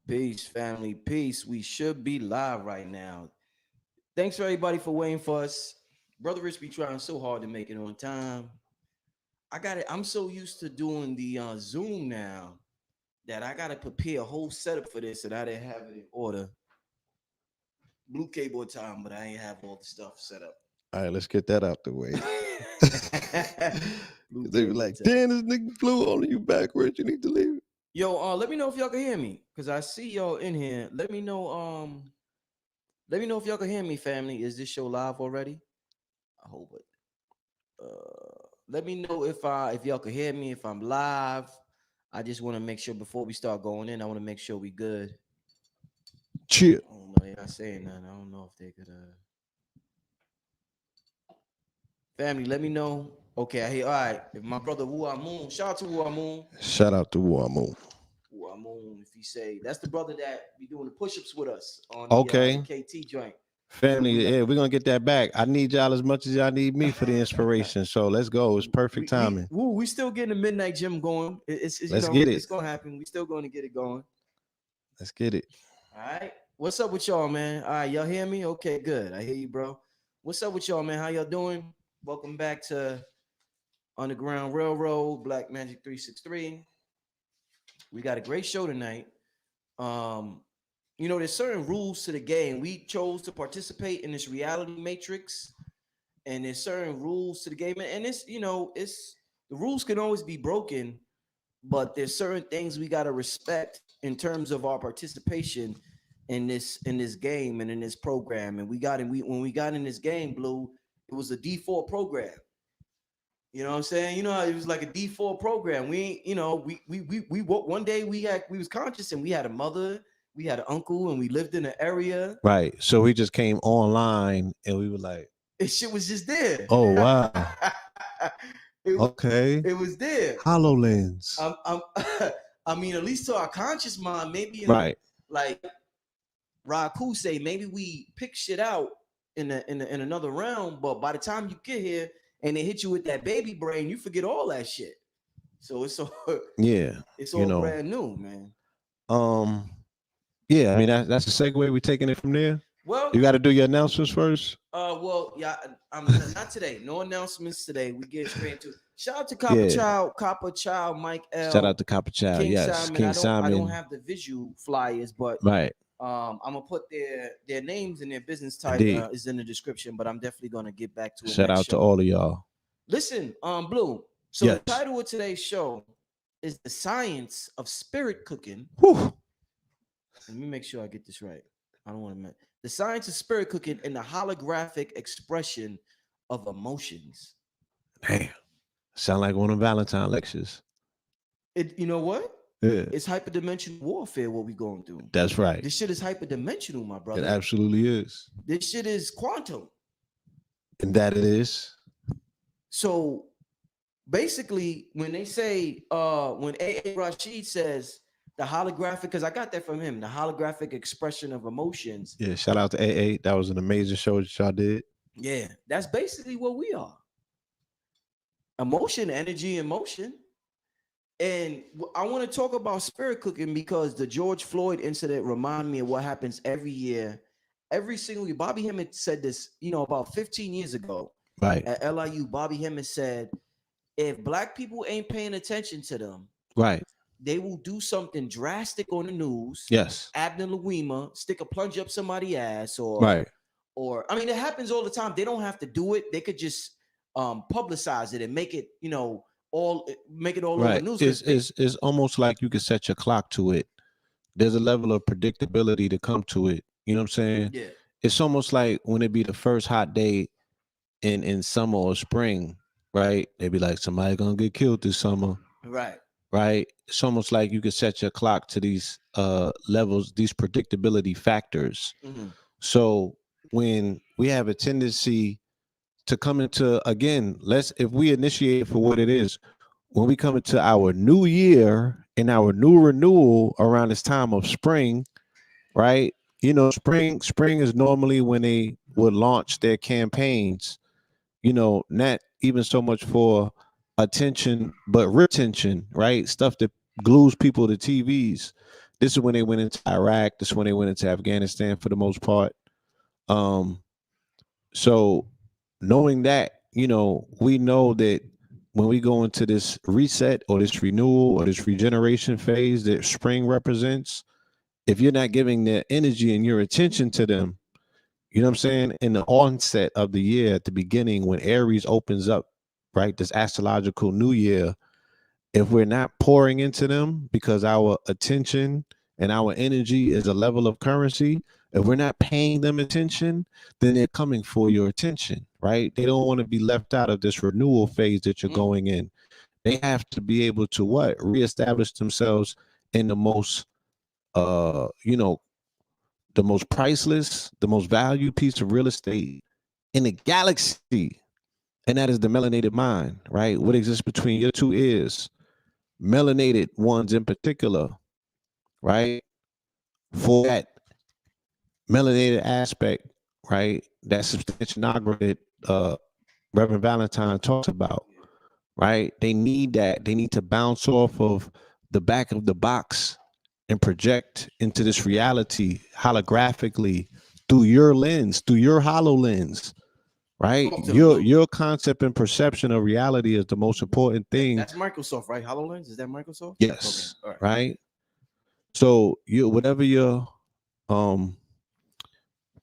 Peace, family. Peace. We should be live right now. Thanks for everybody for waiting for us. Brother Rich be trying so hard to make it on time. I got it. I'm so used to doing the Zoom now that I got to prepare a whole setup for this, and I didn't have it in order. Blue cable time, but I ain't have all the stuff set up. All right, let's get that out the way. Blue They be cable like, time. damn, this nigga flew on you backwards. You need to leave. Yo, let me know if y'all can hear me, cause I see y'all in here. Let me know if y'all can hear me, family. Is this show live already? I hope it. Let me know if y'all can hear me, if I'm live. I just want to make sure before we start going in, I want to make sure we good. Chill. I don't know, they're not saying nothing. I don't know if they could family, let me know. Okay, I hear all right. If my brother Wu Moon, shout out to Wu Moon. Shout out to Wamu. Wu Moon, if he say that's the brother that be doing the push-ups with us on Okay. the KT joint. Family, We got- yeah, we're gonna get that back. I need y'all as much as y'all need me for the inspiration. So let's go. It's perfect timing. we still getting the midnight gym going. It's Let's get it. It's gonna happen. We still going to get it going. Let's get it. All right. What's up with y'all, man? All right, y'all hear me? Okay, good. I hear you, bro. What's up with y'all, man? How y'all doing? Welcome back to Underground Railroad, Black Magic 363. We got a great show tonight. There's certain rules to the game. We chose to participate in this reality matrix, and there's certain rules to the game. And it's the rules can always be broken, but there's certain things we gotta respect in terms of our participation in this game and in this program. And when we got in this game, Blue, it was a D4 program. You know what I'm saying? You know, it was like a D4 program. We one day we was conscious and we had a mother, we had an uncle, and we lived in an area. Right. So we just came online and we were like, And shit was just there. oh wow. Okay. It was there. HoloLens. I mean, at least to our conscious mind, maybe Right. like Raku say, maybe we pick shit out in another realm, but by the time you get here and they hit you with that baby brain, you forget all that shit. So it's all it's all brand new, man. Yeah, I mean that's a segue. We taking it from there. Well, you got to do your announcements first. I'm not today. No announcements today. We get straight into it. Shout out to Copper Child, Mike L. Shout out to Copper Child. King Yes, Simon. King Simon. I don't have the visual flyers, but right. I'm gonna put their names and their business title is in the description. But I'm definitely gonna get back to it. Shout out to all of y'all. Listen, Blue. So the title of today's show is The Science of Spirit Cooking. Whew. Let me make sure I get this right. I don't want to miss the science of spirit cooking and the holographic expression of emotions. Damn, sound like one of Valentine lectures. You know what? Yeah, it's hyperdimensional warfare. What we going through? That's right. This shit is hyperdimensional, my brother. It absolutely is. This shit is quantum, and that it is. So basically, when they say, when A.A. Rashid says, the holographic, because I got that from him, the holographic expression of emotions. Yeah, shout out to AA. That was an amazing show that y'all did. Yeah, that's basically what we are. Emotion, energy, emotion. And I want to talk about spirit cooking because the George Floyd incident reminded me of what happens every year. Every single year. Bobby Hemmett said this, about 15 years ago. Right. At LIU, Bobby Hemmett said, if black people ain't paying attention to them, right, they will do something drastic on the news. Yes. Abner Louima, stick a plunge up somebody's ass, or right. Or I mean, it happens all the time. They don't have to do it. They could just publicize it and make it, all over the news. It's almost like you can set your clock to it. There's a level of predictability to come to it. You know what I'm saying? Yeah. It's almost like when it be the first hot day in summer or spring, right? They be like, somebody gonna get killed this summer. Right. Right. It's almost like you can set your clock to these levels, these predictability factors. Mm-hmm. So when we have a tendency to come into, again, if we initiate it for what it is, when we come into our new year and our new renewal around this time of spring, right? Spring is normally when they would launch their campaigns, not even so much for attention, but retention, right? Stuff that glues people to TVs. This is when they went into Iraq. This is when they went into Afghanistan for the most part. Um, so knowing that, we know that when we go into this reset or this renewal or this regeneration phase that spring represents, if you're not giving their energy and your attention to them, you know what I'm saying, in the onset of the year, at the beginning, when Aries opens up, right, this astrological new year, if we're not pouring into them because our attention and our energy is a level of currency, if we're not paying them attention, then they're coming for your attention, right? They don't want to be left out of this renewal phase that you're going in. They have to be able to what? Reestablish themselves in the most, the most priceless, the most valued piece of real estate in the galaxy. And that is the melanated mind, right? What exists between your two ears, melanated ones in particular, right? For that melanated aspect, right? That substantial nagra that Reverend Valentine talks about, right? They need that. They need to bounce off of the back of the box and project into this reality holographically through your lens, through your HoloLens, right? Your concept and perception of reality is the most important thing. That's Microsoft, right? HoloLens, is that Microsoft? Yes. Okay. Right. So whatever your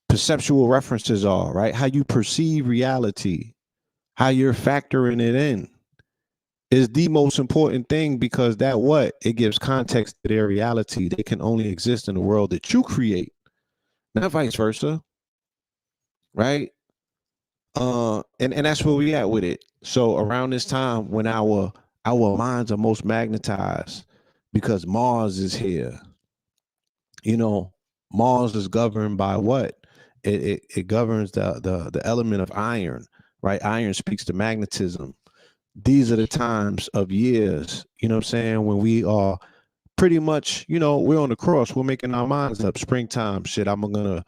perceptual references are, right? How you perceive reality, how you're factoring it in is the most important thing, because it gives context to their reality. They can only exist in the world that you create, not vice versa. Right. And that's where we at with it. So around this time when our minds are most magnetized, because Mars is here, Mars is governed by what? It governs the element of iron, right? Iron speaks to magnetism. These are the times of years, you know what I'm saying, when we are pretty much, we're on the cross. We're making our minds up. Springtime, shit. I'm gonna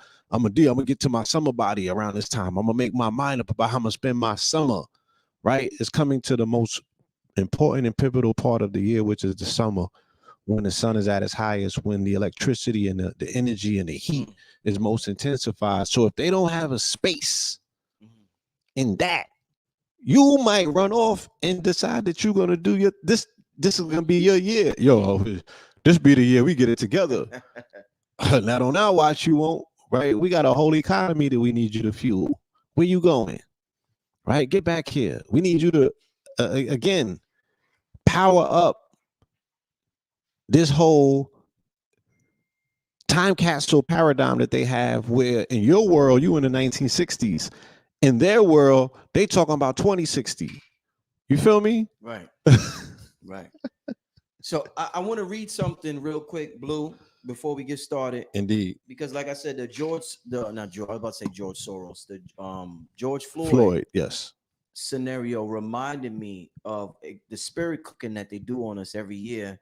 get to my summer body around this time. I'm gonna make my mind up about how I'm gonna spend my summer. Right? It's coming to the most important and pivotal part of the year, which is the summer, when the sun is at its highest, when the electricity and the energy and the heat is most intensified. So if they don't have a space in that, you might run off and decide that you're gonna do this is gonna be your year. Yo, this be the year we get it together. Not on our watch, you won't, right? We got a whole economy that we need you to fuel. Where you going? Right? Get back here. We need you to, again, power up this whole time capsule paradigm that they have, where in your world, you in the 1960s. In their world, they talking about 2060. You feel me? Right. Right. So I want to read something real quick, Blue, before we get started. Indeed. Because like I said, I was about to say George Soros, the George Floyd, yes, scenario reminded me of the spirit cooking that they do on us every year.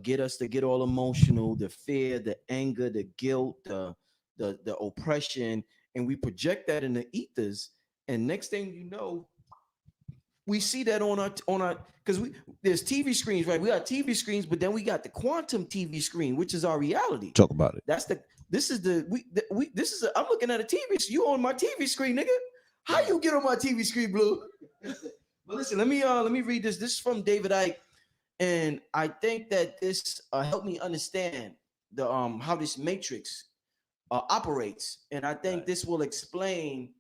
Get us to get all emotional, the fear, the anger, the guilt, the oppression, and we project that in the ethers. And next thing you know, we see that on our because there's TV screens, right? We got TV screens, but then we got the quantum TV screen, which is our reality. Talk about it. I'm looking at a TV. You on my TV screen, nigga? How you get on my TV screen, Blue? But listen, let me read this. This is from David Icke, and I think that this helped me understand the how this matrix operates, and I think this will explain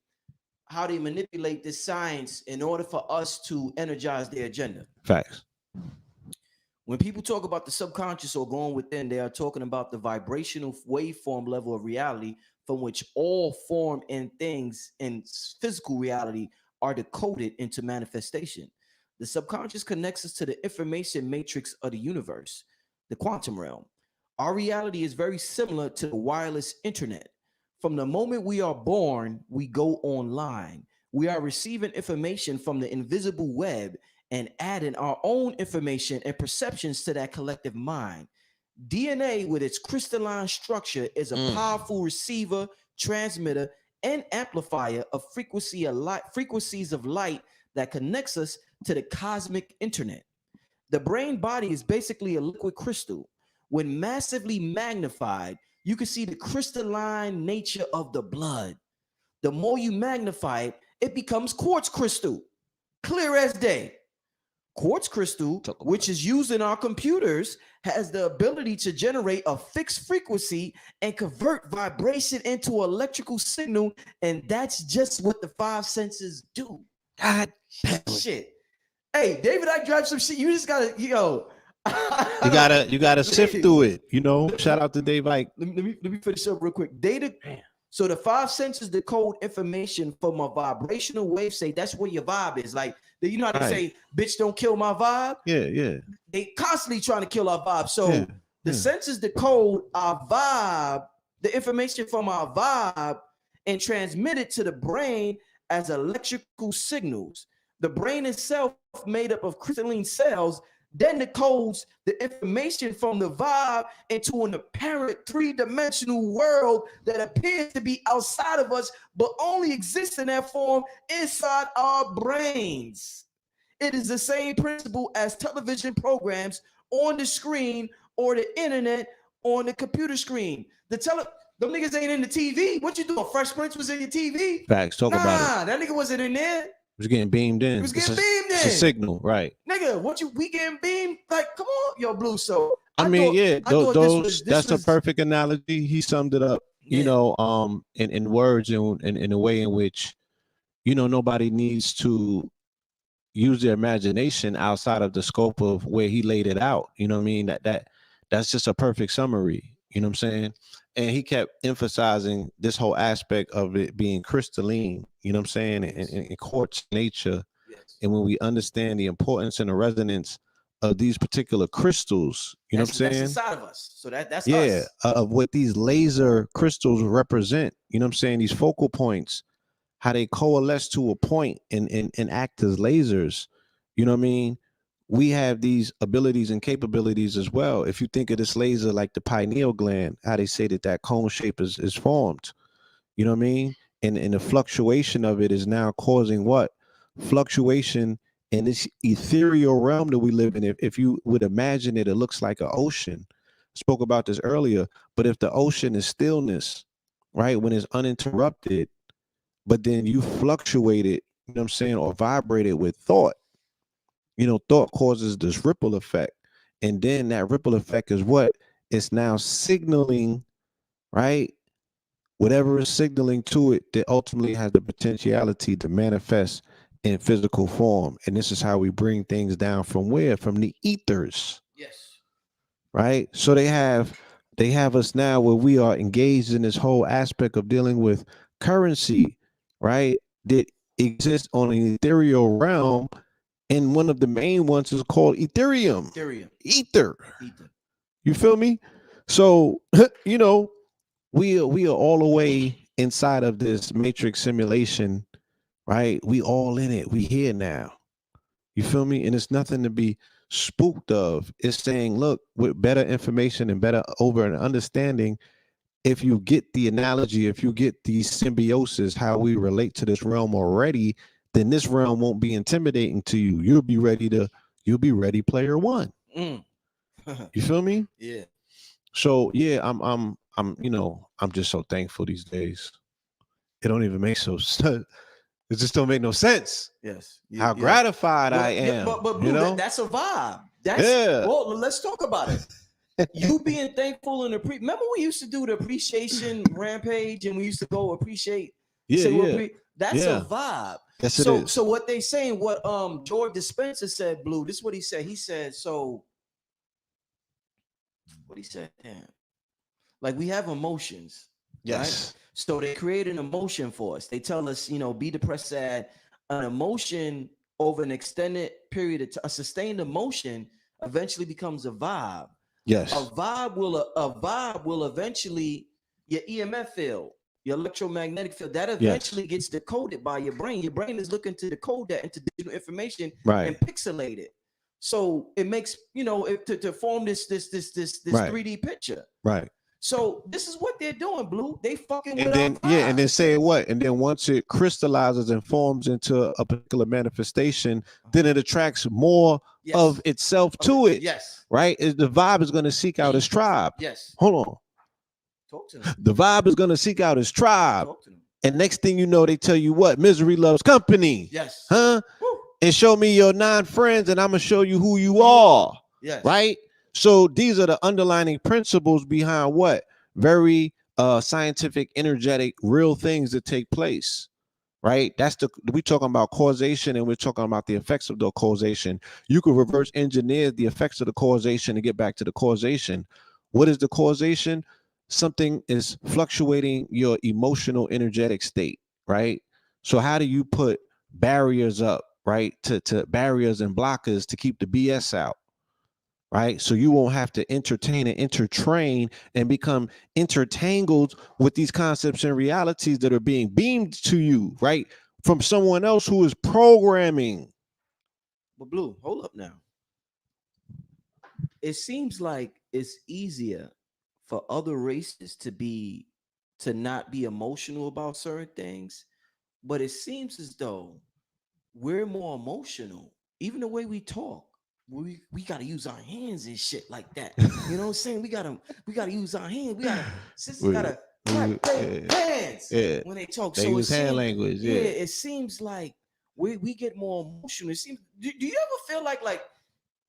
how they manipulate this science in order for us to energize their agenda. Facts. When people talk about the subconscious or going within, they are talking about the vibrational waveform level of reality from which all form and things in physical reality are decoded into manifestation. The subconscious connects us to the information matrix of the universe, the quantum realm. Our reality is very similar to the wireless internet. From the moment we are born, we go online. We are receiving information from the invisible web and adding our own information and perceptions to that collective mind. DNA, with its crystalline structure, is a powerful receiver, transmitter, and amplifier of frequencies of light that connects us to the cosmic internet. The brain body is basically a liquid crystal. when massively magnified, you can see the crystalline nature of the blood. The more you magnify it, it becomes quartz crystal, clear as day. Quartz crystal, which is used in our computers, has the ability to generate a fixed frequency and convert vibration into electrical signal, and that's just what the five senses do. God, shit. Hey, David, I grabbed some shit. You just gotta, you gotta sift through it. You know, shout out to Dave. Like, let me finish up real quick. Data. So the five senses decode information from a vibrational wave. Say that's where your vibe is. Like, you know how they say, "Bitch, don't kill my vibe." Yeah. They constantly trying to kill our vibe. So the senses decode our vibe, the information from our vibe, and transmit it to the brain as electrical signals. The brain itself, made up of crystalline cells, then decodes the information from the vibe into an apparent three-dimensional world that appears to be outside of us, but only exists in that form inside our brains. It is the same principle as television programs on the screen or the internet on the computer screen. Them niggas ain't in the TV. What you doing? Fresh Prince was in your TV? Facts. Talk about it. That nigga wasn't in there. It was getting beamed in. It's a signal, right? Nigga, we getting beamed? Like, come on, yo, Blue. So that's a perfect analogy. He summed it up, you know, in words and in a way in which, you know, nobody needs to use their imagination outside of the scope of where he laid it out. You know what I mean? That's just a perfect summary. You know what I'm saying? And he kept emphasizing this whole aspect of it being crystalline, you know what I'm saying, and quartz nature. Yes. And when we understand the importance and the resonance of these particular crystals, you know what I'm saying? That's inside of us. So that's us. Of what these laser crystals represent, you know what I'm saying? These focal points, how they coalesce to a point and act as lasers, you know what I mean? We have these abilities and capabilities as well. If you think of this laser like the pineal gland, how they say that cone shape is formed, you know what I mean? And the fluctuation of it is now causing what? Fluctuation in this ethereal realm that we live in. If you would imagine it, it looks like an ocean. I spoke about this earlier, but if the ocean is stillness, right, when it's uninterrupted, but then you fluctuate it, you know what I'm saying, or vibrate it with thought, you know, thought causes this ripple effect. And then that ripple effect is what? It's now signaling, right? Whatever is signaling to it that ultimately has the potentiality to manifest in physical form. And this is how we bring things down from where? From the ethers. Yes. Right? So they have us now where we are engaged in this whole aspect of dealing with currency, right? That exists on an ethereal realm. And one of the main ones is called Ethereum. Ether. You feel me? So, you know, we are all the way inside of this matrix simulation, right? We all in it. We here now. You feel me? And it's nothing to be spooked of. It's saying, look, with better information and better over an understanding, if you get the analogy, if you get the symbiosis, how we relate to this realm already, then this realm won't be intimidating to you. You'll be ready player one. You feel me? Yeah. So yeah, I'm you know, I'm just so thankful these days. It don't even make it just don't make no sense. Yes. How gratified I am. But you know? that's a vibe. Well, let's talk about it. You being thankful and remember we used to do the appreciation rampage and we used to go appreciate. That's a vibe. Yes, it is. So what they saying, what George Dispenza said, Blue, this is what he said. He said, what he said, damn. Like we have emotions. Yes. Right? So they create an emotion for us. They tell us, you know, be depressed, sad. An emotion over an extended period of time, a sustained emotion eventually becomes a vibe. Yes. A vibe will eventually, your EMF field, your electromagnetic field, that eventually gets decoded by your brain. Your brain is looking to decode that into digital information and pixelate it. So it makes, you know, to form this 3D picture. Right. So this is what they're doing, Blue. They fucking And with then our and then vibes. say what? And then once it crystallizes and forms into a particular manifestation, then it attracts more of Yes. itself to it. Yes. Right? The vibe is going to seek out its tribe. Yes. Hold on. Talk to them. The vibe is going to seek out its tribe. Talk to them. And next thing you know, they tell you what? Misery loves company. Yes. Huh? Woo. And show me your 9 friends, and I'm going to show you who you are. Yes. Right? So these are the underlining principles behind what? Very scientific, energetic, real things that take place. Right? We talking about causation, and we're talking about the effects of the causation. You could reverse engineer the effects of the causation to get back to the causation. What is the causation? Something is fluctuating your emotional, energetic state, right? So how do you put barriers up, right? To barriers and blockers to keep the BS out, right? So you won't have to entertain and intertrain and become intertangled with these concepts and realities that are being beamed to you, right? From someone else who is programming. But Blue, hold up now. It seems like it's easier for other races to not be emotional about certain things, but it seems as though we're more emotional. Even the way we talk, we gotta use our hands and shit like that. You know what I'm saying? We gotta use our hands. Sisters gotta clap their hands when they talk. They So use hand language. Yeah. it seems like we get more emotional. It seems. Do you ever feel like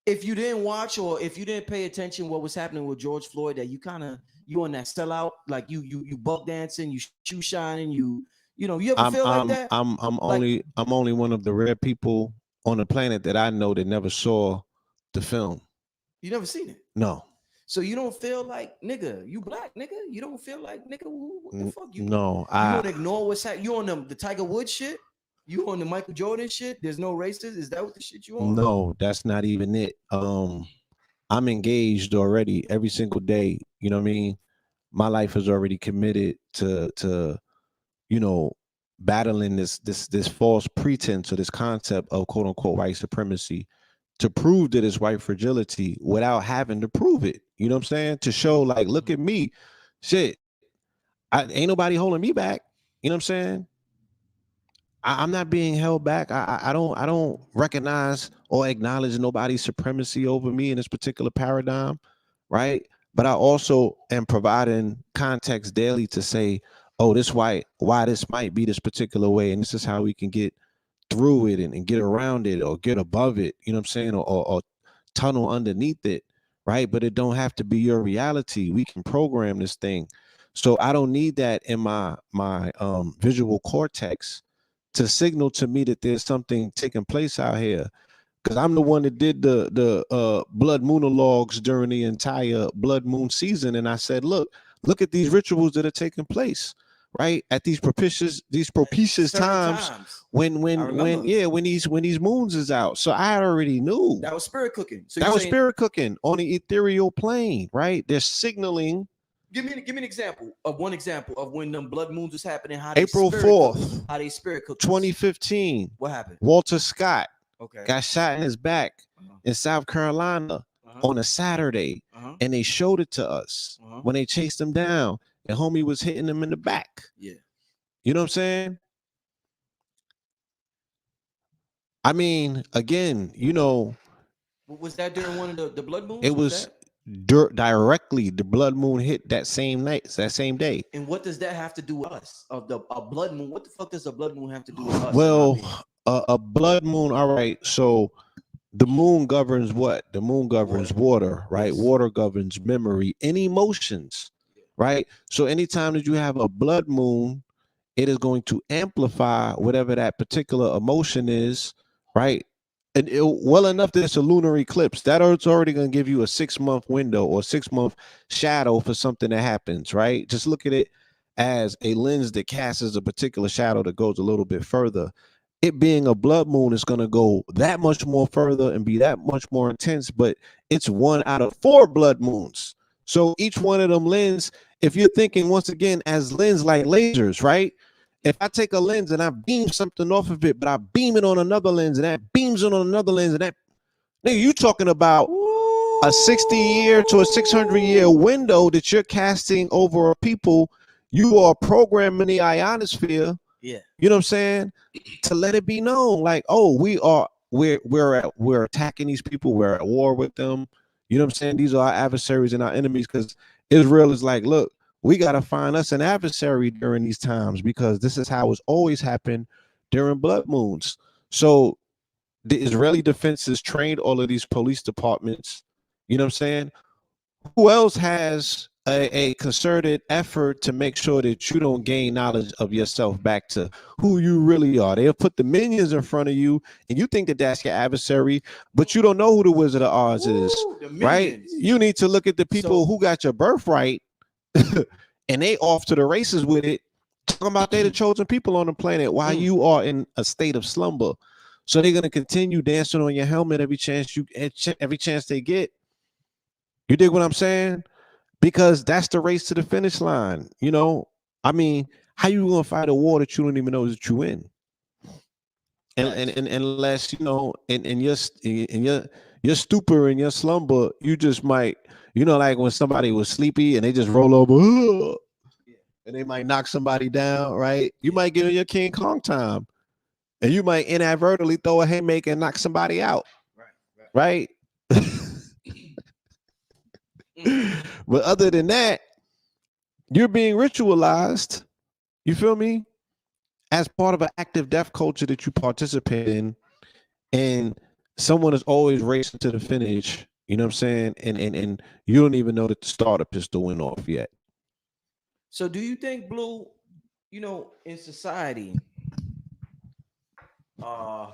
if you didn't watch or if you didn't pay attention what was happening with George Floyd, that you on that sellout, like you buck dancing, you shoe shining, you ever feel like that? I'm only one of the rare people on the planet that I know that never saw the film. You never seen it? No. So you don't feel like, nigga, you black, nigga? You don't feel like, nigga, what the fuck? You don't ignore what's happening. You on the Tiger Woods shit? You on the Michael Jordan shit? There's no races? Is that what the shit you on? No, that's not even it. I'm engaged already every single day. You know what I mean? My life is already committed to battling this false pretense or this concept of quote unquote white supremacy, to prove that it's white fragility without having to prove it. You know what I'm saying? To show like, look at me, shit. Ain't nobody holding me back. You know what I'm saying? I'm not being held back. I don't recognize or acknowledge nobody's supremacy over me in this particular paradigm, right? But I also am providing context daily to say, oh, why this might be this particular way, and this is how we can get through it and get around it or get above it. You know what I'm saying? Or tunnel underneath it, right? But it don't have to be your reality. We can program this thing. So I don't need that in my visual cortex to signal to me that there's something taking place out here, because I'm the one that did the blood moonologues during the entire blood moon season, and I said, look at these rituals that are taking place right at these propitious times when these moons is out. So I already knew that was spirit cooking. So that was spirit cooking on the ethereal plane, right? They're signaling. Give me an example of when them blood moons was happening. How April 4th, how they spirit cooked. 2015. What happened? Walter Scott got shot in his back in South Carolina on a Saturday, and they showed it to us when they chased him down, and homie was hitting him in the back. Yeah, you know what I'm saying? I mean, again, was that during one of the blood moons? It was directly the blood moon hit that same day. And what does that have to do with us? A blood moon? What the fuck does a blood moon have to do with us? Well, a blood moon. All right, so the moon governs what? The moon governs water, right? Yes. Water governs memory and emotions, right? So anytime that you have a blood moon, it is going to amplify whatever that particular emotion is, right? And well enough that it's a lunar eclipse, it's already going to give you a 6-month window or 6-month shadow for something that happens, right? Just look at it as a lens that casts a particular shadow that goes a little bit further. It being a blood moon is going to go that much more further and be that much more intense, but it's 1 out of 4 blood moons. So each one of them lens, if you're thinking once again as lens like lasers, right? If I take a lens and I beam something off of it, but I beam it on another lens and that beams it on another lens and that, nigga, you talking about a 60-year to a 600-year window that you're casting over people. You are programming the ionosphere. Yeah. You know what I'm saying? To let it be known, like, oh, we're attacking these people. We're at war with them. You know what I'm saying? These are our adversaries and our enemies, because Israel is like, look, we got to find us an adversary during these times, because this is how it's always happened during blood moons. So the Israeli defenses trained all of these police departments. You know what I'm saying? Who else has a concerted effort to make sure that you don't gain knowledge of yourself back to who you really are? They'll put the minions in front of you, and you think that that's your adversary, but you don't know who the Wizard of Oz is, right? You need to look at the people who got your birthright, and they off to the races with it, talking about they the chosen people on the planet while you are in a state of slumber. So they're gonna continue dancing on your helmet every chance they get. You dig what I'm saying? Because that's the race to the finish line. You know, I mean, how you gonna fight a war that you don't even know that you in? And unless, you know, in your stupor and your slumber, you just might, you know, like when somebody was sleepy and they just roll over, and they might knock somebody down, right? You might get in your King Kong time, and you might inadvertently throw a haymaker and knock somebody out, right? But other than that, you're being ritualized, you feel me, as part of an active death culture that you participate in, and someone is always racing to the finish, you know what I'm saying? And you don't even know that the starter pistol went off yet. So do you think, Blue, you know, in society, a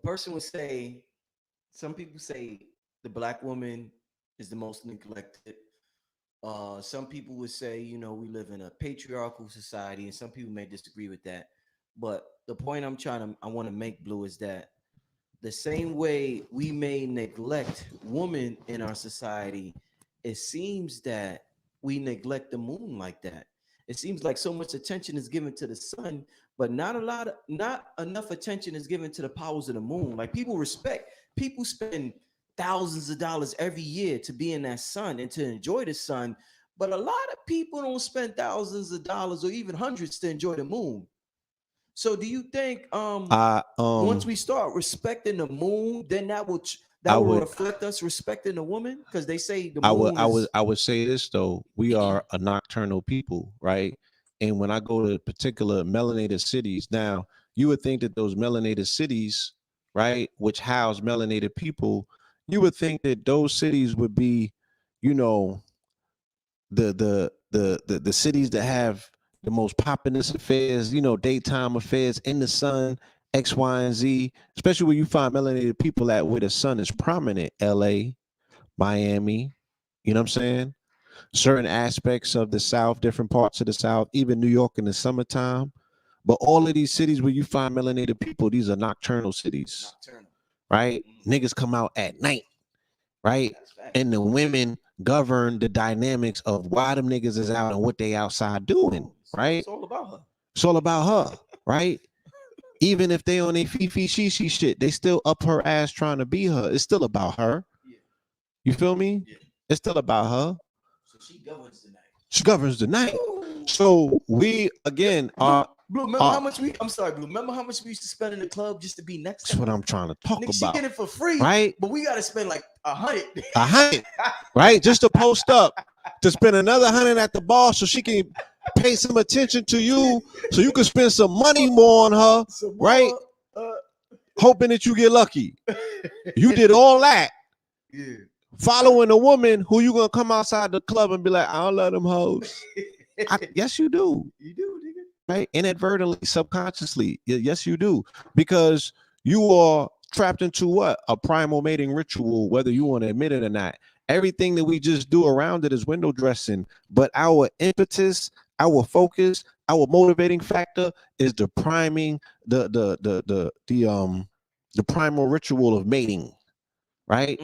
person would say, some people say the black woman is the most neglected. Some people would say, you know, we live in a patriarchal society, and some people may disagree with that. But the point I want to make, Blue, is that the same way we may neglect women in our society, it seems that we neglect the moon like that. It seems like so much attention is given to the sun, but not enough attention is given to the powers of the moon. Like people spend thousands of dollars every year to be in that sun and to enjoy the sun, but a lot of people don't spend thousands of dollars or even hundreds to enjoy the moon. So do you think once we start respecting the moon, then that will reflect us respecting the woman? Because they say the moon I would say this though, we are a nocturnal people, right? And when I go to particular melanated cities, now you would think that those melanated cities, right, which house melanated people, you would think that those cities would be, you know, the cities that have the most populous affairs, you know, daytime affairs in the sun, X, Y, and Z, especially where you find melanated people at where the sun is prominent, LA, Miami, you know what I'm saying? Certain aspects of the South, different parts of the South, even New York in the summertime. But all of these cities where you find melanated people, these are nocturnal cities, right? Niggas come out at night, right? And the women govern the dynamics of why them niggas is out and what they outside doing, right? It's all about her. It's all about her, right? Even if they on a fifi shishi shit, they still up her ass trying to be her. It's still about her. You feel me? It's still about her. So she governs the night. She governs the night. So we again are. Blue, remember how much I'm sorry, Blue. Remember how much we used to spend in the club just to be next to That's what I'm trying to talk Nigga, about. She get it for free, right? But we gotta spend like 100. 100, right? Just to post up, to spend another 100 at the bar so she can pay some attention to you, so you can spend some money more on her, right? Hoping that you get lucky. You did all that. Yeah. Following a woman who you gonna come outside the club and be like, I don't love them hoes. Yes, you do. You do, nigga. Right? Inadvertently, subconsciously. Yes, you do. Because you are trapped into what? A primal mating ritual, whether you want to admit it or not. Everything that we just do around it is window dressing. But our impetus, our focus, our motivating factor is the priming, the primal ritual of mating. Right?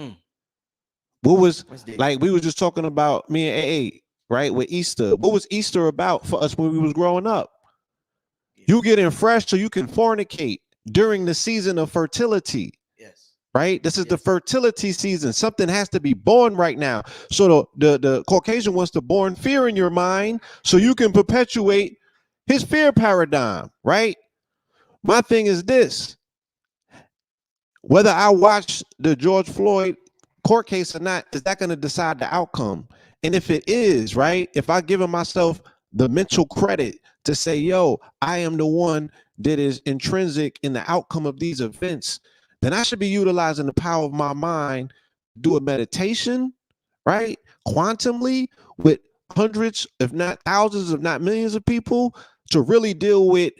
What was like we were just talking about me and AA, right? With Easter. What was Easter about for us when we was growing up? You getting fresh so you can fornicate during the season of fertility. Yes. right? This is the fertility season. Something has to be born right now. So the Caucasian wants to born fear in your mind so you can perpetuate his fear paradigm, right? My thing is this: whether I watch the George Floyd court case or not, is that going to decide the outcome? And if it is, right, if I give myself the mental credit to say, yo, I am the one that is intrinsic in the outcome of these events, then I should be utilizing the power of my mind, do a meditation, right, quantumly with hundreds, if not thousands, if not millions of people to really deal with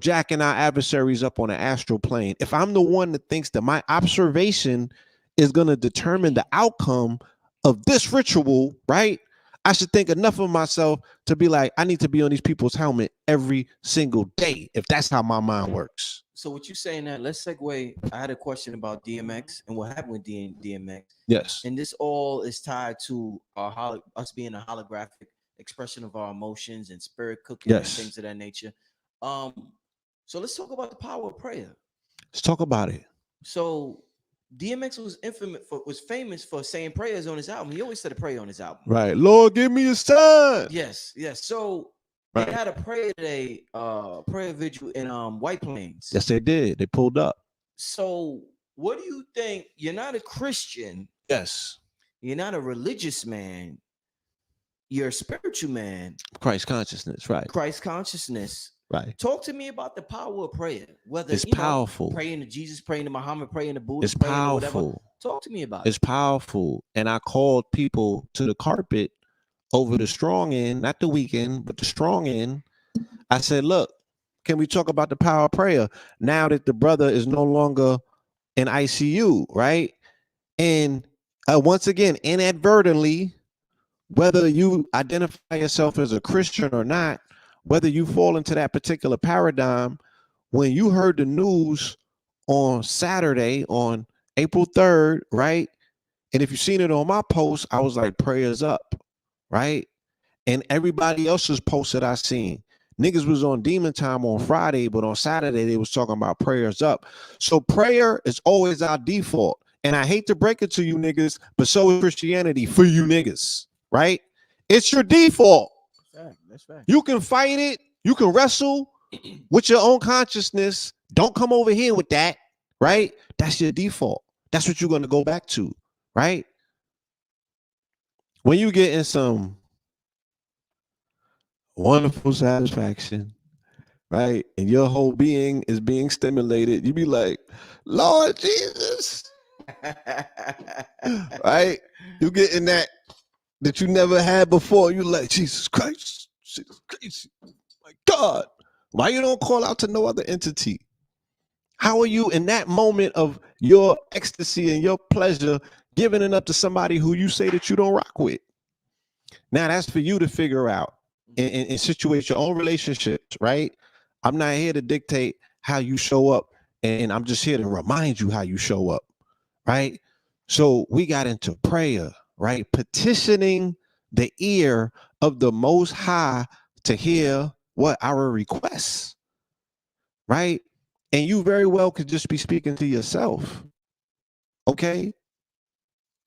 jacking our adversaries up on an astral plane. If I'm the one that thinks that my observation is going to determine the outcome of this ritual, right? I should think enough of myself to be like, I need to be on these people's helmet every single day, if that's how my mind works. So what you saying that, let's segue. I had a question about DMX and what happened with DMX. Yes. And this all is tied to us being a holographic expression of our emotions and spirit cooking and things of that nature. So let's talk about the power of prayer. Let's talk about it. So DMX was famous for saying prayers on his album. He always said a prayer on his album. Right. Lord, give me a sign. Yes. So they had a prayer today, prayer vigil in White Plains. Yes, they did. They pulled up. So what do you think? You're not a Christian. Yes. You're not a religious man. You're a spiritual man. Christ consciousness, right? Christ consciousness. Right. Talk to me about the power of prayer. Whether it's powerful. Praying to Jesus, praying to Muhammad, praying to Buddha. It's powerful. Talk to me about it. It's powerful. And I called people to the carpet over the strong end, not the weak end, but the strong end. I said, look, can we talk about the power of prayer now that the brother is no longer in ICU, right? And once again, inadvertently, whether you identify yourself as a Christian or not, whether you fall into that particular paradigm, when you heard the news on Saturday, on April 3rd, right? And if you've seen it on my post, I was like, prayers up, right? And everybody else's posts that I seen, niggas was on demon time on Friday, but on Saturday, they was talking about prayers up. So prayer is always our default. And I hate to break it to you niggas, but so is Christianity for you niggas, right? It's your default. That's fact. You can fight it. You can wrestle with your own consciousness. Don't come over here with that, right? That's your default. That's what you're going to go back to, right? When you get in some wonderful satisfaction, right? And your whole being is being stimulated, you be like, Lord Jesus, right? You get in that you never had before. You like, Jesus Christ, my God. Why you don't call out to no other entity? How are you in that moment of your ecstasy and your pleasure giving it up to somebody who you say that you don't rock with? Now that's for you to figure out and situate your own relationships, right? I'm not here to dictate how you show up, and I'm just here to remind you how you show up, right? So we got into prayer, right? Petitioning the ear of the Most High to hear what our requests, right? And you very well could just be speaking to yourself, okay?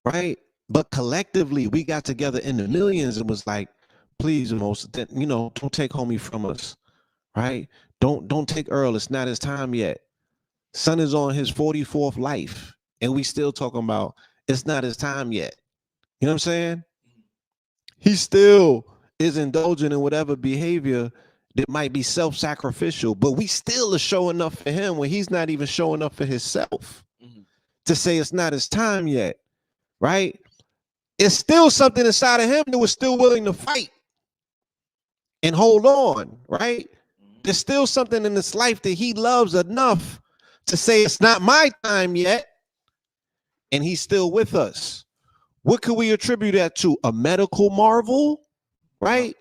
Right? But collectively, we got together in the millions and was like, please, don't take homie from us, right? Don't take Earl. It's not his time yet. Son is on his 44th life, and we still talking about it's not his time yet. You know what I'm saying? He still is indulging in whatever behavior that might be self-sacrificial, but we still are showing up for him when he's not even showing up for himself to say it's not his time yet, right? It's still something inside of him that was still willing to fight and hold on, right? There's still something in this life that he loves enough to say it's not my time yet, and he's still with us. What could we attribute that to? A medical marvel, right?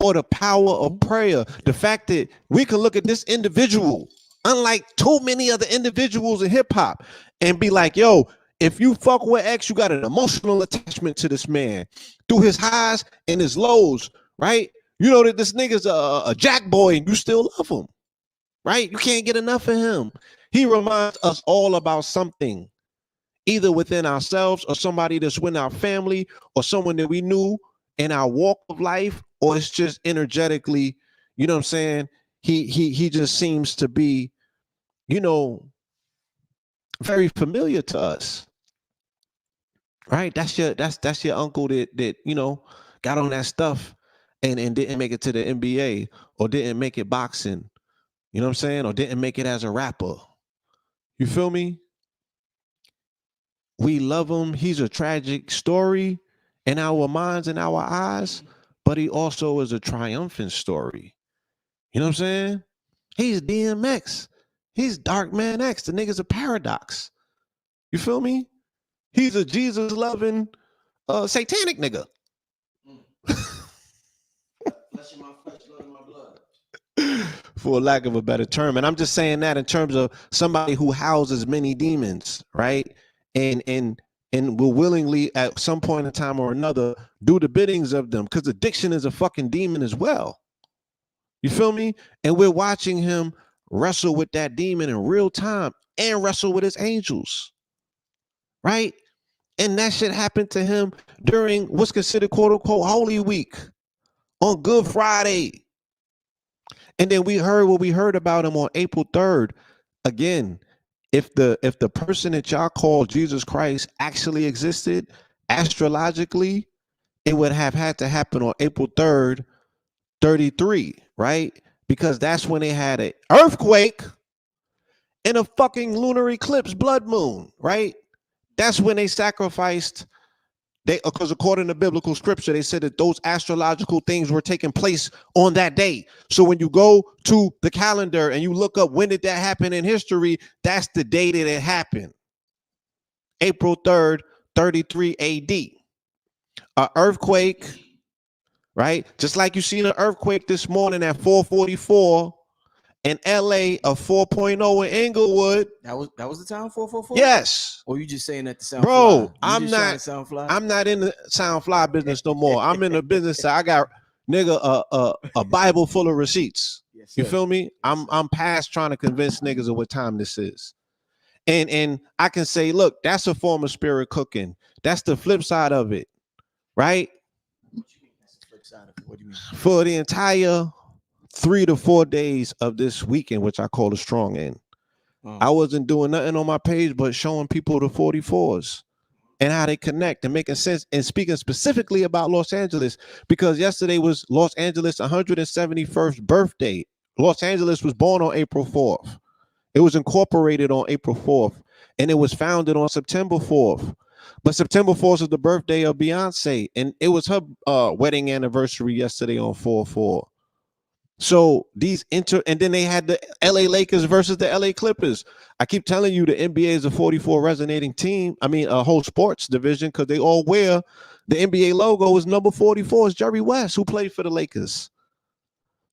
Or the power of prayer. The fact that we can look at this individual, unlike too many other individuals in hip hop, and be like, yo, if you fuck with X, you got an emotional attachment to this man through his highs and his lows, right? You know that this nigga's a jack boy and you still love him, right? You can't get enough of him. He reminds us all about something, either within ourselves or somebody that's within our family or someone that we knew in our walk of life, or it's just energetically, you know what I'm saying? He just seems to be, you know, very familiar to us. Right? That's your uncle that you know got on that stuff and didn't make it to the NBA or didn't make it boxing. You know what I'm saying? Or didn't make it as a rapper. You feel me? We love him. He's a tragic story in our minds and our eyes, but he also is a triumphant story. You know what I'm saying? He's DMX. He's Dark Man X. The nigga's a paradox. You feel me? He's a Jesus loving satanic nigga. Flesh in my flesh, blood in my blood. For lack of a better term. And I'm just saying that in terms of somebody who houses many demons, right? And will willingly at some point in time or another do the biddings of them, because addiction is a fucking demon as well. You feel me? And we're watching him wrestle with that demon in real time and wrestle with his angels, right? And that shit happened to him during what's considered quote unquote Holy Week on Good Friday. And then we heard what we heard about him on April 3rd. Again, if the person that y'all call Jesus Christ actually existed astrologically, it would have had to happen on April 3rd, 33, right? Because that's when they had an earthquake and a fucking lunar eclipse blood moon, right? That's when they sacrificed. Because according to biblical scripture, they said that those astrological things were taking place on that day. So when you go to the calendar and you look up when did that happen in history, that's the day that it happened. April 3rd, 33 AD. An earthquake, right? Just like you seen an earthquake this morning at 4:44 in LA, a 4.0 in Inglewood. That was the time 444? Yes. Or you just saying that to sound Bro, fly? I'm not sound fly? I'm not in the sound fly business no more. I'm in the business. I got nigga a Bible full of receipts. Yes, You feel me? I'm past trying to convince niggas of what time this is. And I can say, look, that's a form of spirit cooking. That's the flip side of it, right? What you mean? That's the flip side of it. What do you mean? For the entire 3 to 4 days of this weekend, which I call the strong end, I wasn't doing nothing on my page but showing people the 44s and how they connect and making sense and speaking specifically about Los Angeles, because yesterday was Los Angeles' 171st birthday. Los Angeles was born on April 4th. It was incorporated on April 4th, and it was founded on September 4th. But September 4th is the birthday of Beyonce, and it was her wedding anniversary yesterday on 4/4. So and then they had the LA Lakers versus the LA Clippers. I keep telling you the NBA is a 44 resonating team. I mean, a whole sports division, because they all wear the NBA logo is number 44 is Jerry West, who played for the Lakers.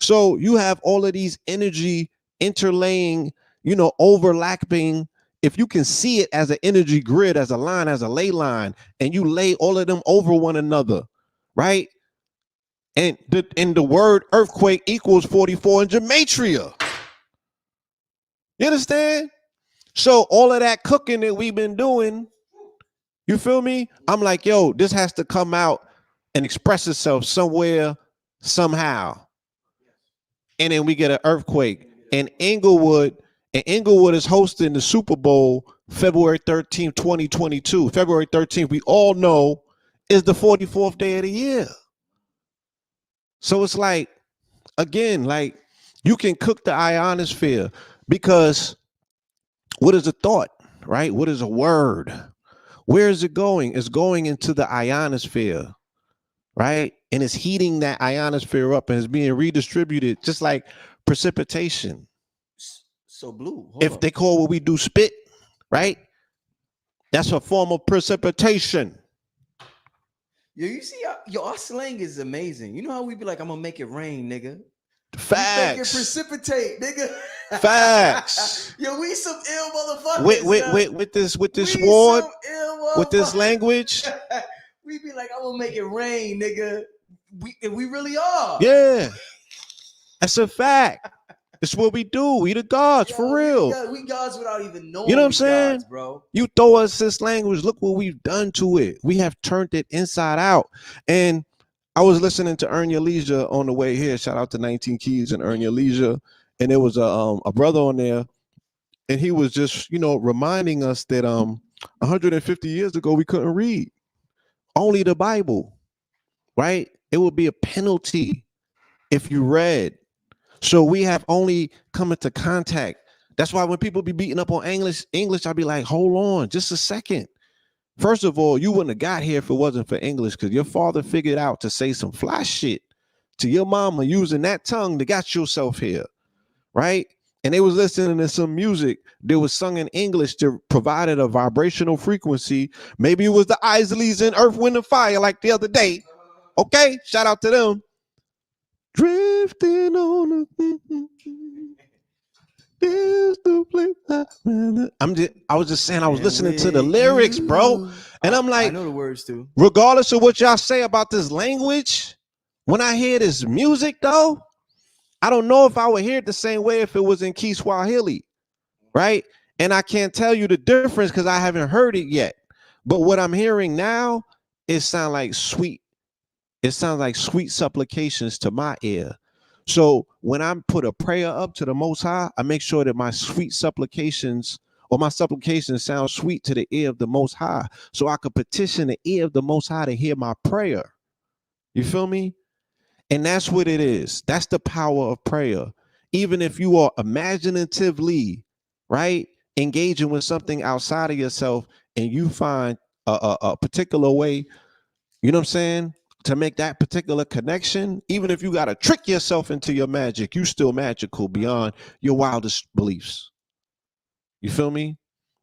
So you have all of these energy interlaying, you know, overlapping. If you can see it as an energy grid, as a line, as a ley line, and you lay all of them over one another, right? And the word earthquake equals 44 in gematria. You understand? So all of that cooking that we've been doing, you feel me? I'm like, yo, this has to come out and express itself somewhere, somehow. And then we get an earthquake. And Inglewood is hosting the Super Bowl February 13th, 2022. February 13th, we all know, is the 44th day of the year. So it's like, again, like you can cook the ionosphere, because what is a thought, right? What is a word? Where is it going? It's going into the ionosphere, right? And it's heating that ionosphere up and it's being redistributed, just like precipitation. So Blue, if they call what we do spit, right? That's a form of precipitation. Yo, you see, our slang is amazing. You know how we be like, I'm gonna make it rain, nigga. Facts. We make it precipitate, nigga. Facts. Yo, we some ill motherfuckers. With this word, with this language. We be like, I'm gonna make it rain, nigga. We really are. Yeah. That's a fact. It's what we do. We the gods, Yo, for real. we gods without even knowing. You know what I'm we saying? Gods, bro. You throw us this language. Look what we've done to it. We have turned it inside out. And I was listening to Earn Your Leisure on the way here. Shout out to 19 Keys and Earn Your Leisure. And there was a brother on there, and he was just, reminding us that 150 years ago we couldn't read. Only the Bible, right? It would be a penalty if you read. So we have only come into contact. That's why when people be beating up on English, I'll be like, hold on just a second. First of all, you wouldn't have got here if it wasn't for English, because your father figured out to say some fly shit to your mama using that tongue to got yourself here, right? And they was listening to some music that was sung in English that provided a vibrational frequency. Maybe it was the Isleys in Earth, Wind, and Fire like the other day. Okay, shout out to them. Drifting on the place. I was just saying, I was listening to the lyrics, bro. And I'm like, I know the words too. Regardless of what y'all say about this language, when I hear this music, though, I don't know if I would hear it the same way if it was in Kiswahili, right? And I can't tell you the difference because I haven't heard it yet. But what I'm hearing now, it sounds like sweet. It sounds like sweet supplications to my ear. So when I put a prayer up to the Most High, I make sure that my sweet supplications or my supplications sound sweet to the ear of the Most High, so I could petition the ear of the Most High to hear my prayer. You feel me? And that's what it is. That's the power of prayer. Even if you are imaginatively, right, engaging with something outside of yourself, and you find a particular way, you know what I'm saying, to make that particular connection, even if you got to trick yourself into your magic, you still magical beyond your wildest beliefs. You feel me?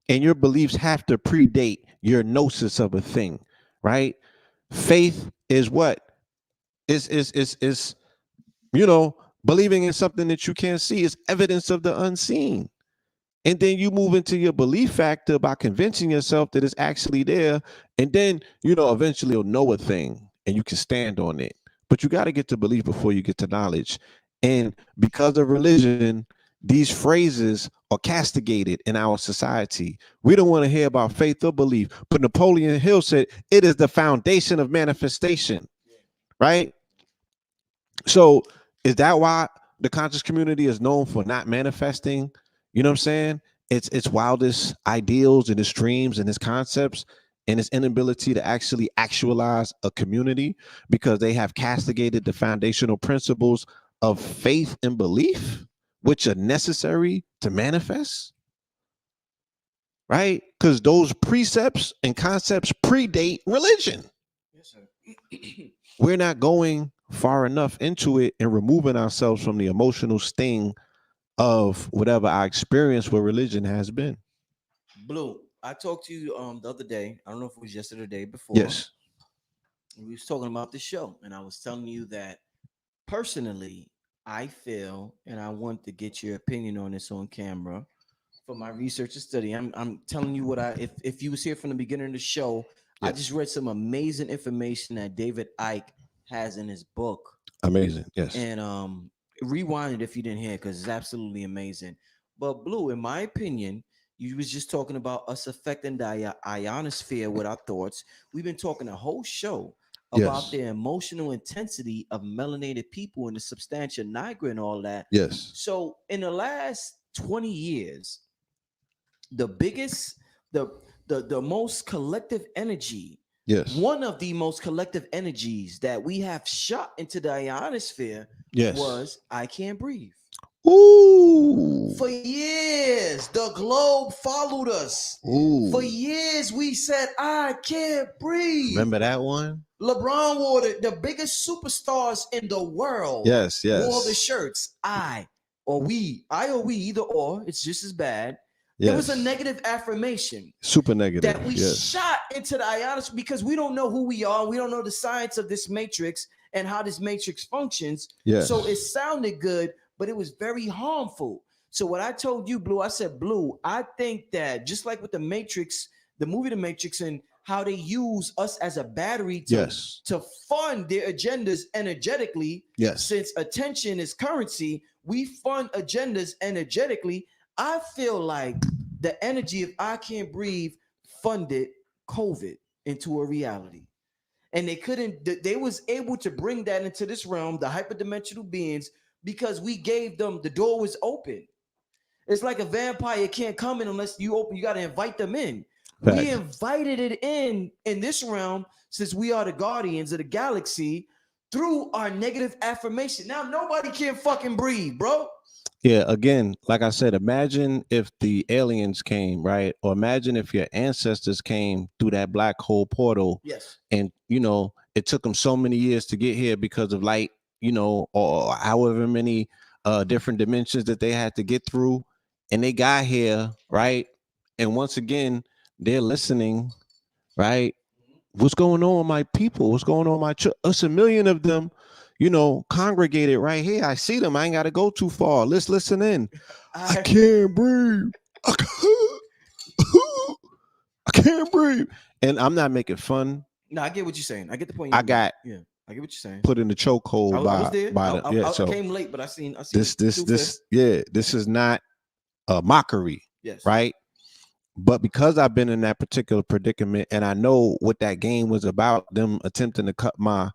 And your beliefs have to predate your gnosis of a thing, right? Faith is what? Is believing in something that you can't see is evidence of the unseen. And then you move into your belief factor by convincing yourself that it's actually there. And then, eventually you'll know a thing and you can stand on it. But you got to get to belief before you get to knowledge. And because of religion, these phrases are castigated in our society. We don't want to hear about faith or belief. But Napoleon Hill said it is the foundation of manifestation, right? So is that why the conscious community is known for not manifesting? You know what I'm saying? It's wildest ideals and its dreams and its concepts and its inability to actually actualize a community because they have castigated the foundational principles of faith and belief, which are necessary to manifest, right? Because those precepts and concepts predate religion. Yes, sir. We're not going far enough into it and removing ourselves from the emotional sting of whatever our experience with religion has been. Blue, I talked to you the other day. I don't know if it was yesterday or the day before. Yes. We was talking about the show, and I was telling you that personally, I feel, and I want to get your opinion on this on camera for my research and study. I'm telling you what if you was here from the beginning of the show, I just read some amazing information that David Icke has in his book. Amazing. Yes. And rewind it if you didn't hear it, because it's absolutely amazing. But Blue, in my opinion, you was just talking about us affecting the ionosphere with our thoughts. We've been talking a whole show about the emotional intensity of melanated people and the substantia nigra and all that. Yes. So in the last 20 years, the biggest, the most collective energy, one of the most collective energies that we have shot into the ionosphere was I Can't Breathe. Ooh. For years, the globe followed us. Ooh. For years, we said, I can't breathe. Remember that one? LeBron wore the biggest superstars in the world. Yes. Wore the shirts. I or we, either or, it's just as bad. It was a negative affirmation. Super negative. That we shot into the ionosphere because we don't know who we are. We don't know the science of this matrix and how this matrix functions. So it sounded good, but it was very harmful. So what I told you, Blue, I said, Blue, I think that just like with the Matrix, the movie The Matrix, and how they use us as a battery Yes. to fund their agendas energetically. Yes. Since attention is currency, we fund agendas energetically. I feel like the energy of I Can't Breathe funded COVID into a reality. And they couldn't, they was able to bring that into this realm, the hyperdimensional beings, because we gave them, the door was open. It's like a vampire can't come in unless you open, you got to invite them in. Facts. We invited it in this realm, since we are the guardians of the galaxy, through our negative affirmation. Now nobody can fucking breathe, bro. Yeah, again, like I said, imagine if the aliens came, right? Or imagine if your ancestors came through that black hole portal. Yes. And, it took them so many years to get here because of light, or however many different dimensions that they had to get through. And they got here, right? And once again, they're listening, right? What's going on, my people? What's going on, my us? A million of them, congregated right here. I see them. I ain't got to go too far. Let's listen in. I can't breathe. I can't breathe. And I'm not making fun. No, I get what you're saying. I get the point. I got I get what you're saying. Put in the chokehold I was there. I so came late, but I seen this is not a mockery. Yes. Right. But because I've been in that particular predicament and I know what that game was about, them attempting to cut my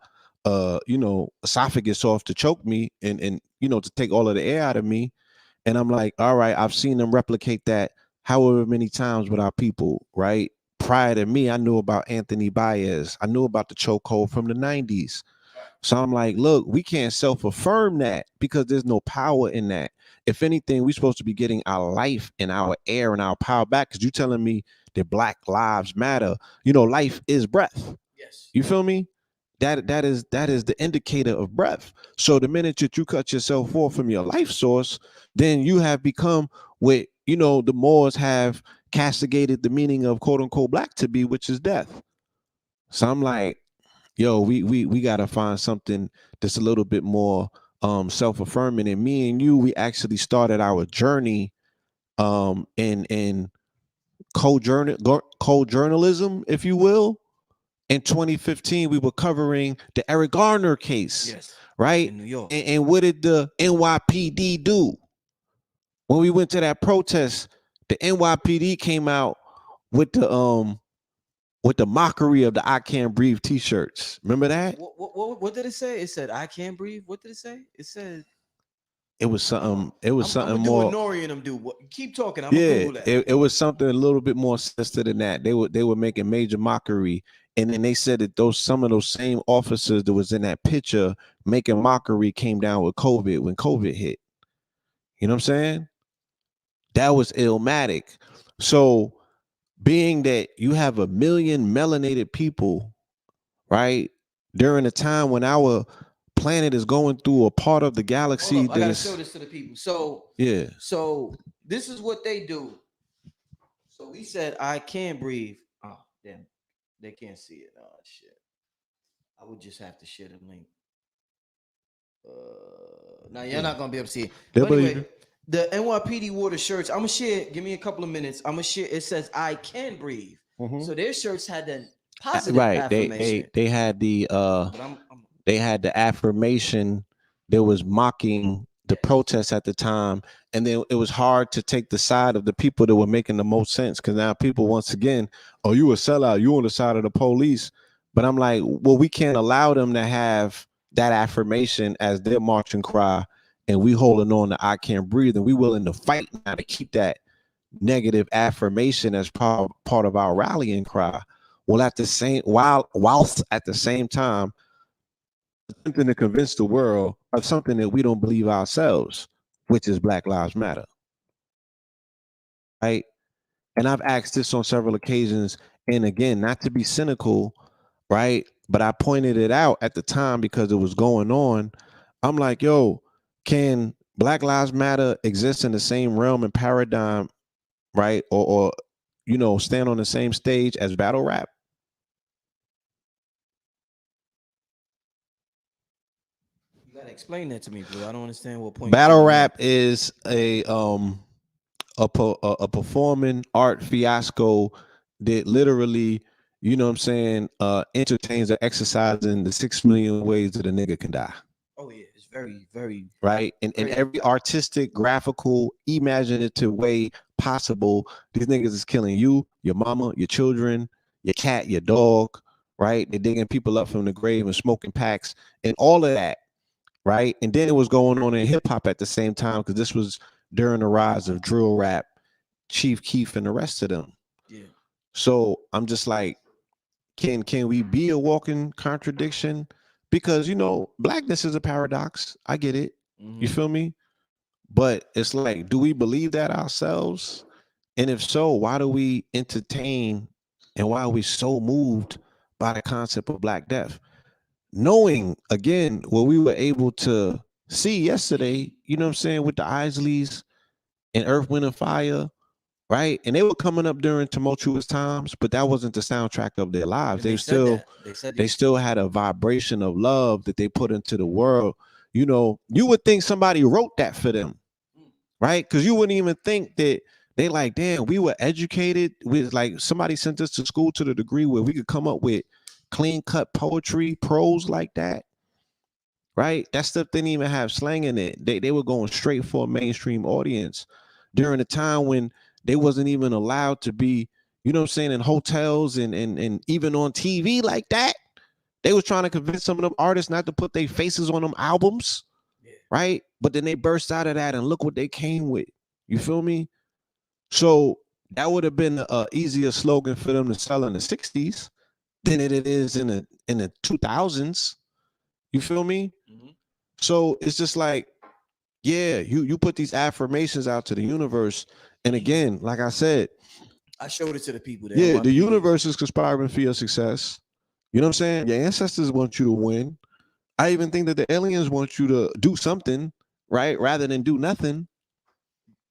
esophagus off to choke me and to take all of the air out of me. And I'm like, all right, I've seen them replicate that however many times with our people, right? Prior to me, I knew about Anthony Baez. I knew about the chokehold from the 90s. So I'm like, look, we can't self-affirm that because there's no power in that. If anything, we're supposed to be getting our life and our air and our power back, because you're telling me that Black Lives Matter. Life is breath. Yes. You feel me? That is the indicator of breath. So the minute that you cut yourself off from your life source, then you have become what the Moors have castigated the meaning of quote unquote black to be, which is death. So I'm like, yo, we gotta find something that's a little bit more self-affirming. And me and you, we actually started our journey in co-journalism, if you will. In 2015, we were covering the Eric Garner case, yes, right? in New York. And what did the NYPD do? When we went to that protest, the NYPD came out with the mockery of the I Can't Breathe t-shirts. Remember that? What did it say? It said I can't breathe. What did it say? It said it was something. It was something I'm more. Nori and them do. Keep talking. I'm gonna Google that. It was something a little bit more sinister than that. They were making major mockery, and then they said that some of those same officers that was in that picture making mockery came down with COVID when COVID hit. You know what I'm saying? That was illmatic. So, being that you have a million melanated people, right, during a time when our planet is going through a part of the galaxy. I gotta show this to the people. So yeah. So this is what they do. So we said I can't breathe. Oh damn, they can't see it. Oh shit. I would just have to share the link. Now you're not gonna be able to see it. But anyway, the NYPD wore the shirts. I'm gonna share. Give me a couple of minutes. I'm gonna share. It says I can breathe. Mm-hmm. So their shirts had the positive affirmation. They had the they had the affirmation that was mocking the protests at the time, and then it was hard to take the side of the people that were making the most sense, because now people once again, oh, you a sellout, you on the side of the police. But I'm like, well, we can't allow them to have that affirmation as their marching cry, and we holding on to I can't breathe, and we willing to fight now to keep that negative affirmation as part of our rallying cry. Well, at the same whilst at the same time attempting to convince the world of something that we don't believe ourselves, which is Black Lives Matter. Right? And I've asked this on several occasions, and again, not to be cynical, right? But I pointed it out at the time because it was going on. I'm like, yo, can Black Lives Matter exist in the same realm and paradigm, right? Or stand on the same stage as battle rap? You gotta explain that to me, bro. I don't understand what point. Battle rap is a performing art fiasco that literally, you know what I'm saying, entertains or exercising the 6 million ways that a nigga can die. Oh yeah, it's very, very, Right? In very. every artistic, graphical, imaginative way possible, these niggas is killing you, your mama, your children, your cat, your dog, right? They're digging people up from the grave and smoking packs and all of that, right? And then it was going on in hip hop at the same time because this was during the rise of drill rap, Chief Keef, and the rest of them. Yeah. So I'm just like, can we be a walking contradiction? Because blackness is a paradox. I get it. You Mm-hmm. feel me? But it's like, do we believe that ourselves? And if so, why do we entertain and why are we so moved by the concept of Black Death? Knowing again what we were able to see yesterday, you know what I'm saying, with the Isleys and Earth, Wind, and Fire, right? And they were coming up during tumultuous times, but that wasn't the soundtrack of their lives. And they said that. They said They still had a vibration of love that they put into the world. You would think somebody wrote that for them, right? Because you wouldn't even think that they like, damn, we were educated with, like, somebody sent us to school to the degree where we could come up with clean cut poetry, prose like that, right? That stuff didn't even have slang in it. They were going straight for a mainstream audience during a time when they wasn't even allowed to be, you know what I'm saying, in hotels and even on TV like that. They was trying to convince some of them artists not to put their faces on them albums, Yeah. right? But then they burst out of that and look what they came with. You feel me? So that would have been a easier slogan for them to sell in the 60s than it is in the 2000s. You feel me? Mm-hmm. So it's just like, yeah, you put these affirmations out to the universe. And again, like I said, I showed it to the people there on yeah, my the PV. universe is conspiring for your success. You know what I'm saying? Your ancestors want you to win. I even think that the aliens want you to do something, right? Rather than do nothing.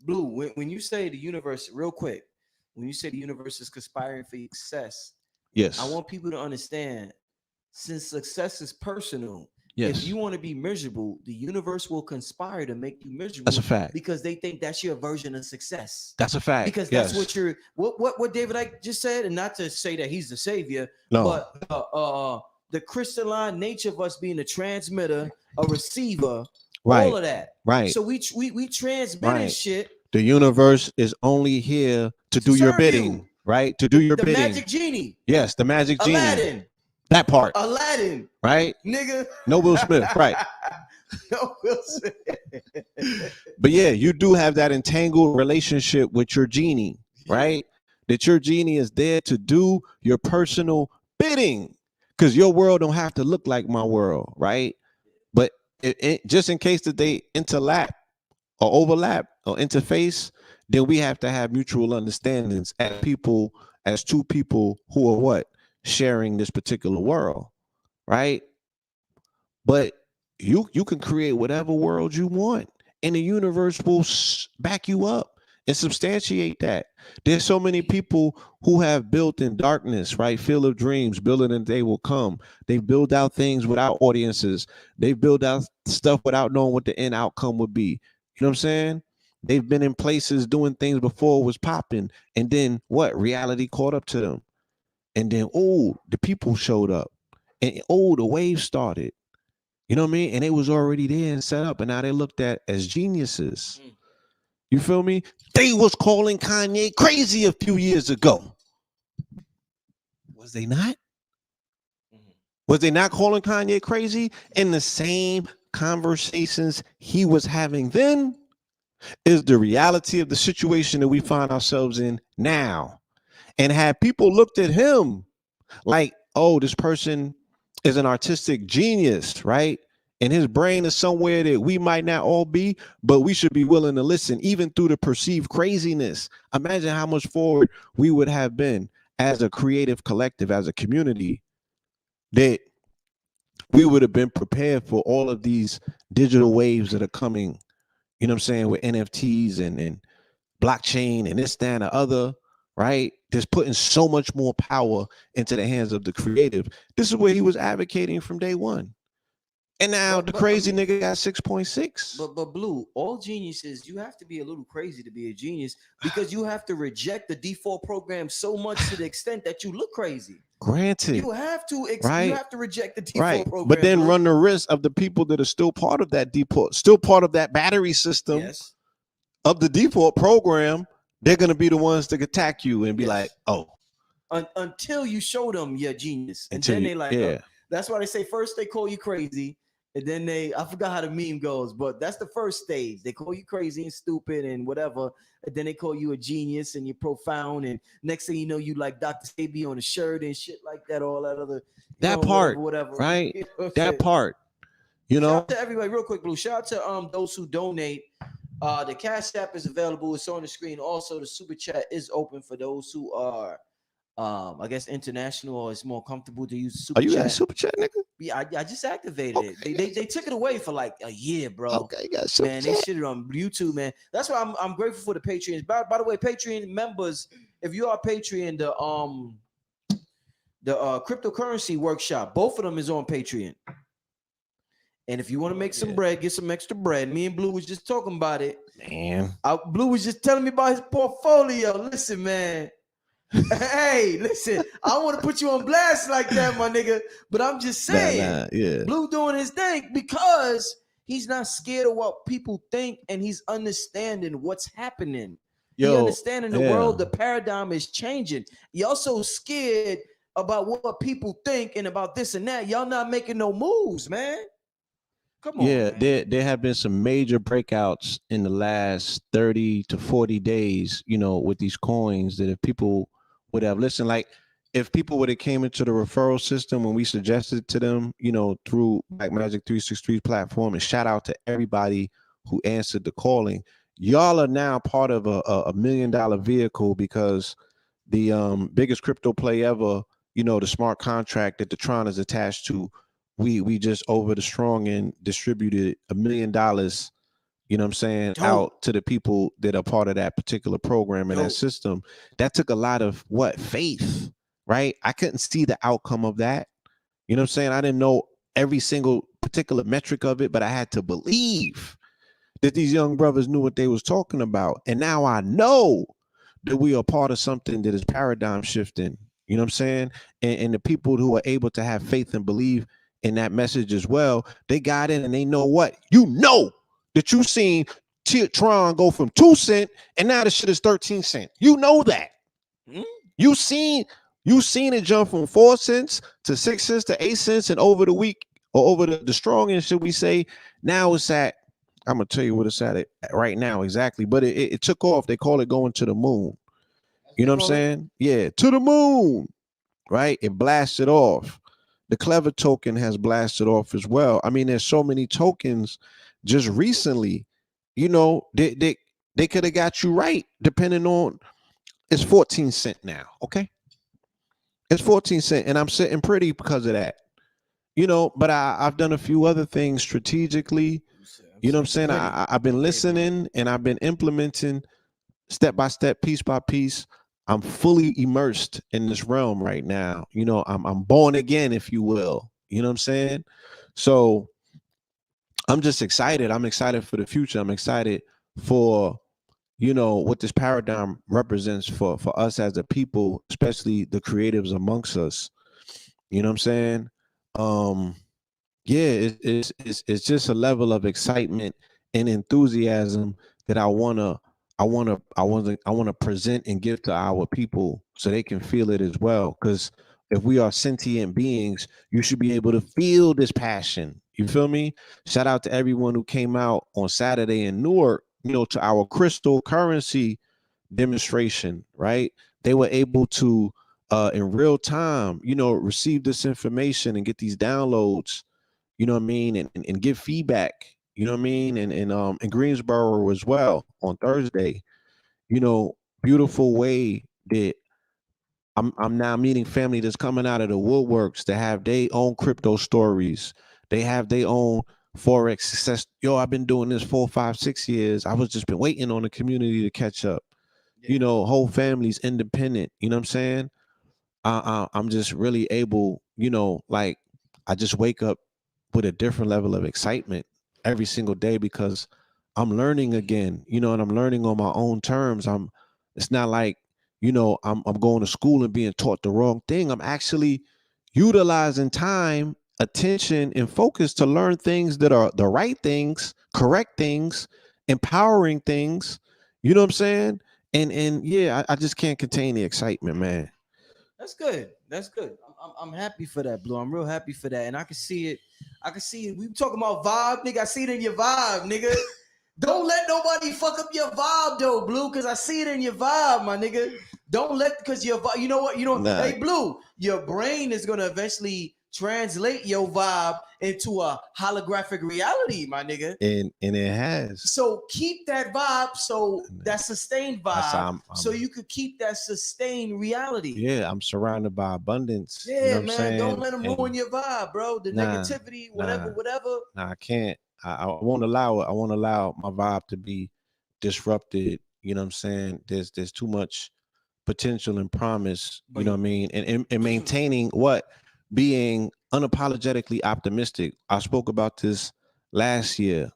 Blue, when you say the universe, real quick, when you say the universe is conspiring for your success, Yes. I want people to understand, since success is personal, if Yes. you want to be miserable, the universe will conspire to make you miserable. That's a fact. Because they think that's your version of success. That's a fact. Because that's what you're what David Icke just said, and not to say that he's the savior, No. but the crystalline nature of us being a transmitter, a receiver, Right. all of that. Right. So we transmitting Right. shit. The universe is only here to do your serve bidding, you. right? To do your The bidding. magic genie. Yes, the magic genie. Aladdin. That part, Aladdin. right? Nigga. No Will Smith, right? No Will Smith. But yeah, you do have that entangled relationship with your genie, right? That your genie is there to do your personal bidding, because your world don't have to look like my world, right? But just in case that they interlap or overlap or interface, then we have to have mutual understandings as two people who are what? Sharing this particular world, right? But you can create whatever world you want, and the universe will back you up and substantiate that. There's so many people who have built in darkness, right? Field of Dreams, building and they will come. They build out things without audiences. They build out stuff without knowing what the end outcome would be. You know what I'm saying? They've been in places doing things before it was popping, and then what? Reality caught up to them, and then the people showed up, and the wave started. You know what I mean? And it was already there and set up, and now they looked at as geniuses. You feel me? They was calling Kanye crazy a few years ago. Was they not? Was they not calling Kanye crazy? In the same conversations he was having then is the reality of the situation that we find ourselves in now. And had people looked at him like, oh, this person is an artistic genius, right? And his brain is somewhere that we might not all be, but we should be willing to listen, even through the perceived craziness. Imagine how much forward we would have been as a creative collective, as a community, that we would have been prepared for all of these digital waves that are coming, you know what I'm saying, with NFTs and blockchain and this, that, and the other, right? Just putting so much more power into the hands of the creative. This is what he was advocating from day one. And now the crazy nigga got 6.6. But Blue, all geniuses, you have to be a little crazy to be a genius, because you have to reject the default program so much to the extent that you look crazy. granted. You have to Right? you have to reject the default Right. program. But then Blue. run the risk of the people that are still part of that default, still part of that battery system Yes. of the default program. They're going to be the ones that attack you and be like, Yes. oh, Until you show them your genius, and until then you, they like, yeah. that's why they say first they call you crazy, and then I forgot how the meme goes, but that's the first stage. They call you crazy and stupid and whatever, and then they call you a genius and you're profound, and next thing you know, you like Dr. Sabi on a shirt and shit like that, all that other, That part, whatever. right? You know what I'm That saying? part, you Shout know. out to everybody, real quick, Blue. Shout out to those who donate. The Cash App is available. It's on the screen. Also, the super chat is open for those who are I guess international, or it's more comfortable to use Are super you got chat. super chat, nigga? Yeah, I just activated Okay, it. They took it away for like a year, bro. okay, you got super Man, chat. they shitted on YouTube, man. That's why I'm grateful for the Patreons. By the way, Patreon members, if you are Patreon, the cryptocurrency workshop, both of them is on Patreon. And if you want to make some bread, get some extra bread. Me and Blue was just talking about it. Man, Blue was just telling me about his portfolio. Listen, man. Hey, listen, I don't want to put you on blast like that, my nigga, but I'm just saying, yeah. Blue doing his thing because he's not scared of what people think, and he's understanding what's happening. He understanding the world, the paradigm is changing. Y'all so scared about what people think and about this and that. Y'all not making no moves, man. Come on, Yeah, man. there have been some major breakouts in the last 30 to 40 days, you know, with these coins that if people would have listened, like if people would have came into the referral system when we suggested to them, you know, through Black Magic 363 platform, and shout out to everybody who answered the calling. Y'all are now part of a $1 million vehicle because the biggest crypto play ever, you know, the smart contract that the Tron is attached to, we just over the strong and distributed $1 million, you know what I'm saying, out to the people that are part of that particular program and that system. That took a lot of faith, right? I couldn't see the outcome of that. You know what I'm saying? I didn't know every single particular metric of it, but I had to believe that these young brothers knew what they was talking about. And now I know that we are part of something that is paradigm shifting. You know what I'm saying? And the people who are able to have faith and believe in that message as well, they got in and they know what? You know that you seen Tron go from 2 cents and now the shit is 13 cents. You know that. You seen it jump from 4 cents to 6 cents to 8 cents, and over the week or over the strong end, should we say, now it's at, I'm gonna tell you what it's at right now exactly, but it took off. They call it going to the moon. You know what I'm saying? Yeah, to the moon, right? It blasted off. The Clever token has blasted off as well. I mean, there's so many tokens just recently, you know, they could have got you right depending on, it's 14 cent now, okay? It's 14 cent, and I'm sitting pretty because of that. You know, but I've done a few other things strategically. You know what I'm saying? I've been listening and I've been implementing step by step, piece by piece. I'm fully immersed in this realm right now. You know, I'm born again, if you will. You know what I'm saying? So I'm just excited. I'm excited for the future. I'm excited for, you know, what this paradigm represents for us as a people, especially the creatives amongst us. You know what I'm saying? Yeah, it's just a level of excitement and enthusiasm that I wanna present and give to our people so they can feel it as well. Because if we are sentient beings, you should be able to feel this passion. You feel me? Shout out to everyone who came out on Saturday in Newark, you know, to our crystal currency demonstration, right? They were able to in real time, you know, receive this information and get these downloads, you know what I mean, and give feedback, you know what I mean, and in Greensboro as well on Thursday, you know, beautiful way that I'm now meeting family that's coming out of the woodworks to have their own crypto stories. They have their own forex success. Yo, I've been doing this 4, 5, 6 years. I was just been waiting on the community to catch up. You know, whole families independent. You know what I'm saying? I'm just really able, you know, like I just wake up with a different level of excitement every single day because I'm learning again, you know, and I'm learning on my own terms. It's not like, I'm going to school and being taught the wrong thing. I'm actually utilizing time, attention, and focus to learn things that are the right things, correct things, empowering things. You know what I'm saying? And yeah, I just can't contain the excitement, man. That's good. That's good. I'm happy for that, Blue. I'm real happy for that, and I can see it. I can see it. We talking about vibe, nigga. I see it in your vibe, nigga. Don't let nobody fuck up your vibe, though, Blue, because I see it in your vibe, my nigga. Don't let, because your vibe. You know what? Nah, Hey, Blue, your brain is gonna eventually translate your vibe into a holographic reality, my nigga. and it has. So keep that vibe, so that sustained That's vibe, how so you could keep that sustained reality. yeah, I'm surrounded by abundance. You know Yeah, what I'm man. Don't saying? let them And ruin your vibe, bro. The nah, negativity, nah, whatever. nah, I can't. I won't allow it. I won't allow my vibe to be disrupted. You know what I'm saying? There's too much potential and promise, you But know what I mean? And maintaining what? Being unapologetically optimistic. I spoke about this last year,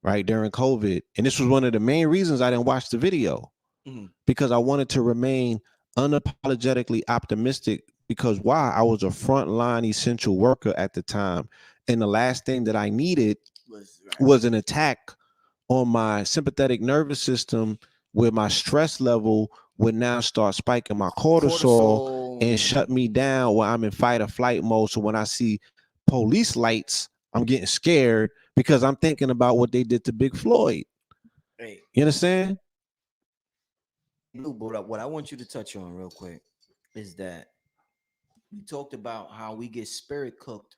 right? During COVID. And this was one of the main reasons I didn't watch the video, Mhm. because I wanted to remain unapologetically optimistic. Because why? I was a frontline essential worker at the time. And the last thing that I needed was an attack on my sympathetic nervous system, where my stress level would now start spiking my cortisol and shut me down, where I'm in fight or flight mode. So when I see police lights, I'm getting scared because I'm thinking about what they did to Big Floyd. Hey, You understand? Blue, but what I want you to touch on real quick is that we talked about how we get spirit cooked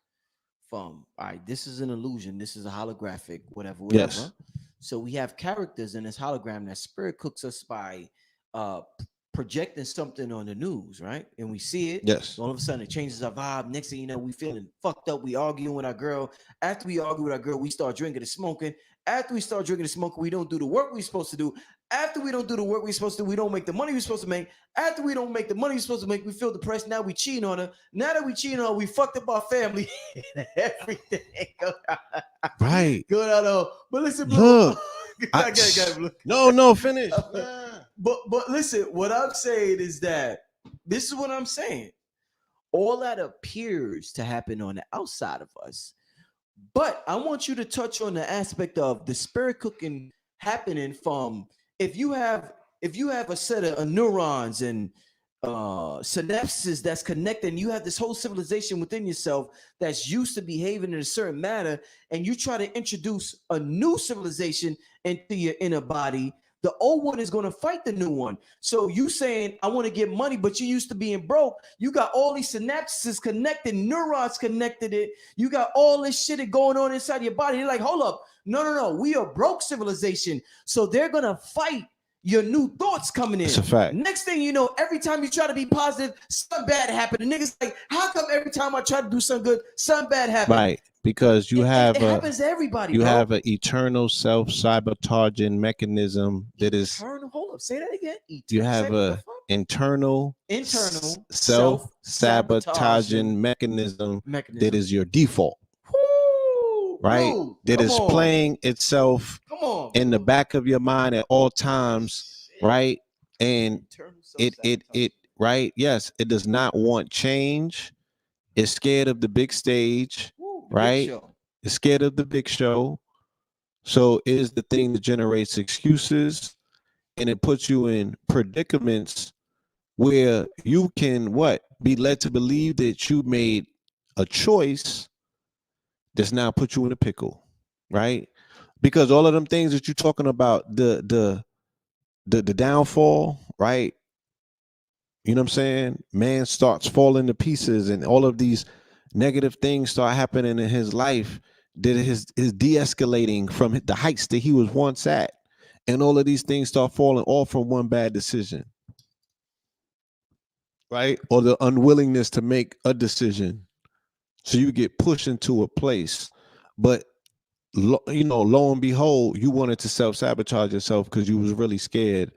from, all right, this is an illusion, this is a holographic, whatever. Yes. So we have characters in this hologram that spirit cooks us by projecting something on the news, right? And we see it. Yes. All of a sudden, it changes our vibe. Next thing you know, we feeling fucked up. We arguing with our girl. After we argue with our girl, we start drinking and smoking. After we start drinking and smoking, we don't do the work we're supposed to do. After we don't do the work we're supposed to do, we don't make the money we're supposed to make. After we don't make the money we're supposed to make, we feel depressed. Now we cheating on her. Now that we cheating on her, we fucked up our family. Everything Right. going on. But listen, Blue. Look. Blue. No, finish. But listen, what I'm saying is that this is what I'm saying. All that appears to happen on the outside of us. But I want you to touch on the aspect of the spirit cooking happening from, if you have a set of neurons and synapses that's connected, and you have this whole civilization within yourself that's used to behaving in a certain manner, and you try to introduce a new civilization into your inner body, the old one is going to fight the new one. So you saying, I want to get money, but you used to being broke. You got all these synapses connected, neurons connected it. You got all this shit going on inside your body. You're like, hold up. No. We are broke civilization. So they're going to fight your new thoughts coming in. It's a fact. Next thing you know, every time you try to be positive, something bad happened. The niggas like, how come every time I try to do something good, something bad happened? Right. Because you it happens to everybody. You bro. have an eternal self-sabotaging mechanism that is. Hold up, say that again. You have a internal self-sabotaging mechanism that is your default. Woo, right? Blue, that is on. playing itself in the back of your mind at all times, right? And it right, yes, it does not want change. It's scared of the big stage. Woo, right? It's scared of the big show. So it is the thing that generates excuses, and it puts you in predicaments where you can what? Be led to believe that you made a choice that's now put you in a pickle, right? Because all of them things that you're talking about, the downfall, right? You know what I'm saying? Man starts falling to pieces, and all of these negative things start happening in his life that is de-escalating from the heights that he was once at. And all of these things start falling all from one bad decision, right? Or the unwillingness to make a decision. So you get pushed into a place. But lo and behold, you wanted to self-sabotage yourself because you was really scared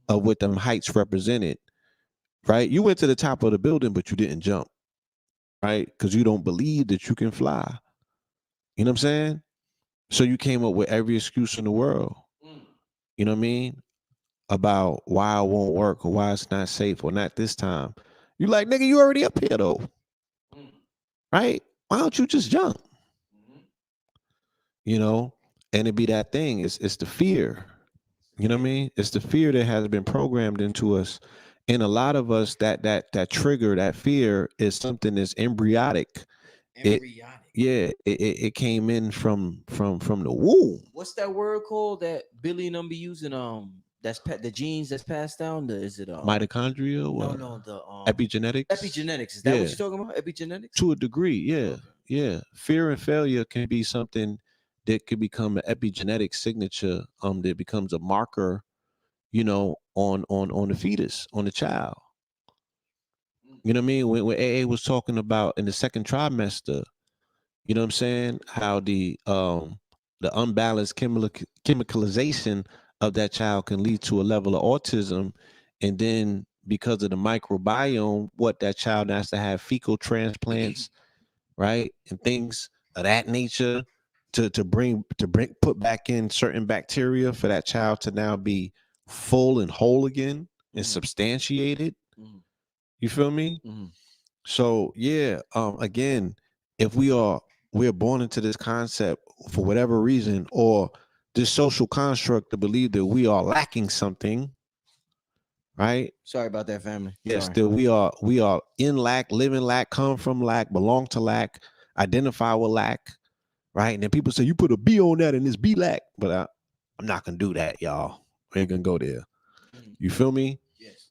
of what them heights represented, right? You went to the top of the building, but you didn't jump, right? Because you don't believe that you can fly. You know what I'm saying? So you came up with every excuse in the world. You know what I mean? about why it won't work or why it's not safe or not this time. You like, nigga, you already up here though, Mm, right? Why don't you just jump? mhm. You know, and it be that thing. It's the fear. You know what I mean? It's the fear that has been programmed into us. And a lot of us that trigger, that fear is something that's embryonic. It Embryonic. yeah, it came in from the womb. What's that word called that Billy and them be using? The genes that's passed down. Is it Mitochondria No, or no, the epigenetics. epigenetics. Is that what Yeah, you're talking about? Epigenetics. to a degree, yeah. Okay. Yeah. Fear and failure can be something that could become an epigenetic signature that becomes a marker, on the fetus, on the child. Mm, You know what I mean? When AA was talking about in the second trimester, you know what I'm saying? How the unbalanced chemicalization of that child can lead to a level of autism. And then because of the microbiome, what that child has to have fecal transplants, right? And things of that nature to bring put back in certain bacteria for that child to now be full and whole again and mhm, substantiated. mhm, You feel me? mhm. So yeah, again, if we're born into this concept for whatever reason, or this social construct to believe that we are lacking something, right? Sorry about that, family. Yes, Sorry. that we are in lack, live in lack, come from lack, belong to lack, identify with lack, right? And then people say you put a B on that and it's be lack, but I'm not gonna do that, y'all. We ain't gonna go there. Mhm. You feel me? Yes.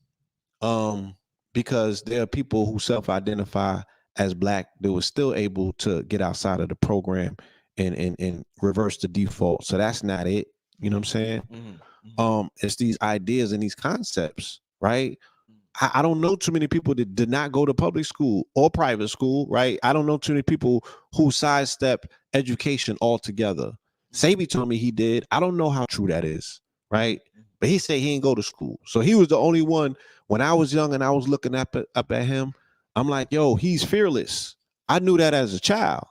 um because there are people who self-identify as black that was still able to get outside of the program and reverse the default. So that's not it. You know what I'm saying? Mhm, mhm, It's these ideas and these concepts, right? mhm, I don't know too many people that did not go to public school or private school, right? I don't know too many people who sidestep education altogether. mhm, Sabi told me he did. I don't know how true that is, mhm, right? But he said he didn't go to school. So he was the only one when I was young and I was looking up at him. I'm like, yo, he's fearless. I knew that as a child.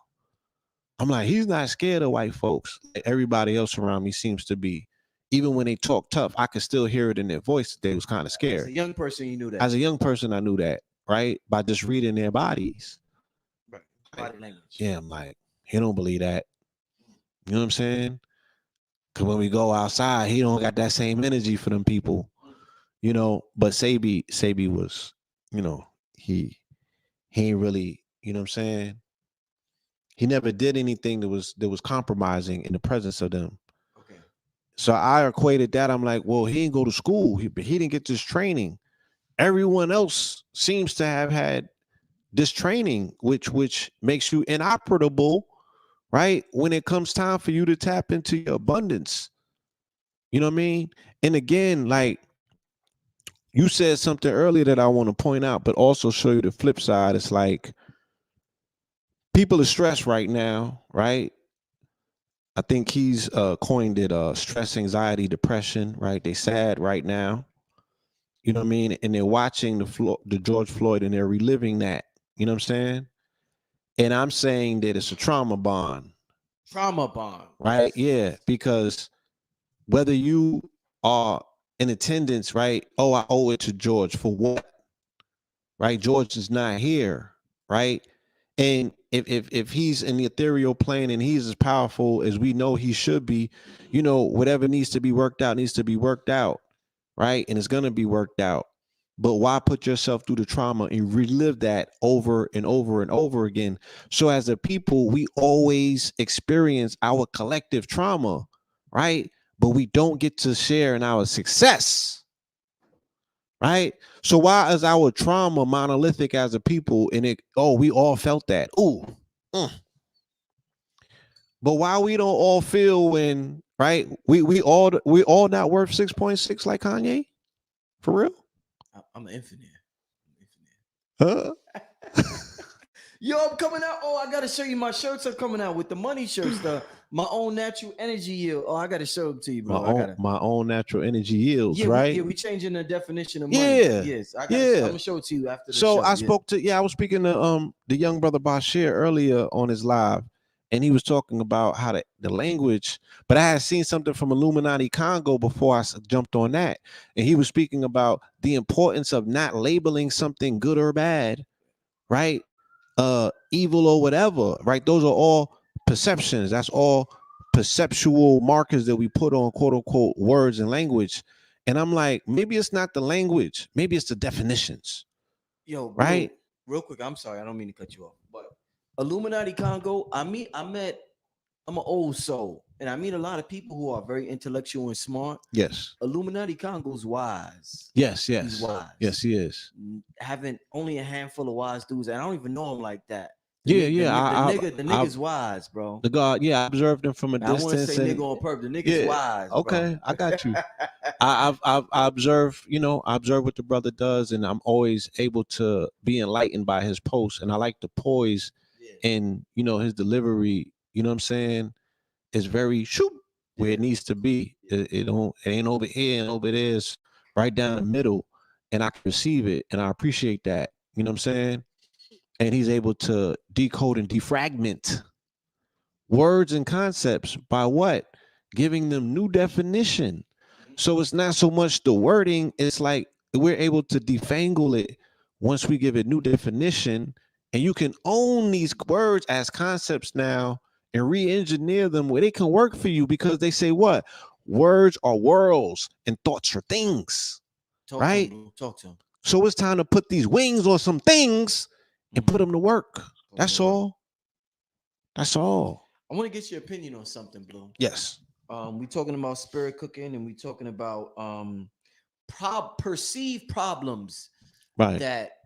I'm like, he's not scared of white folks. Like everybody else around me seems to be. Even when they talk tough, I could still hear it in their voice that they was kind of As a scared. young person, you knew As that. a young person, I knew that, right? By just reading their bodies. Right. Right? Body language. Yeah, I'm like, he don't believe that. You know what I'm saying? Cause when we go outside, he don't got that same energy for them people, Mm, But Sabi was, you know, he ain't really, you know what I'm saying? He never did anything that was compromising in the presence of them. okay. So I equated that. I'm like, well, he didn't go to school, but he didn't get this training. Everyone else seems to have had this training, which makes you inoperable, right? When it comes time for you to tap into your abundance. You know what I mean? And again, like you said something earlier that I want to point out, but also show you the flip side. It's like people are stressed right now, right? I think he's coined it stress, anxiety, depression, right? They sad right now. You know what I mean? And they're watching the George Floyd and they're reliving that. You know what I'm saying? And I'm saying that it's a trauma bond, Trauma bond. right? Yeah, because whether you are in attendance, right? Oh, I owe it to George for what? Right? George is not here, right? And if he's in the ethereal plane and he's as powerful as we know he should be, whatever needs to be worked out needs to be worked out, right? And it's gonna be worked out. But why put yourself through the trauma and relive that over and over and over again? So as a people, we always experience our collective trauma, right? But we don't get to share in our success, right? So why is our trauma monolithic as a people? And we all felt that. Ooh. mm. But why we don't all feel when, right? We all not worth 6.6 like Kanye? For real? I'm infinite. Huh? Yo, I'm coming out. Oh, I gotta show you my shirts are coming out with the money shirts, the my own natural energy yield. Oh, I gotta show them to you, My bro. I own gotta. my own natural energy yields, Yeah, right? we changing the definition of money. Yeah. Yes, I gotta. I'm Yeah. gonna show it to you after the So show. I Yeah. spoke to I was speaking to the young brother Bashir earlier on his live, and he was talking about how the language, but I had seen something from Illuminati Congo before I jumped on that. And he was speaking about the importance of not labeling something good or bad, right? Evil or whatever, right? Those are all perceptions. That's all perceptual markers that we put on quote unquote words and language. And I'm like, maybe it's not the language, maybe it's the definitions, Yo, Blue, right? real quick, I'm sorry, I don't mean to cut you off, but Illuminati Congo, I'm an old soul, and I meet a lot of people who are very intellectual and smart. Yes. Illuminati Congo's wise. Yes, yes. He's wise. Yes, he is. Haven't only a handful of wise dudes, and I don't even know him like that. The nigga's wise, bro. The God, yeah, I observed him from a distance. I want to say and, nigga on purpose. The nigga's wise. Okay, bro. I got you. I observe, I observe what the brother does, and I'm always able to be enlightened by his posts. And I like the poise and his delivery. You know what I'm saying? Is very shoot where it needs to be. It ain't over here and over there. It's right down the middle, and I can receive it, and I appreciate that. You know what I'm saying? And he's able to decode and defragment words and concepts by what? Giving them new definition. So it's not so much the wording, it's like we're able to defangle it once we give it new definition, and you can own these words as concepts now and re-engineer them where they can work for you, because they say what? Words are worlds and thoughts are things. Right? Talk to him. So it's time to put these wings on some things and put them to work. That's all. That's all. I want to get your opinion on something, Blue. Yes. We talking about spirit cooking, and we talking about perceived problems, right? That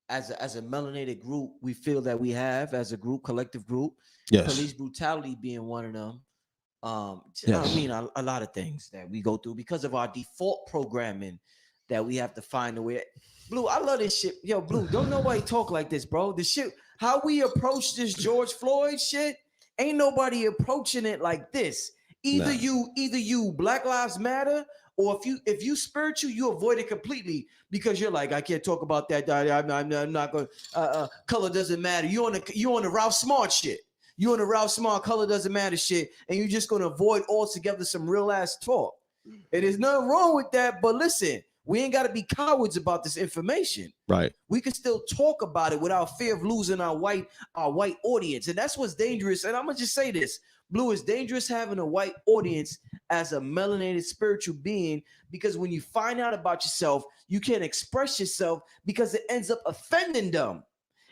as a melanated group we feel that we have as a group, collective group. Yes. Police brutality being one of them. Yes. I mean, a lot of things that we go through because of our default programming that we have to find a way. Blue, I love this shit. Yo, Blue, don't nobody talk like this, bro. The shit, how we approach this George Floyd shit, ain't nobody approaching it like this. Either you Black Lives Matter, or if you spiritual, you avoid it completely because you're like, I can't talk about that. I'm not going. Color doesn't matter. You on the Ralph Smart shit. You on the Ralph Smart color doesn't matter shit, and you're just gonna avoid altogether some real ass talk. And there's nothing wrong with that. But listen, we ain't got to be cowards about this information. Right. We can still talk about it without fear of losing our white audience, and that's what's dangerous. And I'm gonna just say this. Blue, is dangerous having a white audience as a melanated spiritual being, because when you find out about yourself, you can't express yourself because it ends up offending them.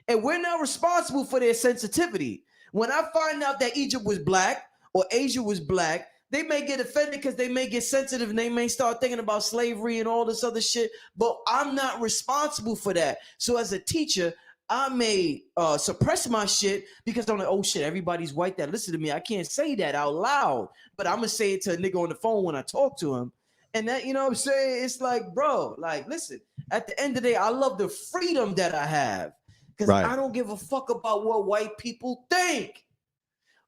And we're not responsible for their sensitivity. When I find out that Egypt was black or Asia was black, they may get offended because they may get sensitive and they may start thinking about slavery and all this other shit. But I'm not responsible for that. So as a teacher, I may suppress my shit because I'm like, oh shit, everybody's white that listen to me. I can't say that out loud, but I'm gonna say it to a nigga on the phone when I talk to him. And that, you know what I'm saying? It's like, bro, like, listen, at the end of the day, I love the freedom that I have because I don't give a fuck about what white people think.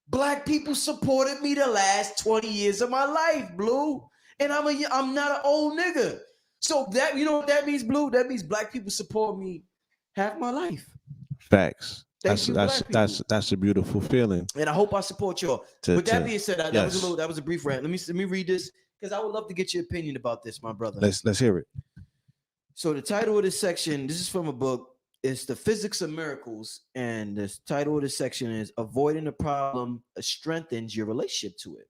Black people supported me the last 20 years of my life, Blue. And I'm not an old nigga. So that, you know what that means, Blue? That means black people support me half my life. Facts. That's a beautiful feeling. And I hope I support y'all. With that being said, that was a brief rant. Let me read this because I would love to get your opinion about this, my brother. Let's hear it. So the title of this section, this is from a book. It's The Physics of Miracles, and the title of this section is Avoiding the Problem Strengthens Your Relationship to It.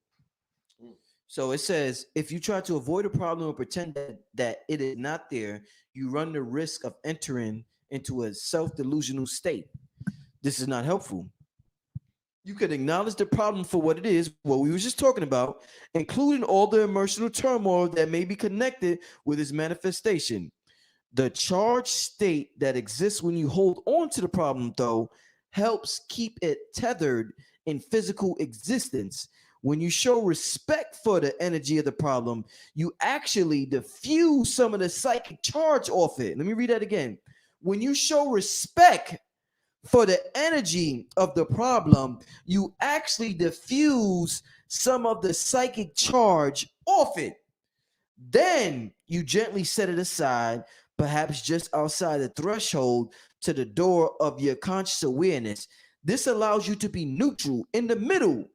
So it says, if you try to avoid a problem or pretend that it is not there, you run the risk of entering into a self-delusional state. This is not helpful. You can acknowledge the problem for what it is, what we were just talking about, including all the emotional turmoil that may be connected with its manifestation. The charged state that exists when you hold on to the problem, though, helps keep it tethered in physical existence. When you show respect for the energy of the problem, you actually diffuse some of the psychic charge off it. Let me read that again. When you show respect for the energy of the problem, you actually diffuse some of the psychic charge off it. Then you gently set it aside, perhaps just outside the threshold to the door of your conscious awareness. This allows you to be neutral in the middle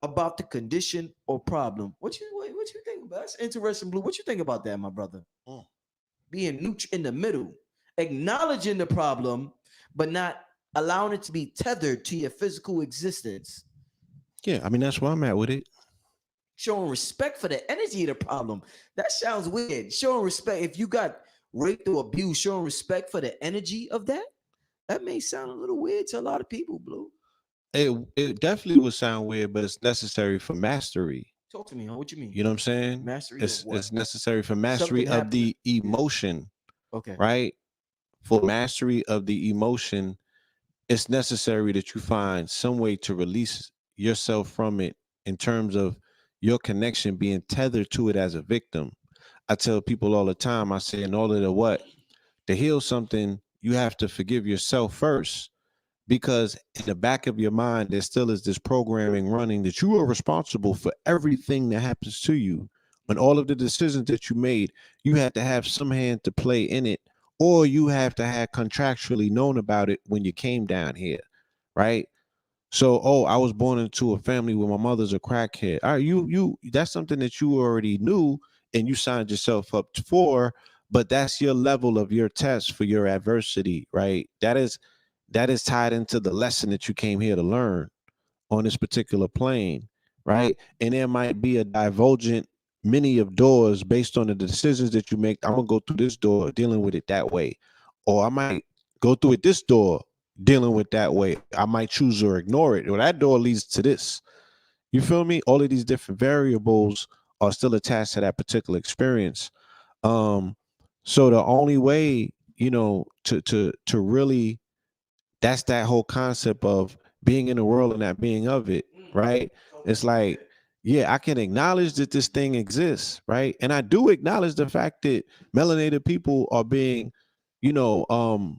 about the condition or problem. What you think about? That's interesting, Blue. What you think about that, my brother? Mm. Being neutral in the middle, acknowledging the problem, but not allowing it to be tethered to your physical existence. Yeah, I mean that's where I'm at with it. Showing respect for the energy of the problem. That sounds weird. Showing respect. If you got raped or abused, showing respect for the energy of that, that may sound a little weird to a lot of people, Blue. It definitely would sound weird, but it's necessary for mastery. Talk to me, huh? What you mean? You know what I'm saying? Mastery of It's what? necessary for Something mastery of happened. the emotion, Okay. right? For mastery of the emotion, it's necessary that you find some way to release yourself from it in terms of your connection being tethered to it as a victim. I tell people all the time, I say, in order to what? To heal something, you have to forgive yourself first, because in the back of your mind there still is this programming running that you are responsible for everything that happens to you, and all of the decisions that you made. You had to have some hand to play in it, or you have to have contractually known about it when you came down here, right? So, oh, I was born into a family where my mother's a crackhead. All right, you that's something that you already knew and you signed yourself up for, but that's your level of your test for your adversity, right? That is tied into the lesson that you came here to learn on this particular plane, right? And there might be a divergent many of doors based on the decisions that you make. I'm gonna go through this door dealing with it that way, or I might go through it this door dealing with that way. I might choose or ignore it, or that door leads to this. You feel me? All of these different variables are still attached to that particular experience. Um, so the only way, to really, that's that whole concept of being in the world and not being of it, right? It's like, yeah, I can acknowledge that this thing exists, right? And I do acknowledge the fact that melanated people are being, you know,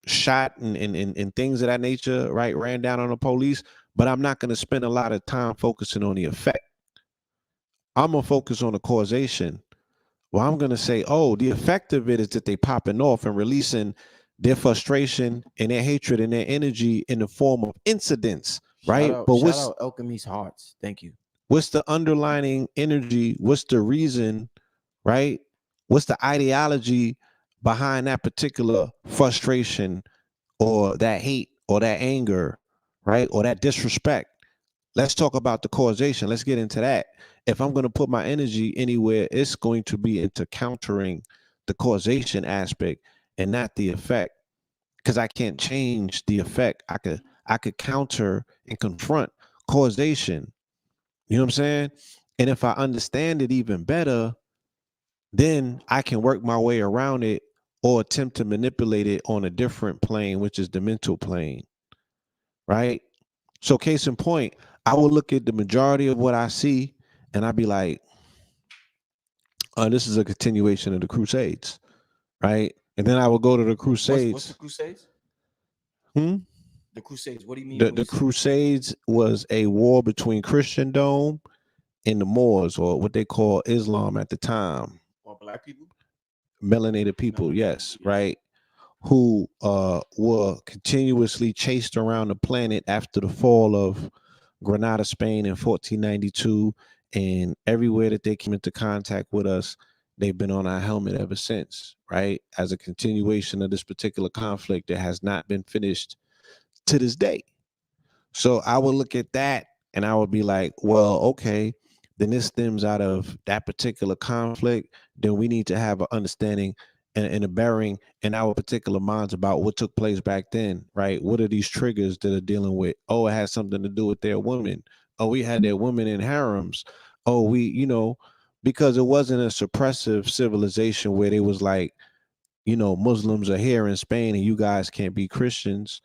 shot and things of that nature, right? Ran down on the police, but I'm not going to spend a lot of time focusing on the effect. I'm going to focus on the causation. Well, I'm going to say, oh, the effect of it is that they popping off and releasing their frustration and their hatred and their energy in the form of incidents, right? But Shout what's out Alchemy's Hearts. Thank you. what's the underlining energy? What's the reason, right? What's the ideology behind that particular frustration or that hate or that anger, right? Or that disrespect? Let's talk about the causation. Let's get into that. If I'm going to put my energy anywhere, it's going to be into countering the causation aspect and not the effect, because I can't change the effect. I could counter and confront causation. You know what I'm saying? And if I understand it even better, then I can work my way around it or attempt to manipulate it on a different plane, which is the mental plane, right? So, case in point, I will look at the majority of what I see and I'd be like, this is a continuation of the Crusades, right? And then I will go to the What's the Crusades. Crusades? Hmm? The Crusades. What do you mean The, when you the say Crusades? Crusades was a war between Christendom and the Moors, or what they call Islam at the time. Or black people? Melanated people, Melanated yes, people, yes. right? Who were continuously chased around the planet after the fall of Granada, Spain in 1492. And everywhere that they came into contact with us, they've been on our helmet ever since, right? As a continuation of this particular conflict that has not been finished to this day. So I would look at that and I would be like, well, okay, then this stems out of that particular conflict. Then we need to have an understanding and a bearing in our particular minds about what took place back then, right? What are these triggers that are dealing with? Oh, it has something to do with their women. Oh, we had their women in harems. Oh, because it wasn't a suppressive civilization where they was like, Muslims are here in Spain and you guys can't be Christians.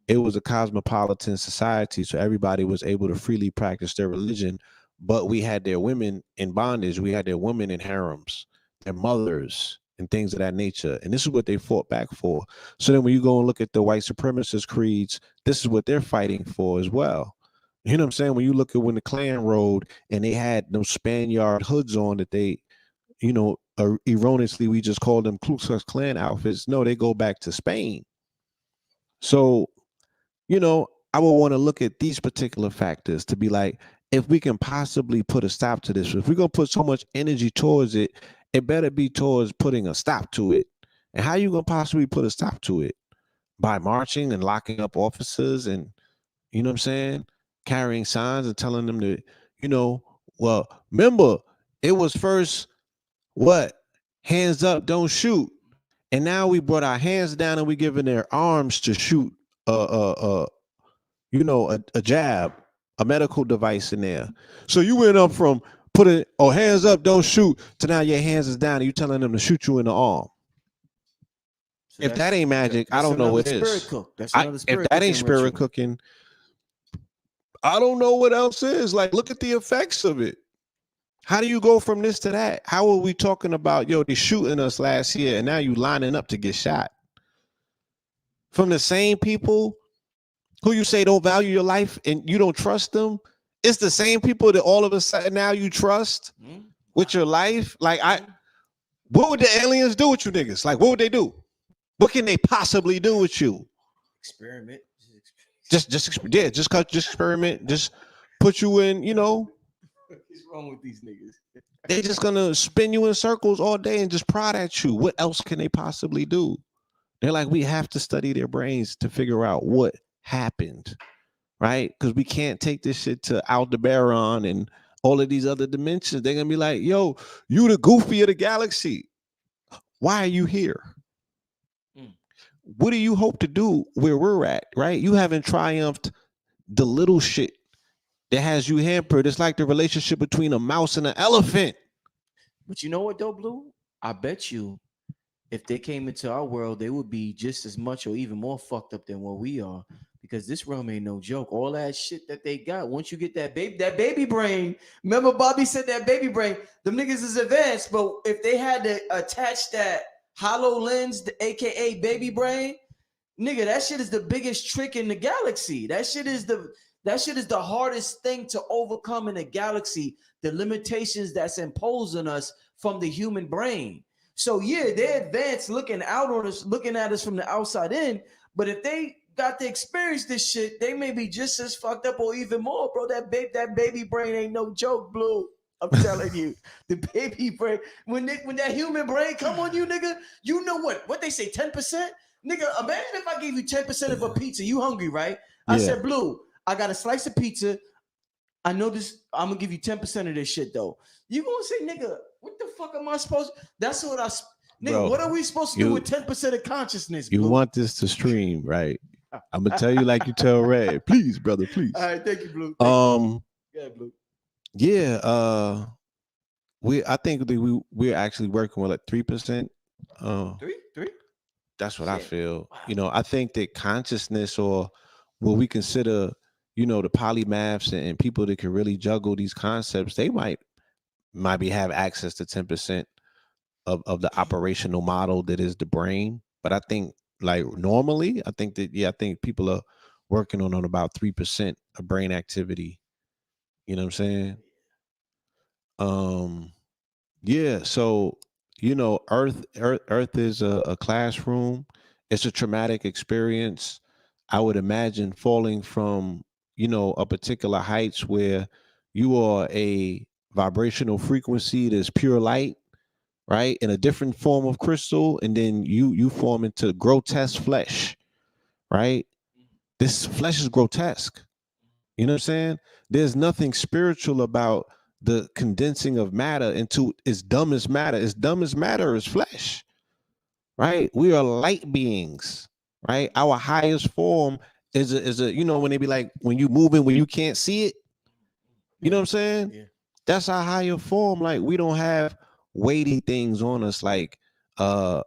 It was a cosmopolitan society, so everybody was able to freely practice their religion. But we had their women in bondage. We had their women in harems, their mothers, and things of that nature. And this is what they fought back for. So then when you go and look at the white supremacist creeds, this is what they're fighting for as well. You know what I'm saying? When you look at when the Klan rode and they had those Spaniard hoods on that they, erroneously we just called them Ku Klux Klan outfits. No, they go back to Spain. So, I would want to look at these particular factors to be like, if we can possibly put a stop to this, if we're gonna put so much energy towards it, it better be towards putting a stop to it. And how you gonna possibly put a stop to it? By marching and locking up officers and, you know what I'm saying, carrying signs and telling them to, you know, well, remember, it was first what? Hands up, don't shoot. And now we brought our hands down and we giving their arms to shoot a jab, a medical device in there. So you went up from putting hands up, don't shoot, to now your hands is down and you telling them to shoot you in the arm. So if that ain't magic, I don't know what is. That's another spirit if that ain't spirit ritual. cooking, I don't know what else is. Like, look at the effects of it. How do you go from this to that? How are we talking about, yo, they shooting us last year and now you lining up to get shot? From the same people who you say don't value your life and you don't trust them, it's the same people that all of a sudden now you trust with your life. Like, what would the aliens do with you niggas? Like, what would they do? What can they possibly do with you? Experiment. Just experiment. Just put you in, you know. What's wrong with these niggas? They just gonna spin you in circles all day and just prod at you. What else can they possibly do? They're like, we have to study their brains to figure out what happened, right? Because we can't take this shit to Aldebaran and all of these other dimensions. They're gonna be like, yo, you the goofy of the galaxy. Why are you here? What do you hope to do where we're at, right? You haven't triumphed the little shit that has you hampered. It's like the relationship between a mouse and an elephant. But you know what, though, Blue? I bet you if they came into our world, they would be just as much or even more fucked up than what we are. Because this realm ain't no joke. All that shit that they got, once you get that baby brain, remember Bobby said that baby brain, them niggas is advanced, but if they had to attach that HoloLens, aka baby brain, nigga, that shit is the biggest trick in the galaxy. That shit is the hardest thing to overcome in the galaxy, the limitations that's imposed on us from the human brain. So yeah, they're advanced looking out on us, looking at us from the outside in, but if they got to experience this shit, they may be just as fucked up or even more, bro. That baby brain ain't no joke, Blue. I'm telling you, the baby brain, when that human brain come on you, nigga, you know what they say, 10%? Nigga, imagine if I gave you 10% of a pizza. You hungry, right? I said, Blue, I got a slice of pizza. I know this, I'm gonna give you 10% of this shit though. You gonna say, nigga, what the fuck am I supposed to? That's what I nigga, bro, what are we supposed to do with 10% of consciousness? Blue? You want this to stream, right? I'm gonna tell you like you tell Red. Please, brother, please. All right, thank you, Blue. Yeah, Blue. Yeah, I think we're actually working with like 3%. Three. That's what I feel. Wow. You know, I think that consciousness, or what we consider, you know, the polymaths and people that can really juggle these concepts, they might be have access to 10% of the operational model that is the brain. But I think, like, normally, I think people are working on about 3% of brain activity. You know what I'm saying? Yeah. So, you know, Earth is a classroom. It's a traumatic experience. I would imagine falling from, you know, a particular heights where you are a vibrational frequency that's pure light, right, in a different form of crystal, and then you form into grotesque flesh, right? This flesh is grotesque. You know what I'm saying? There's nothing spiritual about the condensing of matter into its dumbest matter. Its dumbest matter is flesh, right? We are light beings, right? Our highest form is a you know, when they be like, when you moving when you can't see it, you know what I'm saying? Yeah. That's our higher form. Like, we don't have weighty things on us like the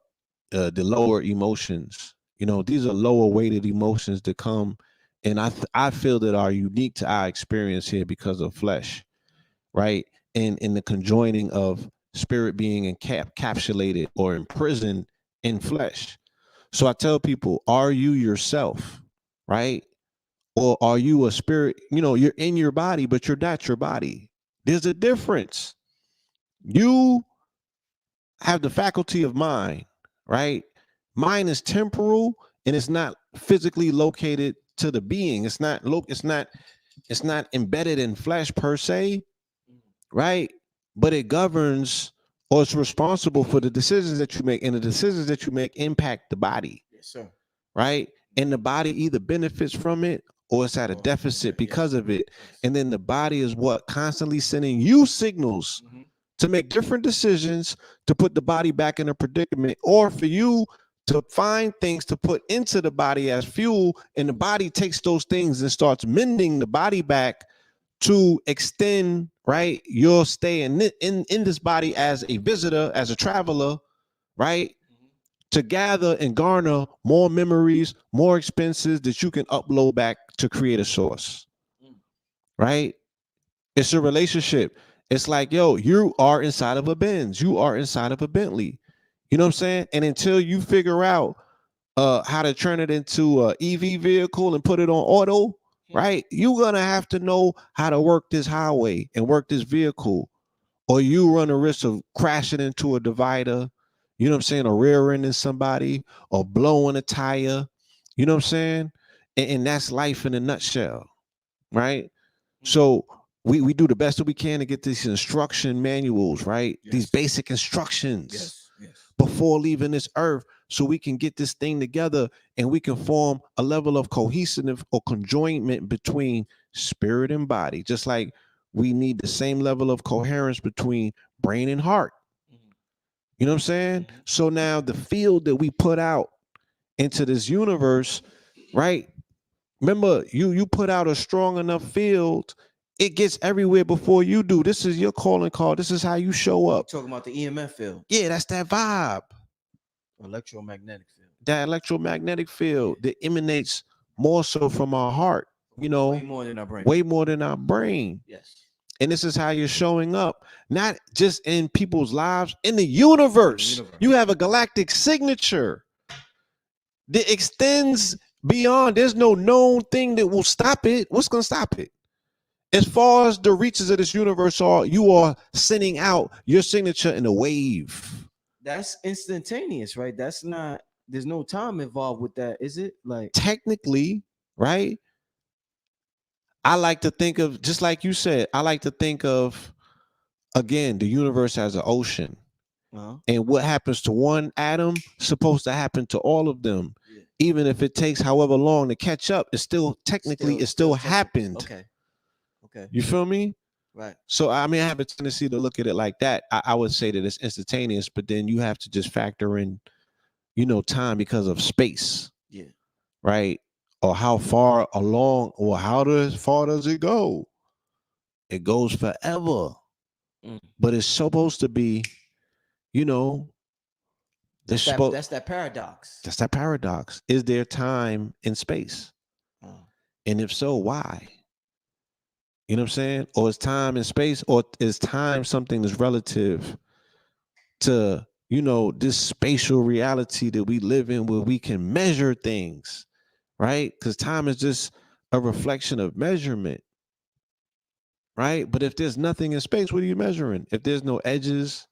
lower emotions. You know, these are lower weighted emotions that come, and I feel that are unique to our experience here because of flesh, right? And in the conjoining of spirit being encapsulated or imprisoned in flesh. So I tell people, are you yourself, right? Or are you a spirit? You know, you're in your body, but you're not your body. There's a difference. You have the faculty of mind, right? Mind is temporal and it's not physically located to the being. It's not it's not embedded in flesh per se, right? But it governs or it's responsible for the decisions that you make, and the decisions that you make impact the body. Yes, sir. Right? And the body either benefits from it or it's at a deficit because of it. And then the body is what constantly sending you signals to make different decisions to put the body back in a predicament, or for you to find things to put into the body as fuel, and the body takes those things and starts mending the body back to extend, right, your stay in this body as a visitor, as a traveler, right, to gather and garner more memories, more expenses that you can upload back to create a source, right? It's a relationship. It's like, yo, you are inside of a Benz, you are inside of a Bentley, you know what I'm saying? And until you figure out how to turn it into a EV vehicle and put it on auto, right, you're gonna have to know how to work this highway and work this vehicle, or you run a risk of crashing into a divider, you know what I'm saying, or rear ending somebody, or blowing a tire, you know what I'm saying? And that's life in a nutshell, right? So we do the best that we can to get these instruction manuals, right? These basic instructions before leaving this earth, so we can get this thing together and we can form a level of cohesive or conjoinment between spirit and body, just like we need the same level of coherence between brain and heart. You know what I'm saying? So now the field that we put out into this universe, right? Remember, you put out a strong enough field, it gets everywhere before you do. This is your calling card. This is how you show up. Talking about the EMF field. Yeah, that's that vibe. Electromagnetic field. That electromagnetic field that emanates more so from our heart, you know, way more than our brain. Way more than our brain. Yes. And this is how you're showing up, not just in people's lives, in the universe. You have a galactic signature that extends beyond. There's no known thing that will stop it. What's going to stop it? As far as the reaches of this universe are, you are sending out your signature in a wave. That's instantaneous, right? That's not, there's no time involved with that, is it? Like, technically, right? I like to think of, just like you said, I like to think of, again, the universe as an ocean. And what happens to one atom supposed to happen to all of them. Yeah. Even if it takes however long to catch up, it's still technically it still happened. Okay. You feel me? Right. So I mean, I have a tendency to look at it like that. I would say that it's instantaneous, but then you have to just factor in, you know, time because of space. Yeah. Right. Or how far along, or how far does it go? It goes forever. But it's supposed to be, you know, that's that paradox. That's that paradox. Is there time in space? And if so, why? You know what I'm saying? Or is time in space, or is time something that's relative to, you know, this spatial reality that we live in, where we can measure things, right? Because time is just a reflection of measurement, right? But if there's nothing in space, what are you measuring? If there's no edges,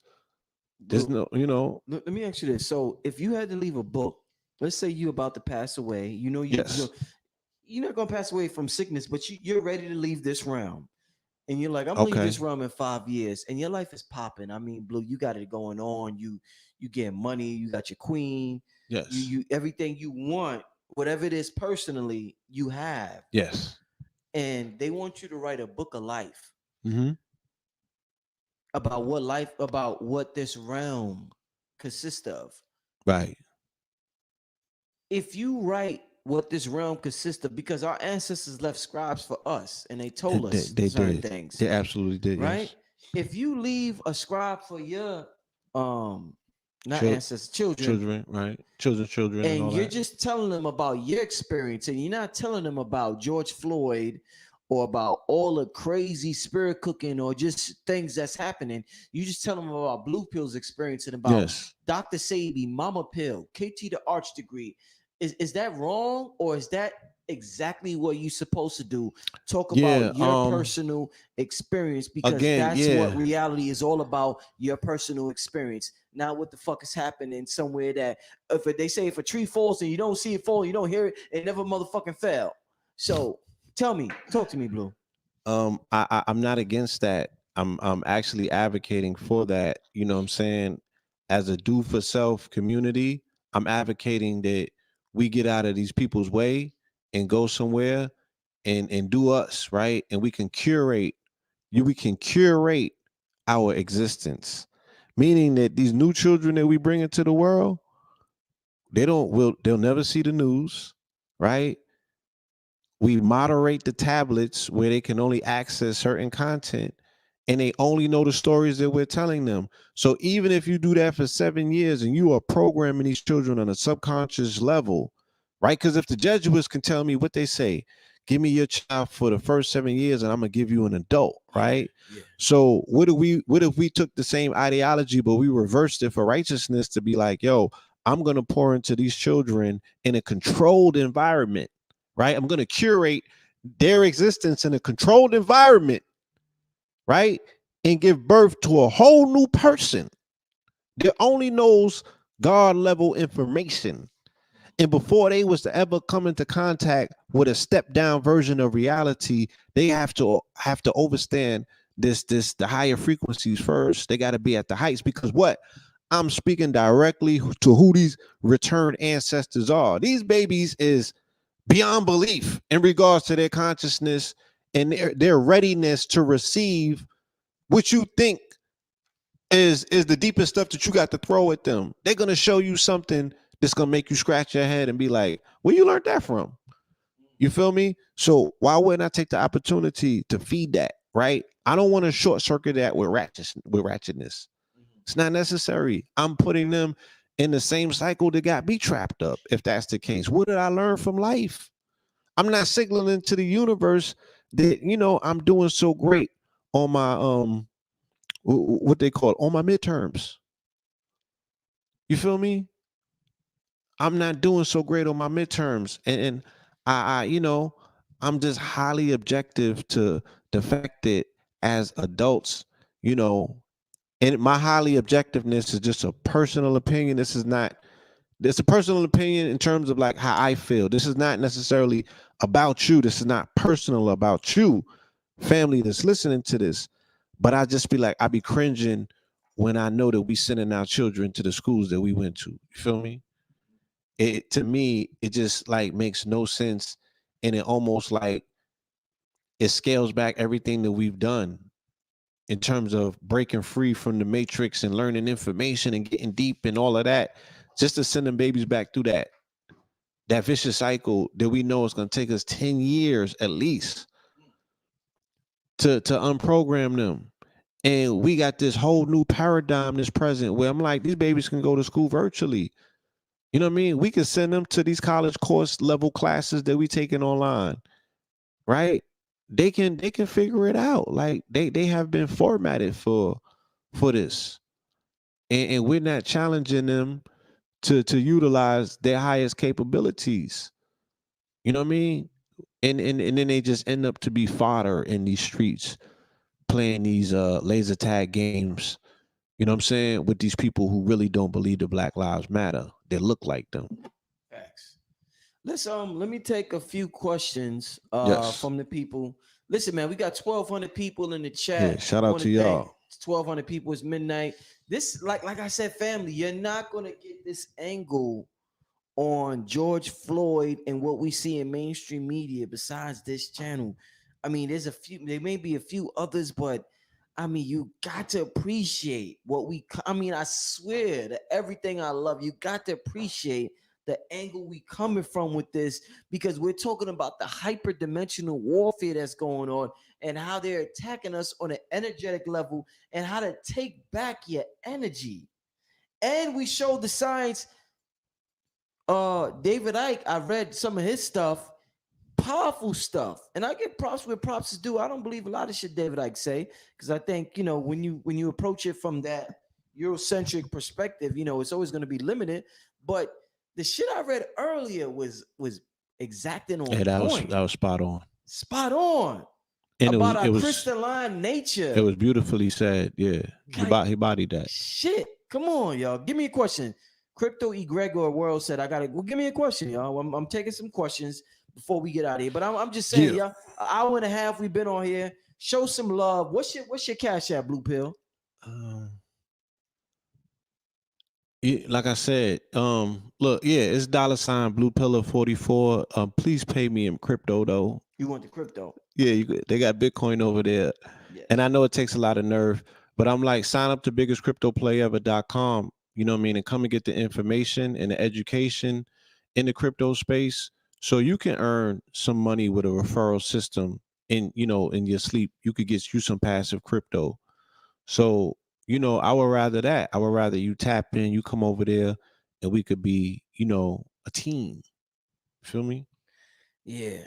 there's no, you know. Let me ask you this. So if you had to leave a book, let's say you're about to pass away, you know, you're not going to pass away from sickness, but you're ready to leave this realm. And you're like, I'm going to leave this realm in 5 years. And your life is popping. I mean, Blue, you got it going on. You get money. You got your queen. Yes. You everything you want, whatever it is personally, you have. Yes. And they want you to write a book of life. Mm-hmm. About what this realm consists of. Right. If you write what this realm consists of, because our ancestors left scribes for us and they told us certain things. They absolutely did. Right? Yes. If you leave a scribe for your ancestors, children, right? Children, and all you're that. just telling them about your experience, and you're not telling them about George Floyd or about all the crazy spirit cooking or just things that's happening. You just tell them about Blue Pill's experience and about Dr. Sabi, Mama Pill, KT the Arch degree. Is that wrong, or is that exactly what you're supposed to do? Talk about your personal experience, because that's what reality is all about, your personal experience. Not what the fuck is happening somewhere that if they say if a tree falls and you don't see it fall, you don't hear it, it never motherfucking fell. So talk to me, Blue. I'm not against that. I'm actually advocating for that. You know what I'm saying? As a do for self community, I'm advocating that we get out of these people's way and go somewhere and do us, right? And we can curate our existence. Meaning that these new children that we bring into the world, they'll never see the news, right? We moderate the tablets where they can only access certain content and they only know the stories that we're telling them. So even if you do that for 7 years and you are programming these children on a subconscious level, right? Because if the Jesuits can tell me what they say, give me your child for the first 7 years and I'm gonna give you an adult, right? Yeah. So what if we took the same ideology but we reversed it for righteousness to be like, yo, I'm gonna pour into these children in a controlled environment, right? I'm gonna curate their existence in a controlled environment, right? And give birth to a whole new person that only knows God level information. And before they was to ever come into contact with a step down version of reality, they have to understand the higher frequencies first. They got to be at the heights because what? I'm speaking directly to who these returned ancestors are. These babies is beyond belief in regards to their consciousness and their readiness to receive what you think is the deepest stuff that you got to throw at them. They're gonna show you something that's gonna make you scratch your head and be like, where you learned that from? You feel me? So why wouldn't I take the opportunity to feed that? Right? I don't want to short circuit that with ratchetness. It's not necessary. I'm putting them in the same cycle that got me trapped up. If that's the case, what did I learn from life? I'm not signaling to the universe that I'm doing so great on my what they call it, on my midterms. You feel me? I'm not doing so great on my midterms, and I'm just highly objective to the fact that as adults, you know, and my highly objectiveness is just a personal opinion. This is not. It's a personal opinion in terms of like how I feel. This is not necessarily about you. This is not personal about you, family that's listening to this. But I just be like, I be cringing when I know that we sending our children to the schools that we went to. You feel me? It to me, it just like makes no sense. And it almost like it scales back everything that we've done in terms of breaking free from the matrix and learning information and getting deep and all of that, just to send them babies back through that vicious cycle that we know is going to take us 10 years at least to unprogram them. And we got this whole new paradigm this present where I'm like, these babies can go to school virtually. You know what I mean? We can send them to these college course level classes that we taking online, right? They can figure it out. Like they have been formatted for this. And we're not challenging them to utilize their highest capabilities. You know what I mean? And then they just end up to be fodder in these streets playing these laser tag games, you know what I'm saying, with these people who really don't believe the Black Lives Matter. They look like them. Facts. Let me take a few questions Yes. from the people. Listen, man, we got 1,200 people in the Yeah, chat. shout I out want to to thank y'all. 1,200 people. It's midnight. This, like I said, family, you're not gonna get this angle on George Floyd and what we see in mainstream media besides this channel. I mean, there may be a few others, but I mean, you got to appreciate I mean, I swear that everything I love, you got to appreciate the angle we coming from with this, because we're talking about the hyperdimensional warfare that's going on and how they're attacking us on an energetic level and how to take back your energy. And we show the science. David Icke, I read some of his stuff, powerful stuff, and I get props where props is due. I don't believe a lot of shit David Icke say, because I think, when you approach it from that Eurocentric perspective, it's always going to be limited. But the shit I read earlier was exacting on Yeah, that point, was spot on. spot on, And about our it was crystalline nature. it was beautifully said. Yeah. Like, He bodied that. shit. Come on, y'all. Give me a question. Crypto Egregor World said, I got to, well, give me a question, y'all. I'm taking some questions. before we get out of here. But I'm just saying, Yeah. yeah, an hour and a half we've been on here. Show some love. What's your cash app, Blue Pill? Like I said, look, yeah, it's $ Blue Pillar 44. Please pay me in crypto though. You want the crypto? Yeah, they got Bitcoin over there. Yes. And I know it takes a lot of nerve, but I'm like, sign up to biggestcryptoplayever.com, you know what I mean, and come and get the information and the education in the crypto space so you can earn some money with a referral system in, you know, in your sleep. You could get you some passive crypto. So, you know, I would rather that. I would rather you tap in, you come over there, and we could be, you know, a team. Feel me? Yeah.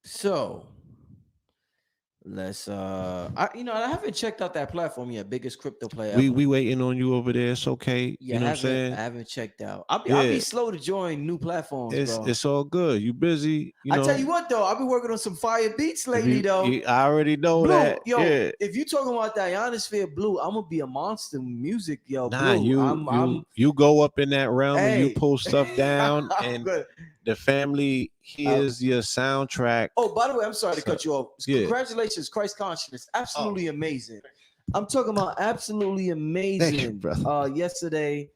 So let's I haven't checked out that platform yet. Biggest crypto play ever. We waiting on you over there. It's okay. Yeah, You know what I'm I saying? haven't checked out. I'll Yeah. be slow to join new platforms, bro. It's all good. You busy, you I know. tell you what though, I've been working on some fire beats lately though. I already know Blue, that. yo, Yeah. if you talking about the ionosphere, Blue, I'm gonna be a monster music, yo. Nah, Blue, I'm you go up in that realm and you hey. pull stuff down, I'm and good. the family hears your soundtrack. Oh, by the way, I'm sorry to So, cut you off. yeah. Congratulations, Christ Consciousness. Absolutely amazing. I'm talking about absolutely amazing. Thank you, brother. Yesterday.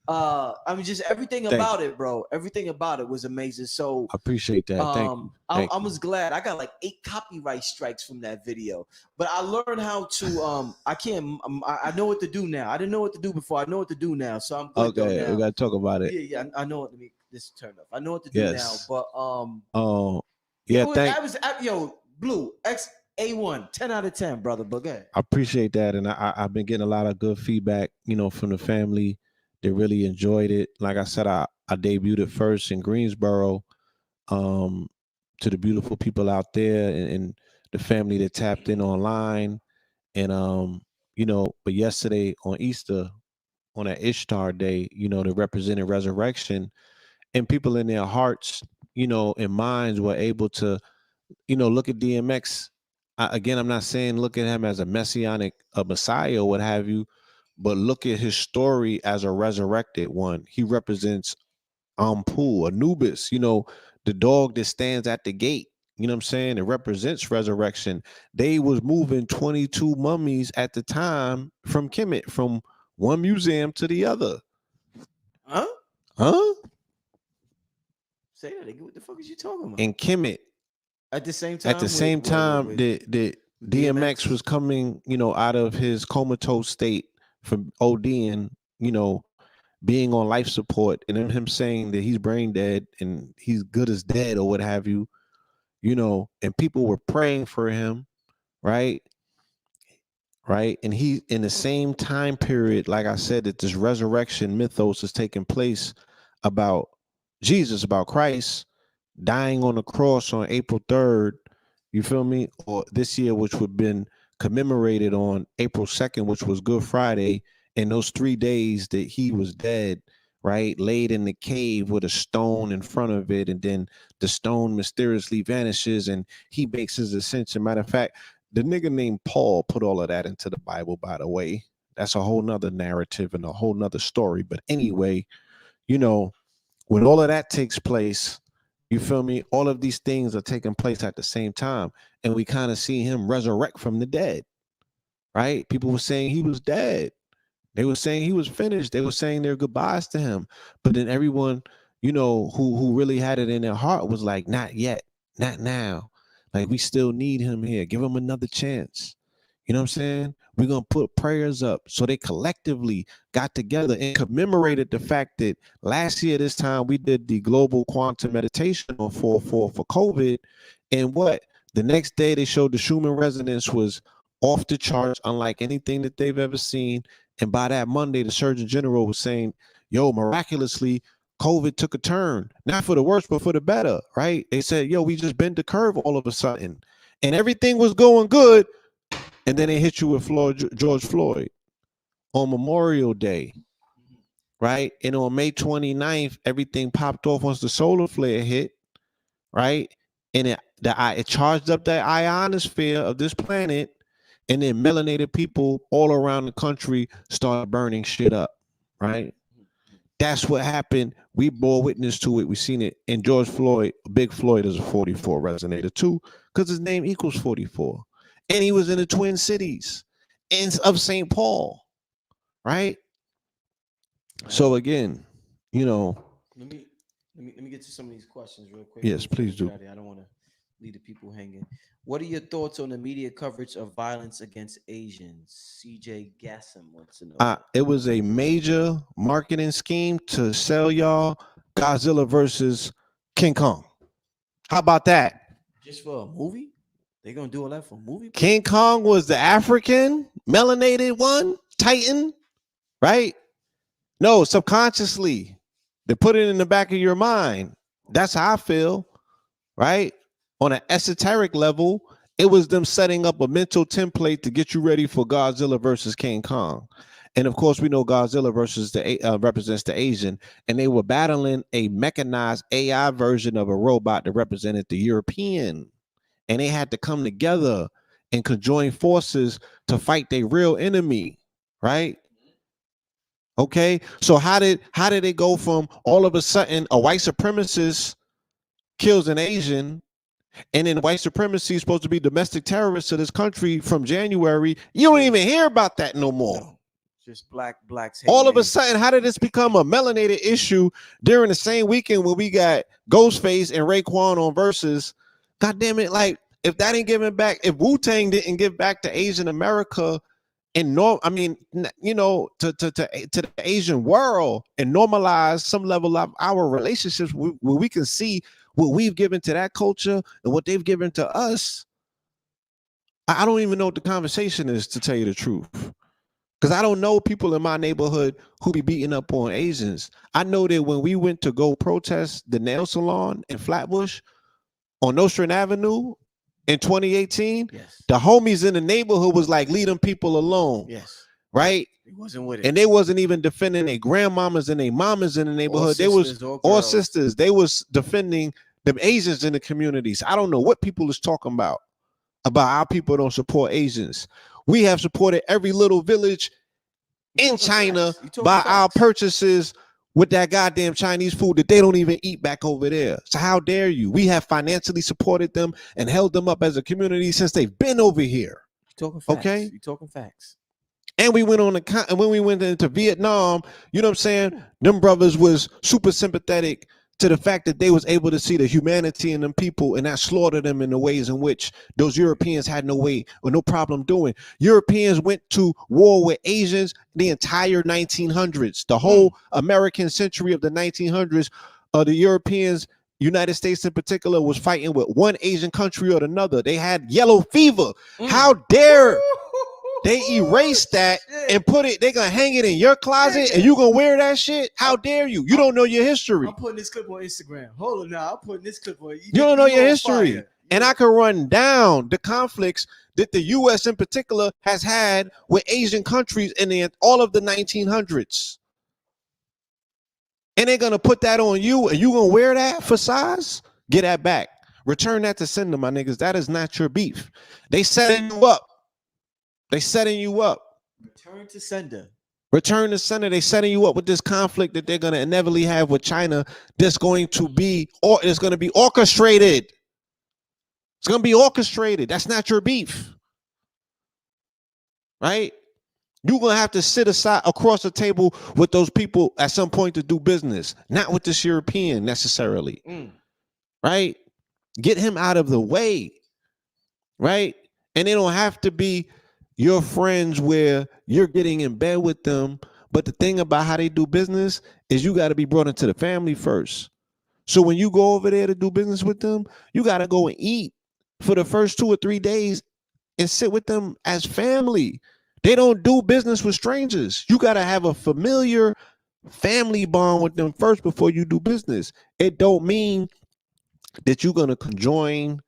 I mean, just everything about it, bro. Everything about it was amazing. So I appreciate that. Thank you. I was glad. I got like 8 copyright strikes from that video, but I learned how to. I know what to do now. I didn't know what to do before. I know what to do now, so I'm good. Okay, though now. we gotta talk about it. Yeah. I know what to make this turn off. I know what to do now, but oh yeah, yo, Blue XA1, 10 out of 10, brother. But go ahead. I appreciate that, and I've been getting a lot of good feedback, you know, from the family. They really enjoyed it. Like I said, I debuted it first in Greensboro, to the beautiful people out there and the family that tapped in online, and you know, but yesterday on Easter, on that Ishtar day, you know, they represented resurrection, and people in their hearts, you know, and minds were able to, you know, look at DMX. Again, I'm not saying look at him as a messianic, a messiah or what have you, but look at his story as a resurrected one. He represents Ampu, Anubis, you know, the dog that stands at the gate. You know what I'm saying? It represents resurrection. They was moving 22 mummies at the time from Kemet, from one museum to the other. Huh? Say that. What the fuck is you talking about? In Kemet. At the same time, the DMX was coming, you know, out of his comatose state from ODing, you know, being on life support, and him saying that he's brain dead and he's good as dead or what have you, you know, and people were praying for him, right? Right. And he, in the same time period, like I said, that this resurrection mythos is taking place about Jesus, about Christ dying on the cross on April 3rd, you feel me? Or this year, which would have been commemorated on April 2nd, which was Good Friday, and those 3 days that he was dead, right? Laid in the cave with a stone in front of it, and then the stone mysteriously vanishes and he makes his ascension. Matter of fact, the nigga named Paul put all of that into the Bible, by the way. That's a whole nother narrative and a whole nother story. But anyway, you know, when all of that takes place, you feel me? All of these things are taking place at the same time. And we kind of see him resurrect from the dead, right? People were saying he was dead. They were saying he was finished. They were saying their goodbyes to him. But then everyone, you know, who really had it in their heart was like, not yet, not now. Like, we still need him here. Give him another chance. You know what I'm saying? We're going to put prayers up. So they collectively got together and commemorated the fact that last year, this time, we did the global quantum meditation on 4/4 for COVID. And what? The next day, they showed the Schumann resonance was off the charts, unlike anything that they've ever seen. And by that Monday, the Surgeon General was saying, yo, miraculously, COVID took a turn, not for the worse, but for the better, right? They said, yo, we just bent the curve all of a sudden. And everything was going good. And then they hit you with George Floyd on Memorial Day, right? And on May 29th, everything popped off once the solar flare hit, right? And it charged up the ionosphere of this planet, and then melanated people all around the country started burning shit up, right? That's what happened. We bore witness to it. We seen it. And George Floyd, Big Floyd is a 44 resonator too, because his name equals 44. And he was in the Twin Cities of St. Paul, right? So again, you know. Let me get to some of these questions real quick. Yes, please do. I don't want to leave the people hanging. What are your thoughts on the media coverage of violence against Asians? CJ Gassam wants to know. It was a major marketing scheme to sell y'all Godzilla versus King Kong. How about that? Just for a movie? They gonna do all that for a movie? King Kong was the African melanated one, Titan, right? No, subconsciously, they put it in the back of your mind. That's how I feel, right? On an esoteric level, it was them setting up a mental template to get you ready for Godzilla versus King Kong. And of course, we know Godzilla versus represents the Asian, and they were battling a mechanized AI version of a robot that represented the European. And they had to come together and conjoin forces to fight their real enemy, right? Okay, so how did it go from all of a sudden a white supremacist kills an Asian, and then white supremacy is supposed to be domestic terrorists to this country from January? You don't even hear about that no more. No, just blacks. All of a sudden, how did this become a melanated issue during the same weekend when we got Ghostface and Raekwon on Versus? God damn it! Like, if that ain't giving back, if Wu-Tang didn't give back to Asian America and you know, to the Asian world and normalize some level of our relationships where we can see what we've given to that culture and what they've given to us, I don't even know what the conversation is, to tell you the truth. Because I don't know people in my neighborhood who be beating up on Asians. I know that when we went to go protest the nail salon in Flatbush on Nostrand Avenue in 2018, yes, the homies in the neighborhood was like, leave them people alone. Yes. Right? They wasn't with it. And they wasn't even defending their grandmamas and their mamas in the neighborhood. They was all sisters. They was defending them Asians in the communities. I don't know what people is talking about our people don't support Asians. We have supported every little village in China by our purchases with that goddamn Chinese food that they don't even eat back over there. So how dare you? We have financially supported them and held them up as a community since they've been over here. You're talking facts. Okay, you're talking facts. And we went on and when we went into Vietnam, you know what I'm saying? Them brothers was super sympathetic to the fact that they was able to see the humanity in them people and not slaughter them in the ways in which those Europeans had no way or no problem doing. Europeans went to war with Asians the entire 1900s, the whole American century of the 1900s. The Europeans, United States in particular, was fighting with one Asian country or another. They had yellow fever. How dare they erase that and put it, they gonna hang it in your closet and you gonna wear that shit? How dare you? You don't know your history. I'm putting this clip on Instagram. Hold on now. I'm putting this clip on. You don't know your history. And I can run down the conflicts that the U.S. in particular has had with Asian countries in all of the 1900s. And they're gonna put that on you and you gonna wear that for size? Get that back. Return that to sender, my niggas. That is not your beef. They setting you up. They setting you up. Return to sender. Return to sender. They setting you up with this conflict that they're going to inevitably have with China. That's going to be, or it's going to be orchestrated. It's going to be orchestrated. That's not your beef, right? You're going to have to sit aside across the table with those people at some point to do business, not with this European necessarily, right? Get him out of the way, right? And they don't have to be your friends where you're getting in bed with them. But the thing about how they do business is you got to be brought into the family first. So when you go over there to do business with them, you got to go and eat for the first 2 or 3 days and sit with them as family. They don't do business with strangers. You got to have a familiar family bond with them first before you do business. It don't mean that you're going to conjoin,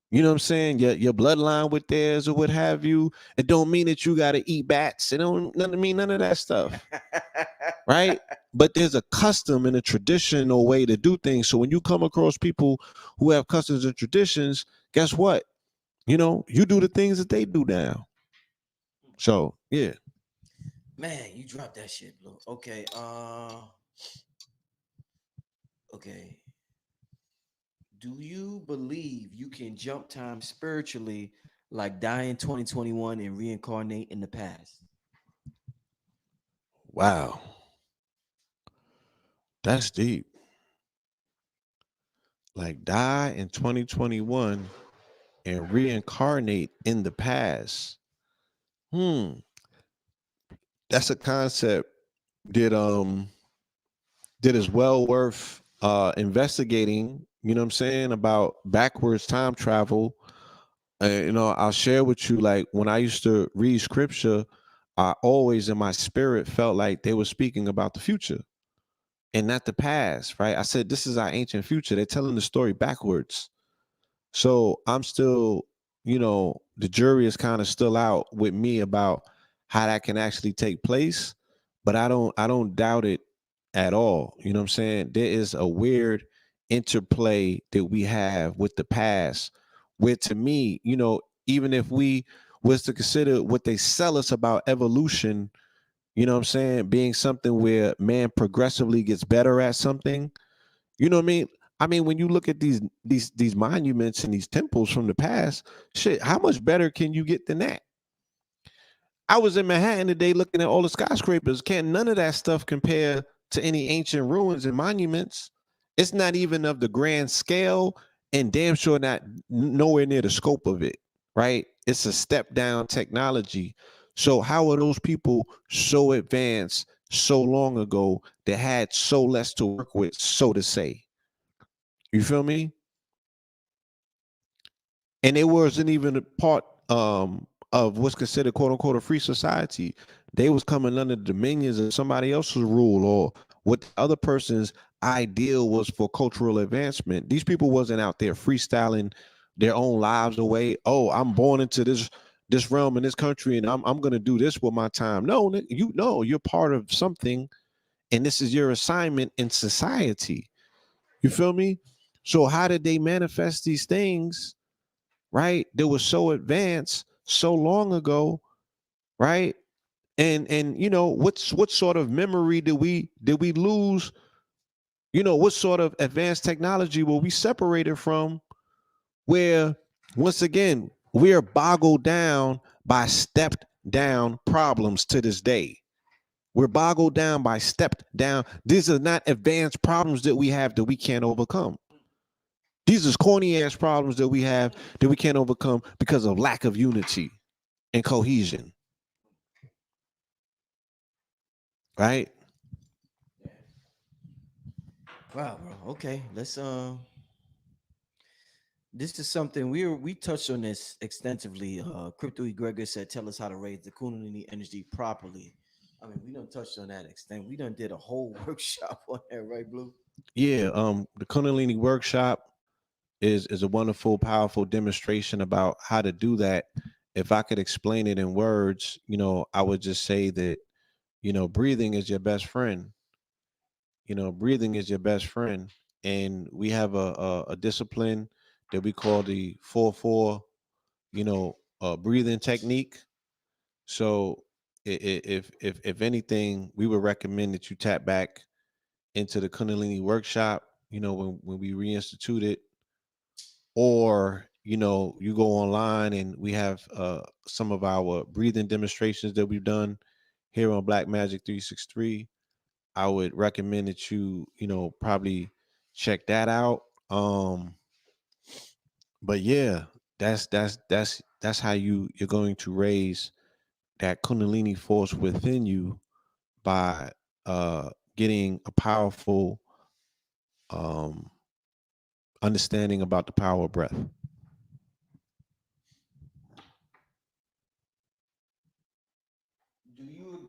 you know what I'm saying, your bloodline with theirs or what have you. It don't mean that you got to eat bats. It don't mean none of that stuff, right? But there's a custom and a traditional way to do things. So when you come across people who have customs and traditions, guess what? You know, you do the things that they do now. So, yeah. Man, you dropped that shit, bro. Okay. Okay. Do you believe you can jump time spiritually, like die in 2021 and reincarnate in the past? Wow, that's deep. Like die in 2021 and reincarnate in the past. Hmm, that's a concept that that is well worth investigating. You know what I'm saying about backwards time travel. You know, I'll share with you, like when I used to read scripture, I always in my spirit felt like they were speaking about the future and not the past, right? I said, this is our ancient future. They're telling the story backwards. So I'm still, you know, the jury is kind of still out with me about how that can actually take place, but I don't doubt it at all. You know what I'm saying? There is a weird interplay that we have with the past, where to me, you know, even if we was to consider what they sell us about evolution, you know what I'm saying, being something where man progressively gets better at something, you know what I mean? I mean, when you look at these monuments and these temples from the past, shit, how much better can you get than that? I was in Manhattan today looking at all the skyscrapers. Can't none of that stuff compare to any ancient ruins and monuments. It's not even of the grand scale, and damn sure not nowhere near the scope of it, right? It's a step down technology. So how are those people so advanced so long ago that had so less to work with, so to say? You feel me? And it wasn't even a part of what's considered quote unquote a free society. They was coming under the dominions of somebody else's rule or what the other person's ideal was for cultural advancement. These people wasn't out there freestyling their own lives away. Oh, I'm born into this realm in this country and I'm gonna do this with my time. No, you know you're part of something and this is your assignment in society. You feel me? So how did they manifest these things, right? That was so advanced so long ago, right? And you know, what sort of memory did we lose? You know, what sort of advanced technology were we separated from where once again we are boggled down by stepped down problems to this day. We're boggled down by stepped down. These are not advanced problems that we have that we can't overcome. These are corny ass problems that we have that we can't overcome because of lack of unity and cohesion, right? Wow, bro. Okay, let's this is something we touched on this extensively. Crypto Egregor said, "Tell us how to raise the Kundalini energy properly." I mean, we done touched on that extent. We done did a whole workshop on that, right, Blue? Yeah, the Kundalini workshop is a wonderful, powerful demonstration about how to do that. If I could explain it in words, you know, I would just say that, you know, breathing is your best friend. You know, breathing is your best friend. And we have a discipline that we call the 4-4, you know, breathing technique. So if anything, we would recommend that you tap back into the Kundalini workshop, you know, when we reinstitute it, or you know, you go online and we have some of our breathing demonstrations that we've done here on Black Magic 363. I would recommend that you know, probably check that out. But yeah, that's how you're going to raise that Kundalini force within you by getting a powerful um understanding about the power of breath. Do you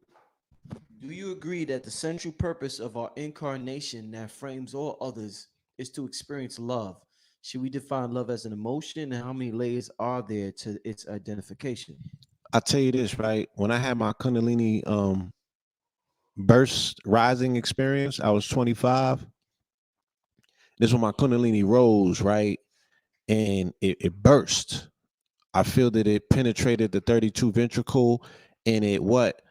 do you agree that the central purpose of our incarnation that frames all others is to experience love? Should we define love as an emotion, and how many layers are there to its identification? I tell you this, right? When I had my Kundalini burst rising experience, I was 25. This when my Kundalini rose, right? And it burst. I feel that it penetrated the 32 ventricle and it what?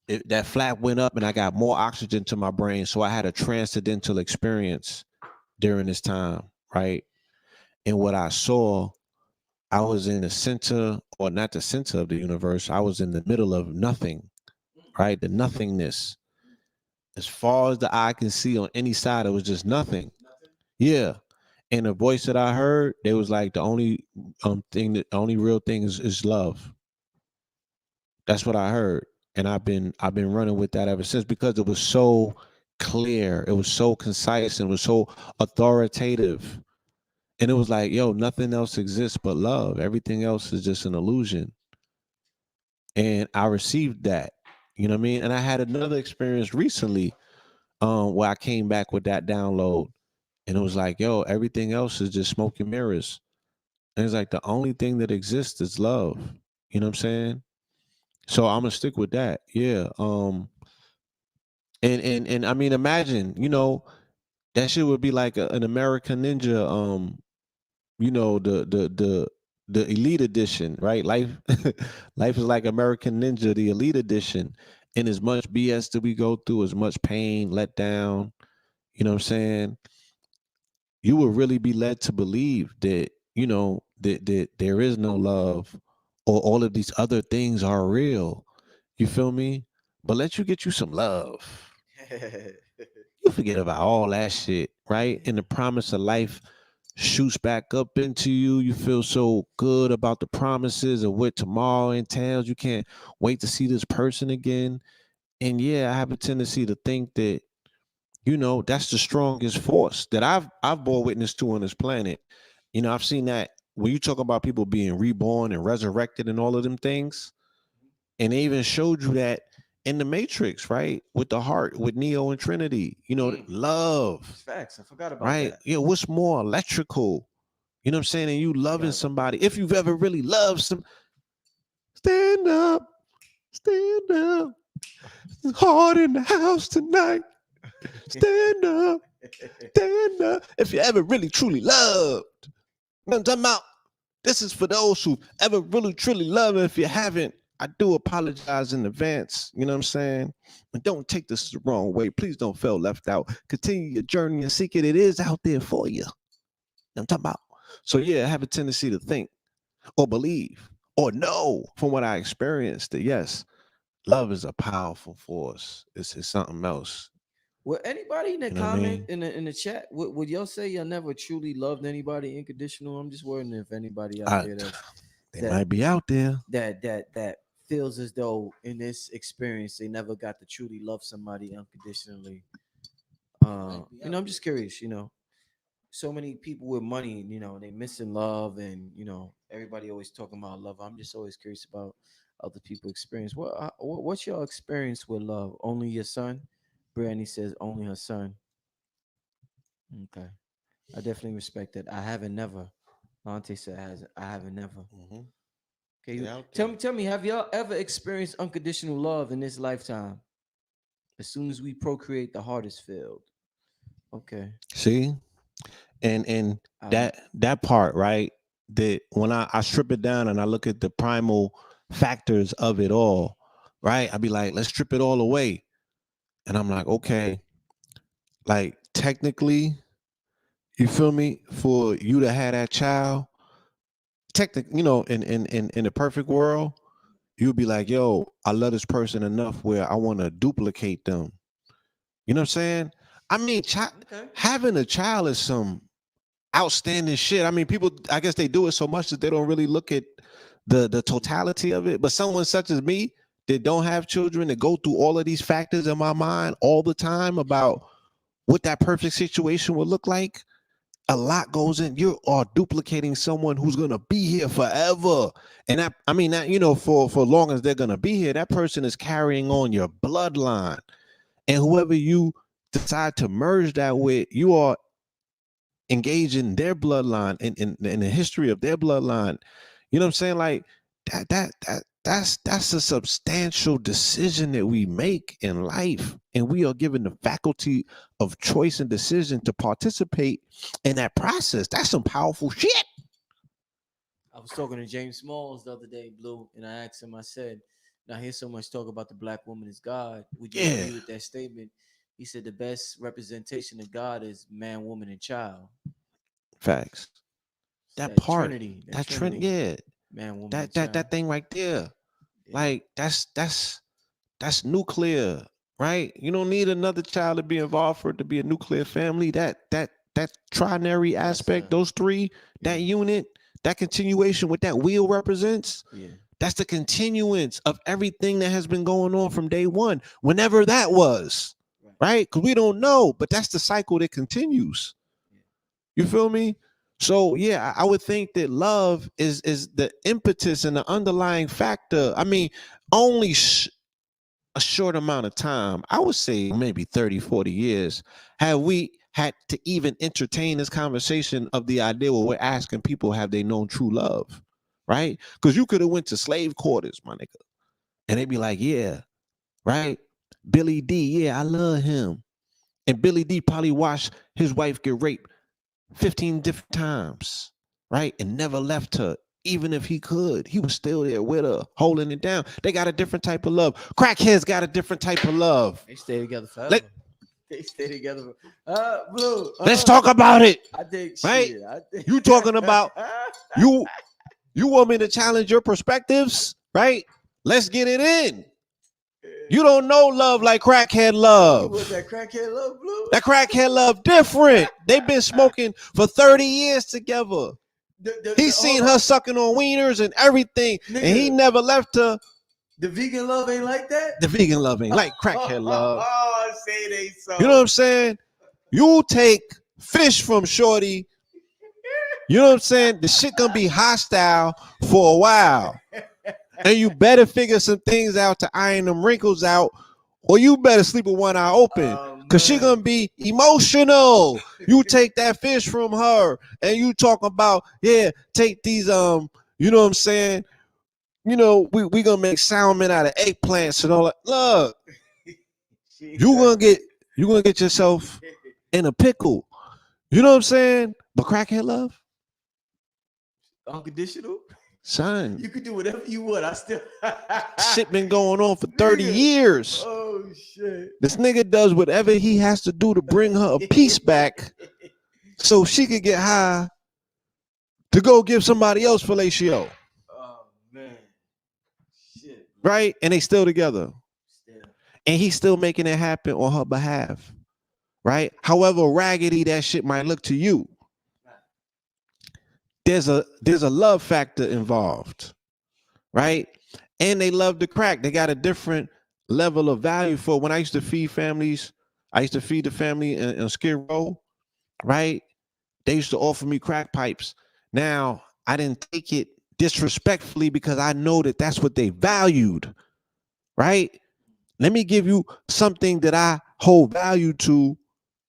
that flap went up and I got more oxygen to my brain. So I had a transcendental experience during this time, right? And what I saw, I was in the center, or not the center of the universe. I was in the middle of nothing, right? The nothingness. As far as the eye can see on any side, it was just nothing. Yeah. And the voice that I heard, they was like, the only thing, the only real thing is love. That's what I heard. And I've been running with that ever since, because it was so clear, it was so concise, and it was so authoritative. And it was like, yo, nothing else exists but love. Everything else is just an illusion. And I received that. You know what I mean? And I had another experience recently, where I came back with that download, and it was like, yo, everything else is just smoke and mirrors. And it's like the only thing that exists is love. You know what I'm saying? So I'm gonna stick with that. Yeah. And I mean, imagine, that shit would be like an American Ninja, the Elite Edition, right? Life, life is like American Ninja, the Elite Edition. And as much BS that we go through, as much pain, let down, you know what I'm saying? You will really be led to believe that, that there is no love, or all of these other things are real. You feel me? But let you get you some love. You forget about all that shit, right? And the promise of life shoots back up into you. You feel so good about the promises of what tomorrow entails. You can't wait to see this person again. And yeah, I have a tendency to think that, that's the strongest force that I've bore witness to on this planet. I've seen that when you talk about people being reborn and resurrected and all of them things, and they even showed you that in the Matrix, right? With the heart, with Neo and Trinity, love, Facts. I forgot about right? that. What's more electrical? You know what I'm saying? And you loving Forgot about somebody. If you've ever really loved stand up, stand up. It's hard in the house tonight. Stand up, that. stand up. If you ever really truly loved, you know what I'm talking about? This is for those who ever really truly love. And if you haven't, I do apologize in advance. You know what I'm saying? And don't take this the wrong way. Please don't feel left out. Continue your journey and seek it. It is out there for you. You know what I'm talking about? So yeah, I have a tendency to think or believe or know from what I experienced that yes, love is a powerful force. It's something else. Would anybody in the You know what I comment mean? in the chat would y'all say y'all never truly loved anybody unconditional? I'm just wondering if anybody out I, there they that might be out there. that feels as though in this experience they never got to truly love somebody unconditionally. I'm just curious. So many people with money, they missing love, and everybody always talking about love. I'm just always curious about other people experience. What's your experience with love? Only your son? Brandy says only her son. Okay, I definitely respect that. I haven't never. Lante said has I haven't never. Mhm. Okay, They out tell there. me, have y'all ever experienced unconditional love in this lifetime? As soon as we procreate, the heart is filled. Okay, See? And I that part, right? That when I strip it down and I look at the primal factors of it all, right? I'd be like, let's strip it all away. And I'm like, okay, like technically, you feel me? For you to have that child, technically, in the perfect world, you'd be like, yo, I love this person enough where I want to duplicate them. You know what I'm saying? I mean, okay. having a child is some outstanding shit. I mean, people, I guess they do it so much that they don't really look at the totality of it. But someone such as me that don't have children, that go through all of these factors in my mind all the time about what that perfect situation would look like, a lot goes in. You are duplicating someone who's gonna be here forever. And that, I mean, that, for long as they're gonna be here, that person is carrying on your bloodline. And whoever you decide to merge that with, you are engage in their bloodline, in the history of their bloodline. You know what I'm saying? Like that's a substantial decision that we make in life. And we are given the faculty of choice and decision to participate in that process. That's some powerful shit. I was talking to James Smalls the other day, Blue, and I asked him. I said, Now, here's so much talk about the black woman is God. Would you Yeah, agree with that statement? He said the best representation of God is man, woman, and child. facts. It's That that part, Trinity, that that trend, Trinity, yeah, man, woman, and that child. thing right there. Yeah, Like that's nuclear, right? You don't need another child to be involved for it to be a nuclear family. That trinary that's aspect, those three, yeah, that unit, that continuation, what that wheel represents, yeah, that's the continuance of everything that has been going on from day one, whenever that was, right, right? Because we don't know, but that's the cycle that continues. yeah, You feel me? So yeah, I would think that love is the impetus and the underlying factor. I mean, only a short amount of time, I would say maybe 30, 40 years, have we had to even entertain this conversation of the idea where we're asking people, have they known true love? Right? Because you could have went to slave quarters, my nigga, and they'd be like, yeah, right? Billy D, yeah, I love him. And Billy D probably watched his wife get raped 15 different times, right? And never left her. Even if he could, he was still there with her, holding it down. They got a different type of love. Crackheads got a different type of love. they stay together Let, forever. They stay together. Blue. let's talk about it, I think right? shit. I think You talking about you you want me to challenge your perspectives, right? Let's get it in. You don't know love like crackhead you want love. that crackhead love, Blue? That crackhead love different. They've been smoking for 30 years together. He's Hold seen on, her sucking on wieners and everything, and he nigga. never left her. The vegan love ain't like that. The vegan loving, like crackhead love. Oh, say they You know what so. I'm saying? You take fish from Shorty. You know what I'm saying? The shit gonna be hostile for a while. And you better figure some things out to iron them wrinkles out, or you better sleep with one eye open. Oh Cause she man. gonna be emotional. You take that fish from her and you talk about, yeah, take these you know what I'm saying? You know, we gonna make salmon out of eggplants and all that. Look, you gonna get you gonna get yourself in a pickle. You know what I'm saying? But crackhead love, Unconditional. son, You could do whatever you want. I still. shit been going on for 30 Nigga. years. Oh shit. This nigga does whatever he has to do to bring her a piece back so she could get high to go give somebody else fellatio. Oh man. Shit. Right? And they still together. Still. And he's still making it happen on her behalf. Right? However raggedy that shit might look to you, there's a love factor involved. Right? And they love the crack. They got a different level of value for when I used to feed families. I used to feed the family in Skid Row, right? They used to offer me crack pipes. Now, I didn't take it disrespectfully because I know that that's what they valued, right? Let me give you something that I hold value to.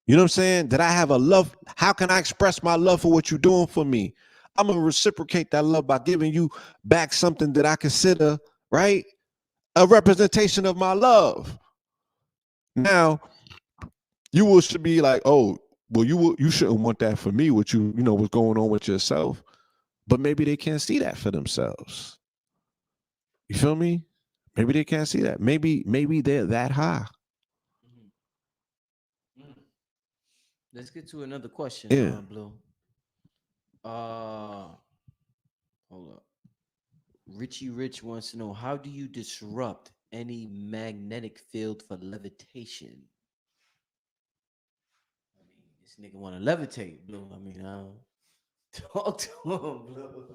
You know what I'm saying? That I have a love. How can I express my love for what you're doing for me? I'm going to reciprocate that love by giving you back something that I consider, right? A representation of my love. Now, should be like, oh, well, you shouldn't want that for me. What you know what's going on with yourself, but maybe they can't see that for themselves. You feel me? Maybe they can't see that. Maybe they're that high. Mm. Let's get to another question, Yeah. Blue. Hold up. Richie Rich wants to know, how do you disrupt any magnetic field for levitation? I mean, this nigga want to levitate, Blue. I mean, I don't talk to him, Blue.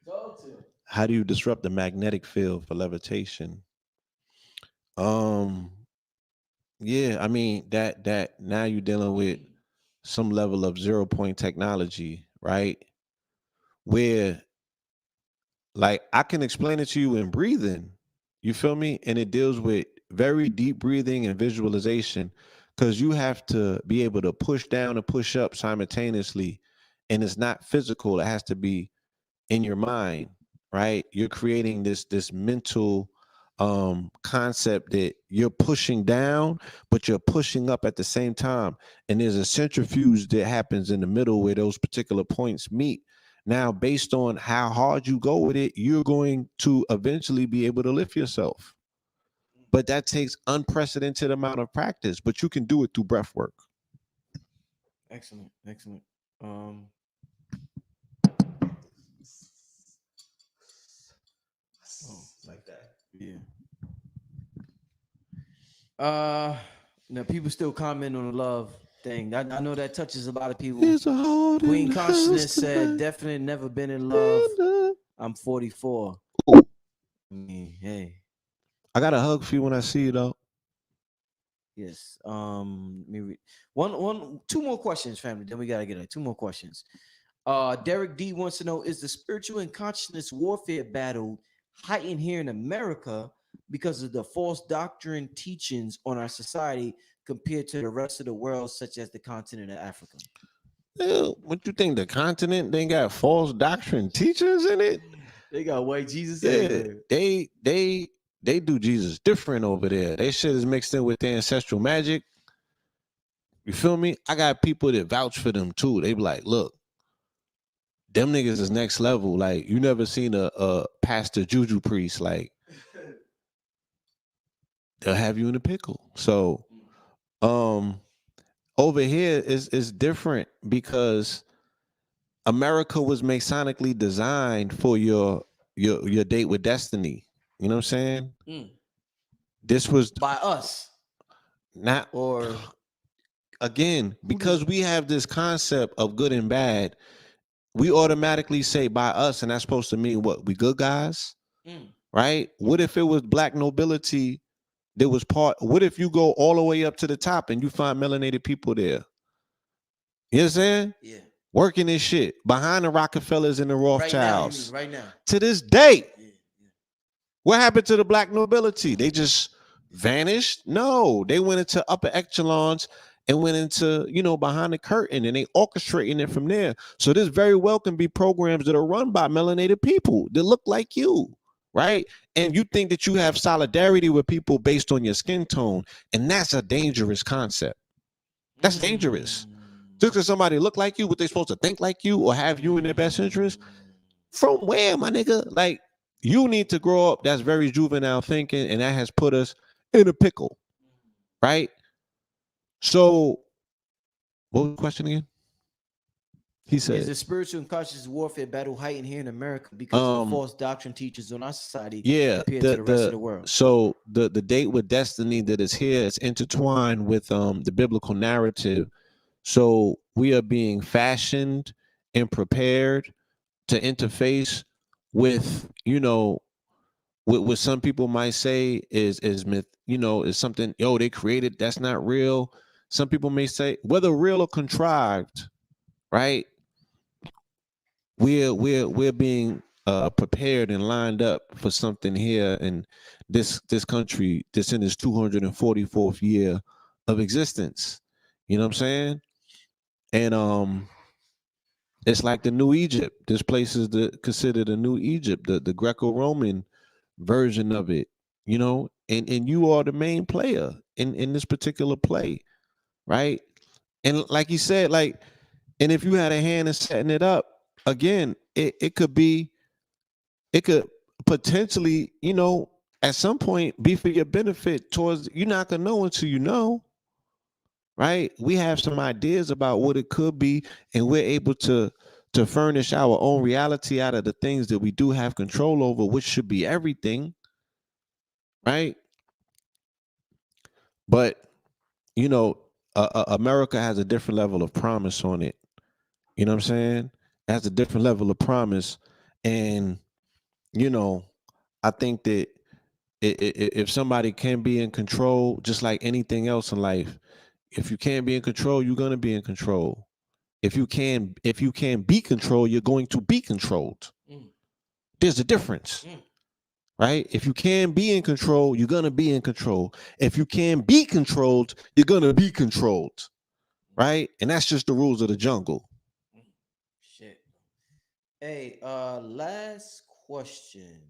Talk to him. How do you disrupt the magnetic field for levitation? Um, yeah, I mean that now you're dealing with some level of 0 point technology, right? Where like I can explain it to you in breathing. You feel me? And it deals with very deep breathing and visualization because you have to be able to push down and push up simultaneously. And it's not physical, it has to be in your mind, right? You're creating this mental concept that you're pushing down, but you're pushing up at the same time. And there's a centrifuge that happens in the middle where those particular points meet. Now, based on how hard you go with it, you're going to eventually be able to lift yourself. But that takes unprecedented amount of practice, but you can do it through breath work. Excellent, excellent. Um, oh, like that. Yeah. Now people still comment on the love thing. I know that touches a lot of people. It's a hard Queen in the Consciousness house said, tonight. definitely never been in love. I'm 44. Ooh, I mean, hey, I got a hug for you when I see you, though. yes. Let me read two more questions, family. Then we gotta get it. Two more questions. Derek D wants to know: is the spiritual and consciousness warfare battle heightened here in America because of the false doctrine teachings on our society compared to the rest of the world, such as the continent of Africa? What you think? The continent they got false doctrine teachers in it? They got white Jesus Yeah, everywhere. they do Jesus different over there. They shit is mixed in with their ancestral magic. You feel me? I got people that vouch for them too. They be like, look, them niggas is next level. Like, you never seen a pastor juju priest. Like, they'll have you in a pickle. So, um, over here is different because America was masonically designed for your date with destiny. You know what I'm saying? Mm. This was By us, not or again who does? because we have this concept of good and bad. We automatically say by us, and that's supposed to mean what? We good guys, Mm. right? What if it was black nobility? There was part. What if you go all the way up to the top and you find melanated people there? You know what I'm saying? Yeah. Working this shit behind the Rockefellers and the Right now, you mean Rothschilds. right now? To this day, Yeah. Yeah. what happened to the black nobility? They just vanished? No, they went into upper echelons and went into, behind the curtain and they orchestrating it from there. So this very well can be programs that are run by melanated people that look like you, right? And you think that you have solidarity with people based on your skin tone, and that's a dangerous concept. That's dangerous. Just because somebody look like you, what they supposed to think like you or have you in their best interest? From where, my nigga? Like, you need to grow up. That's very juvenile thinking, and that has put us in a pickle, right? So, what was the question again? He Is said, the spiritual and conscious warfare battle heightened here in America because of the um, false doctrine teachers on our society yeah, compared to the rest of the world? the date with destiny that is here is intertwined with the biblical narrative. So we are being fashioned and prepared to interface with, what some people might say is myth, is something, they created, that's not real. Some people may say, whether real or contrived, right? We're being prepared and lined up for something here in this country that's in its 244th year of existence. You know what I'm saying? And it's like the New Egypt. This place is considered the New Egypt, the Greco-Roman version of it, and you are the main player in this particular play, right? And like you said, like, and if you had a hand in setting it up, again, it could potentially, at some point be for your benefit towards you're not gonna know until you know, right? We have some ideas about what it could be, and we're able to furnish our own reality out of the things that we do have control over, which should be everything, right? But America has a different level of promise on it. You know what I'm saying? It has a different level of promise, and you know, I think that if somebody can be in control, just like anything else in life, if you can't be in control, you're gonna be in control. If you can be controlled, you're going to be controlled. Mm. There's a difference. Mm. Right? If you can be in control, you're gonna be in control. If you can be controlled, you're gonna be controlled. Right? And that's just the rules of the jungle. Mm. Shit. Hey, last question.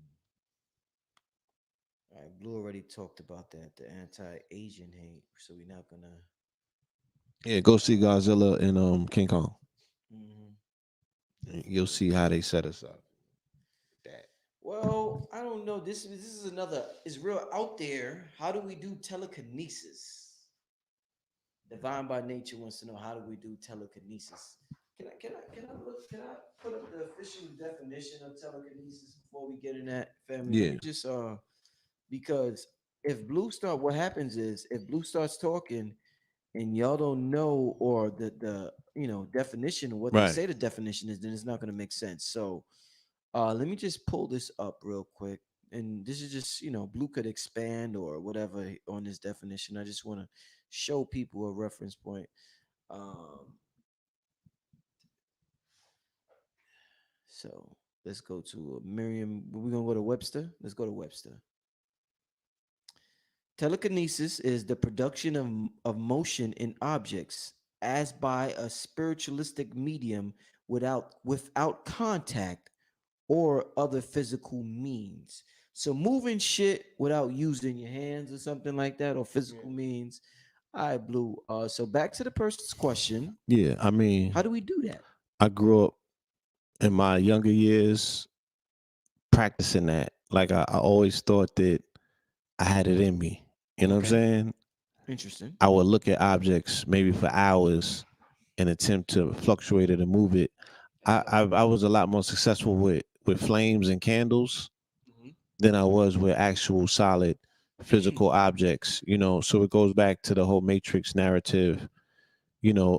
All right, Blue already talked about that, the anti-Asian hate. So we're not gonna. Yeah, go see Godzilla and King Kong. Mhm. You'll see how they set us up. That. Well, I don't know. This is another. It's real out there. How do we do telekinesis? Divine by Nature wants to know how do we do telekinesis. Can I put up the official definition of telekinesis before we get in that, family? Let Yeah. me just because if Blue start, what happens is if Blue starts talking and y'all don't know or the definition of what they Right. say the definition is, then it's not gonna make sense. So let me just pull this up real quick. And this is just, Blue could expand or whatever on this definition. I just want to show people a reference point. Um, so let's go to Merriam. We're going to go to Webster. Let's go to Webster. Telekinesis is the production of motion in objects as by a spiritualistic medium without contact or other physical means. So moving shit without using your hands or something like that or physical means. All right, Blue. So back to the person's question. Yeah. I How mean, do we do that? I grew up in my younger years practicing that. Like I always thought that I had it in me. You know what I'm Okay. saying? Interesting. I would look at objects maybe for hours and attempt to fluctuate it and move it. I was a lot more successful with flames and candles Mhm. than I was with actual solid physical objects. So it goes back to the whole Matrix narrative.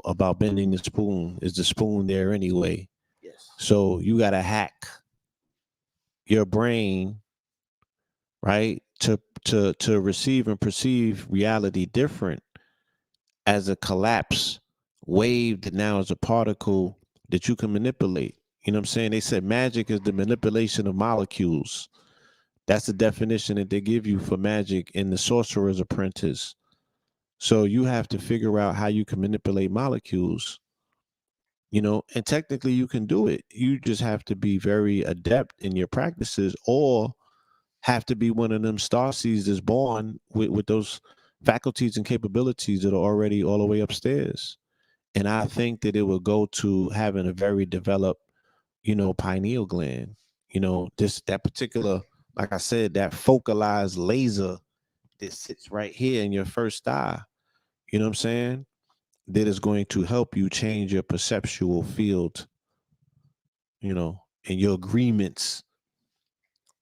About bending the spoon. Is the spoon there anyway? Yes. So you got to hack your brain, right, to receive and perceive reality different as a collapse wave that now is a particle that you can manipulate. You know what I'm saying? They said magic is the manipulation of molecules. That's the definition that they give you for magic in the Sorcerer's Apprentice. So you have to figure out how you can manipulate molecules, and technically you can do it. You just have to be very adept in your practices or have to be one of them star seeds that's born with those faculties and capabilities that are already all the way upstairs. And I think that it would go to having a very developed, pineal gland. This that particular, like I said, that focalized laser that sits right here in your first eye. You know what I'm saying? That is going to help you change your perceptual field, and your agreements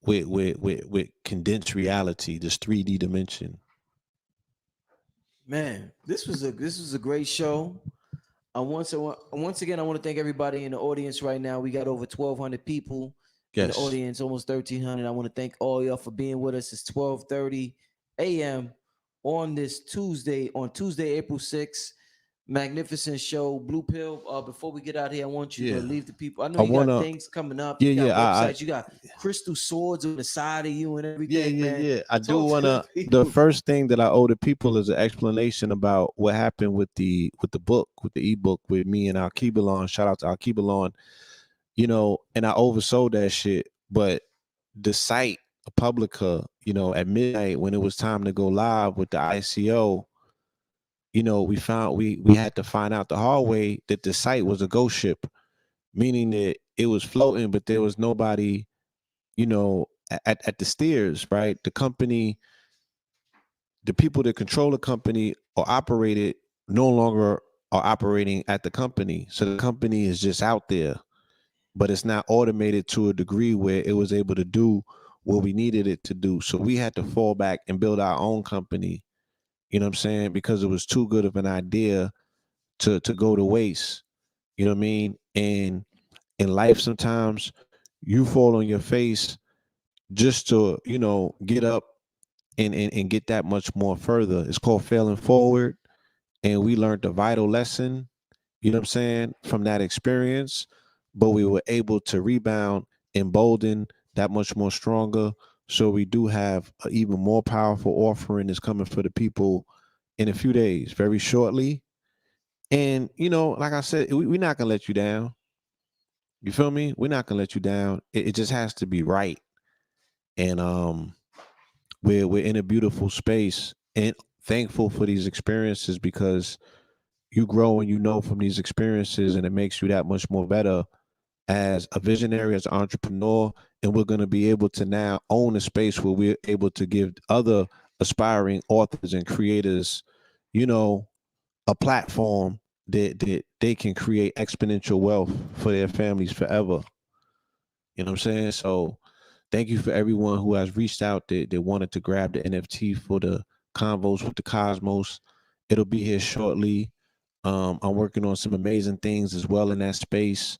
with condensed reality, this 3D dimension. Man, this was a great show. Once again, I want to thank everybody in the audience right now. We got over 1,200 people in the Yes. audience, almost 1,300. I want to thank all y'all for being with us. It's 12:30 a.m. on Tuesday, April 6th. Magnificent show, Blue Pill. Before we get out here, I want you to Yeah. leave the people. I know I you got wanna. things coming up. Yeah, You got yeah. websites. You got crystal swords on the side of you and Yeah, everything, yeah, man. yeah. I do Talk to the wanna. The people. first thing that I owe the people is an explanation about what happened with the book, with the ebook, with me and Alkebalon. Shout out to Alkebalon. And I oversold that shit. But the site, Publica, at midnight when it was time to go live with the ICO, we had to find out the hard way that the site was a ghost ship, meaning that it was floating, but there was nobody, at the steers, right? The company, the people that control the company or operate it no longer are operating at the company. So the company is just out there, but it's not automated to a degree where it was able to do what we needed it to do. So we had to fall back and build our own company, you know what I'm saying? Because it was too good of an idea to go to waste. You know what I mean? And in life, sometimes you fall on your face just to, get up and get that much more further. It's called failing forward. And we learned a vital lesson, you know what I'm saying, from that experience. But we were able to rebound, embolden that much more stronger. So we do have an even more powerful offering that's coming for the people in a few days, very shortly. And, like I said, we're not going to let you down. You feel me? We're not going to let you down. It just has to be right. And we're in a beautiful space and thankful for these experiences because you grow and you know from these experiences and it makes you that much more better as a visionary, as an entrepreneur, and we're going to be able to now own a space where we're able to give other aspiring authors and creators, you know, a platform that they can create exponential wealth for their families forever. You know what I'm saying? So thank you for everyone who has reached out that wanted to grab the NFT for the Convos with the Cosmos. It'll be here shortly. I'm working on some amazing things as well in that space.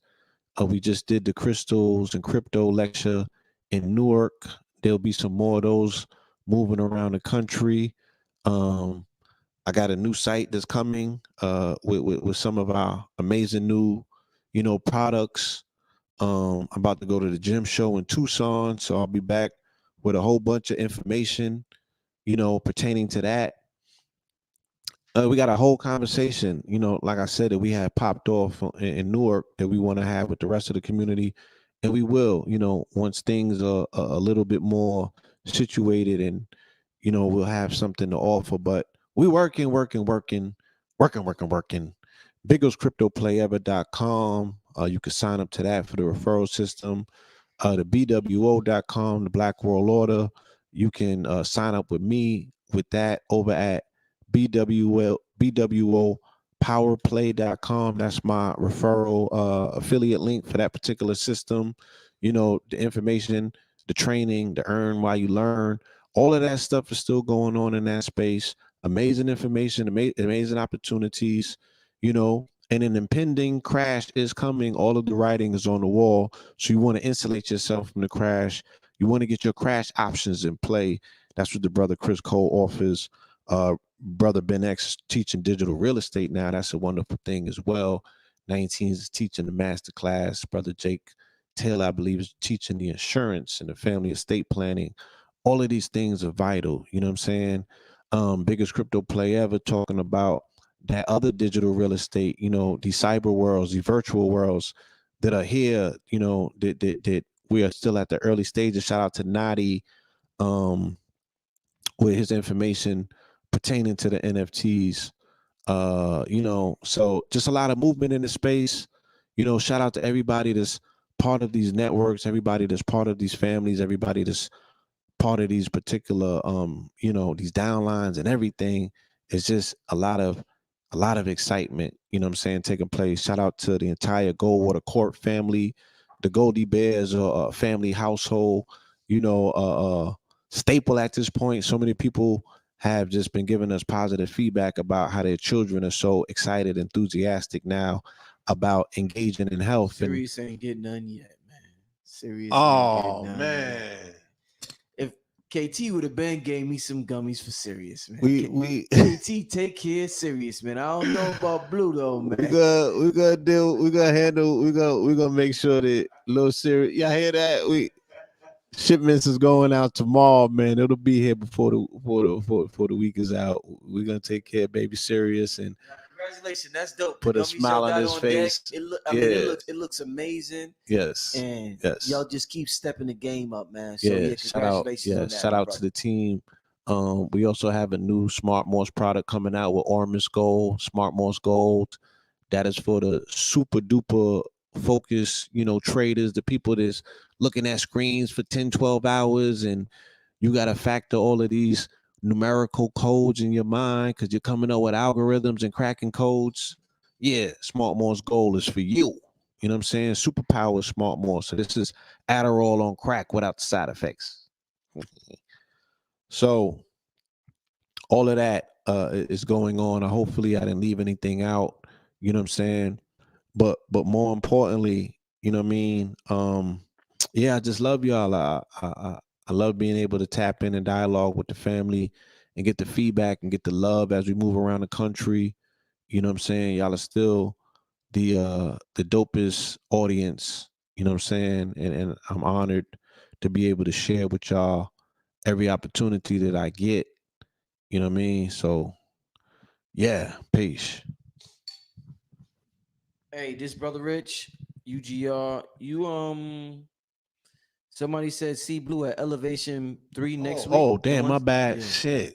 We just did the crystals and crypto lecture in Newark. There'll be some more of those moving around the country. Um, I got a new site that's coming with some of our amazing new, products. I'm about to go to the gym show in Tucson, so I'll be back with a whole bunch of information, pertaining to that. We got a whole conversation, like I said, that we had popped off in Newark that we want to have with the rest of the community. And we will, once things are a little bit more situated and, we'll have something to offer. But we working. BiggestCryptoPlayEver.com. You can sign up to that for the referral system. The BWO.com, the Black World Order. You can sign up with me with that over at BWOPowerplay.com. That's my referral affiliate link for that particular system. The information, the training, the earn while you learn, all of that stuff is still going on in that space. Amazing information, amazing opportunities, and an impending crash is coming. All of the writing is on the wall. So you want to insulate yourself from the crash. You want to get your crash options in play. That's what the brother Chris Cole offers. Brother Ben X is teaching digital real estate now. That's a wonderful thing as well. 19 is teaching the master class. Brother Jake Taylor, I believe, is teaching the insurance and the family estate planning. All of these things are vital. You know what I'm saying? Biggest crypto play ever, talking about that other digital real estate, these cyber worlds, these virtual worlds that are here, that we are still at the early stages. Shout out to Nadi with his information pertaining to the NFTs. So just a lot of movement in the space. Shout out to everybody that's part of these networks, everybody that's part of these families, everybody that's part of these particular these downlines and everything. It's just a lot of excitement, what I'm saying, taking place. Shout out to the entire Goldwater Court family, the Goldie Bears or family household, staple at this point. So many people have just been giving us positive feedback about how their children are so excited, enthusiastic now about engaging in health. Sirius ain't getting none yet, man. Sirius ain't Oh getting none man. Yet. If KT would have been gave me some gummies for Sirius, man. We KT take care of Sirius, man. I don't know about Blue though, man. We gonna make sure that little Sirius. Y'all hear that? Shipments is going out tomorrow, man. It'll be here before the week is out. We're gonna take care of baby Sirius and congratulations. That's dope. Put a smile on his face. It looks amazing. Yes. And y'all just keep stepping the game up, man. So congratulations on that. Shout out to the team. We also have a new Smart Morse product coming out with Ormus Gold, Smart Morse Gold. That is for the super duper focus, traders, the people that's looking at screens for 10, 12 hours, and you got to factor all of these numerical codes in your mind because you're coming up with algorithms and cracking codes. Yeah, Smart Morse Gold is for you. You know what I'm saying? Superpower Smart Morse. So this is Adderall on crack without the side effects. So all of that is going on. Hopefully I didn't leave anything out. You know what I'm saying? But more importantly, you know what I mean? Yeah, I just love y'all. I love being able to tap in and dialogue with the family and get the feedback and get the love as we move around the country. You know what I'm saying? Y'all are still the dopest audience, you know what I'm saying? And I'm honored to be able to share with y'all every opportunity that I get. You know what I mean? So yeah, peace. Hey, this brother Rich, UGR, somebody said see Blue at Elevation 3 next week. Oh, damn, my bad. Shit.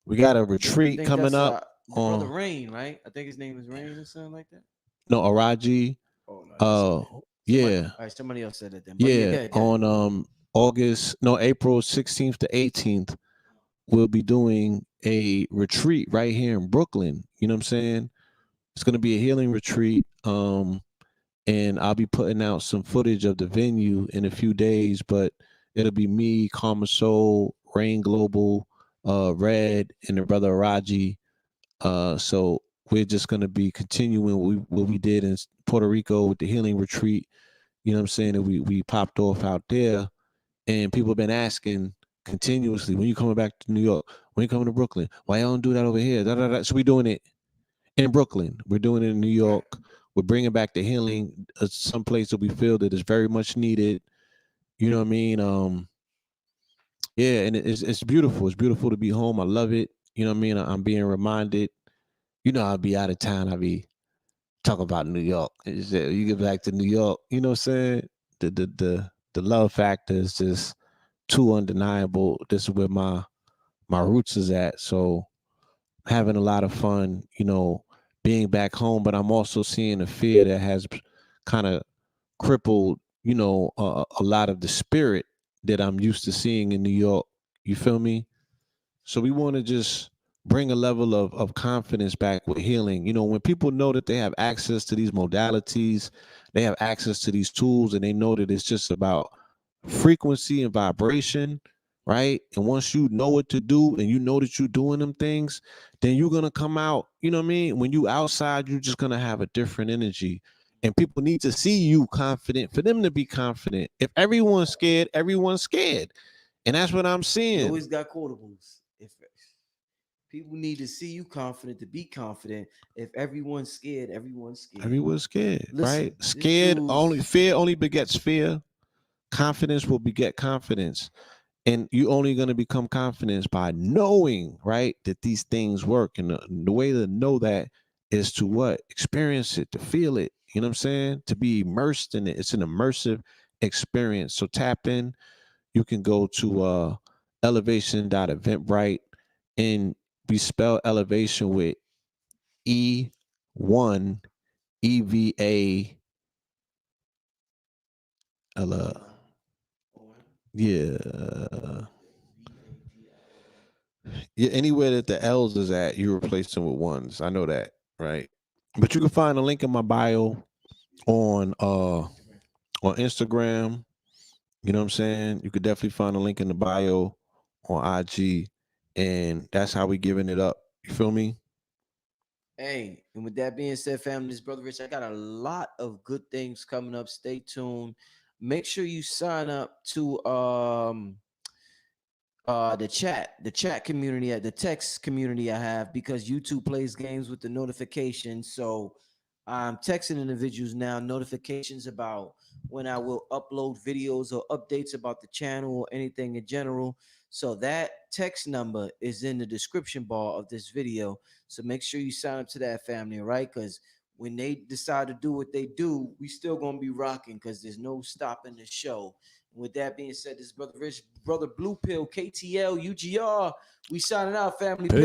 We got a retreat coming up. Brother Rain, right? I think his name is Rain or something like that. No, Araji. Oh no, that's Uh, somebody. yeah, All right, somebody else said it then. But yeah, yeah. go ahead, go ahead. On April 16th to 18th, we'll be doing a retreat right here in Brooklyn. You know what I'm saying? It's gonna be a healing retreat. And I'll be putting out some footage of the venue in a few days, but it'll be me, Karma Soul, Rain Global, Red, and the brother Raji. So we're just gonna be continuing what we did in Puerto Rico with the healing retreat. You know what I'm saying? And we popped off out there, and people have been asking continuously, when you coming back to New York, when you coming to Brooklyn, why y'all don't do that over here? Da, da, da. So we're doing it in Brooklyn. We're doing it in New York. We're bringing back the healing, some place that we feel that is very much needed. You know what I mean? Yeah, and it's beautiful. It's beautiful to be home. I love it. You know what I mean? I'm being reminded. You know, I'll be out of town. I'll be talking about New York. You get back to New York. You know what I'm saying? The love factor is just too undeniable. This is where my roots is at. So having a lot of fun, being back home, but I'm also seeing a fear that has kind of crippled, a lot of the spirit that I'm used to seeing in New York. You feel me? So we want to just bring a level of confidence back with healing. When people know that they have access to these modalities, they have access to these tools, and they know that it's just about frequency and vibration, right? And once you know what to do and you know that you're doing them things, then you're going to come out, you know what I mean? When you outside, you're just going to have a different energy. And people need to see you confident for them to be confident. If everyone's scared, everyone's scared. And that's what I'm You seeing. always got quotables. If people need to see you confident to be confident, if everyone's scared, everyone's scared. Everyone's scared, Listen, right? Scared only fear only begets fear. Confidence will beget confidence. And you're only going to become confident by knowing, right, that these things work. And the way to know that is to what? Experience it, to feel it. You know what I'm saying? To be immersed in it. It's an immersive experience. So tap in. You can go to elevation.eventbrite, and we spell elevation with E1 EVA. Yeah. Yeah, anywhere that the L's is at, you replace them with ones. I know that, right? But you can find a link in my bio on Instagram. You know what I'm saying? You could definitely find a link in the bio on IG, and that's how we giving it up. You feel me? Hey, and with that being said, family, this brother Rich, I got a lot of good things coming up. Stay tuned. Make sure you sign up to the chat community, at the text community I have, because YouTube plays games with the notifications. So I'm texting individuals now notifications about when I will upload videos or updates about the channel or anything in general. So that text number is in the description bar of this video. So make sure you sign up to that, family, right? Because when they decide to do what they do, we still gonna be rocking, because there's no stopping the show. With that being said, this brother Rich, brother Blue Pill, KTL, UGR. We signing out, family. Peace.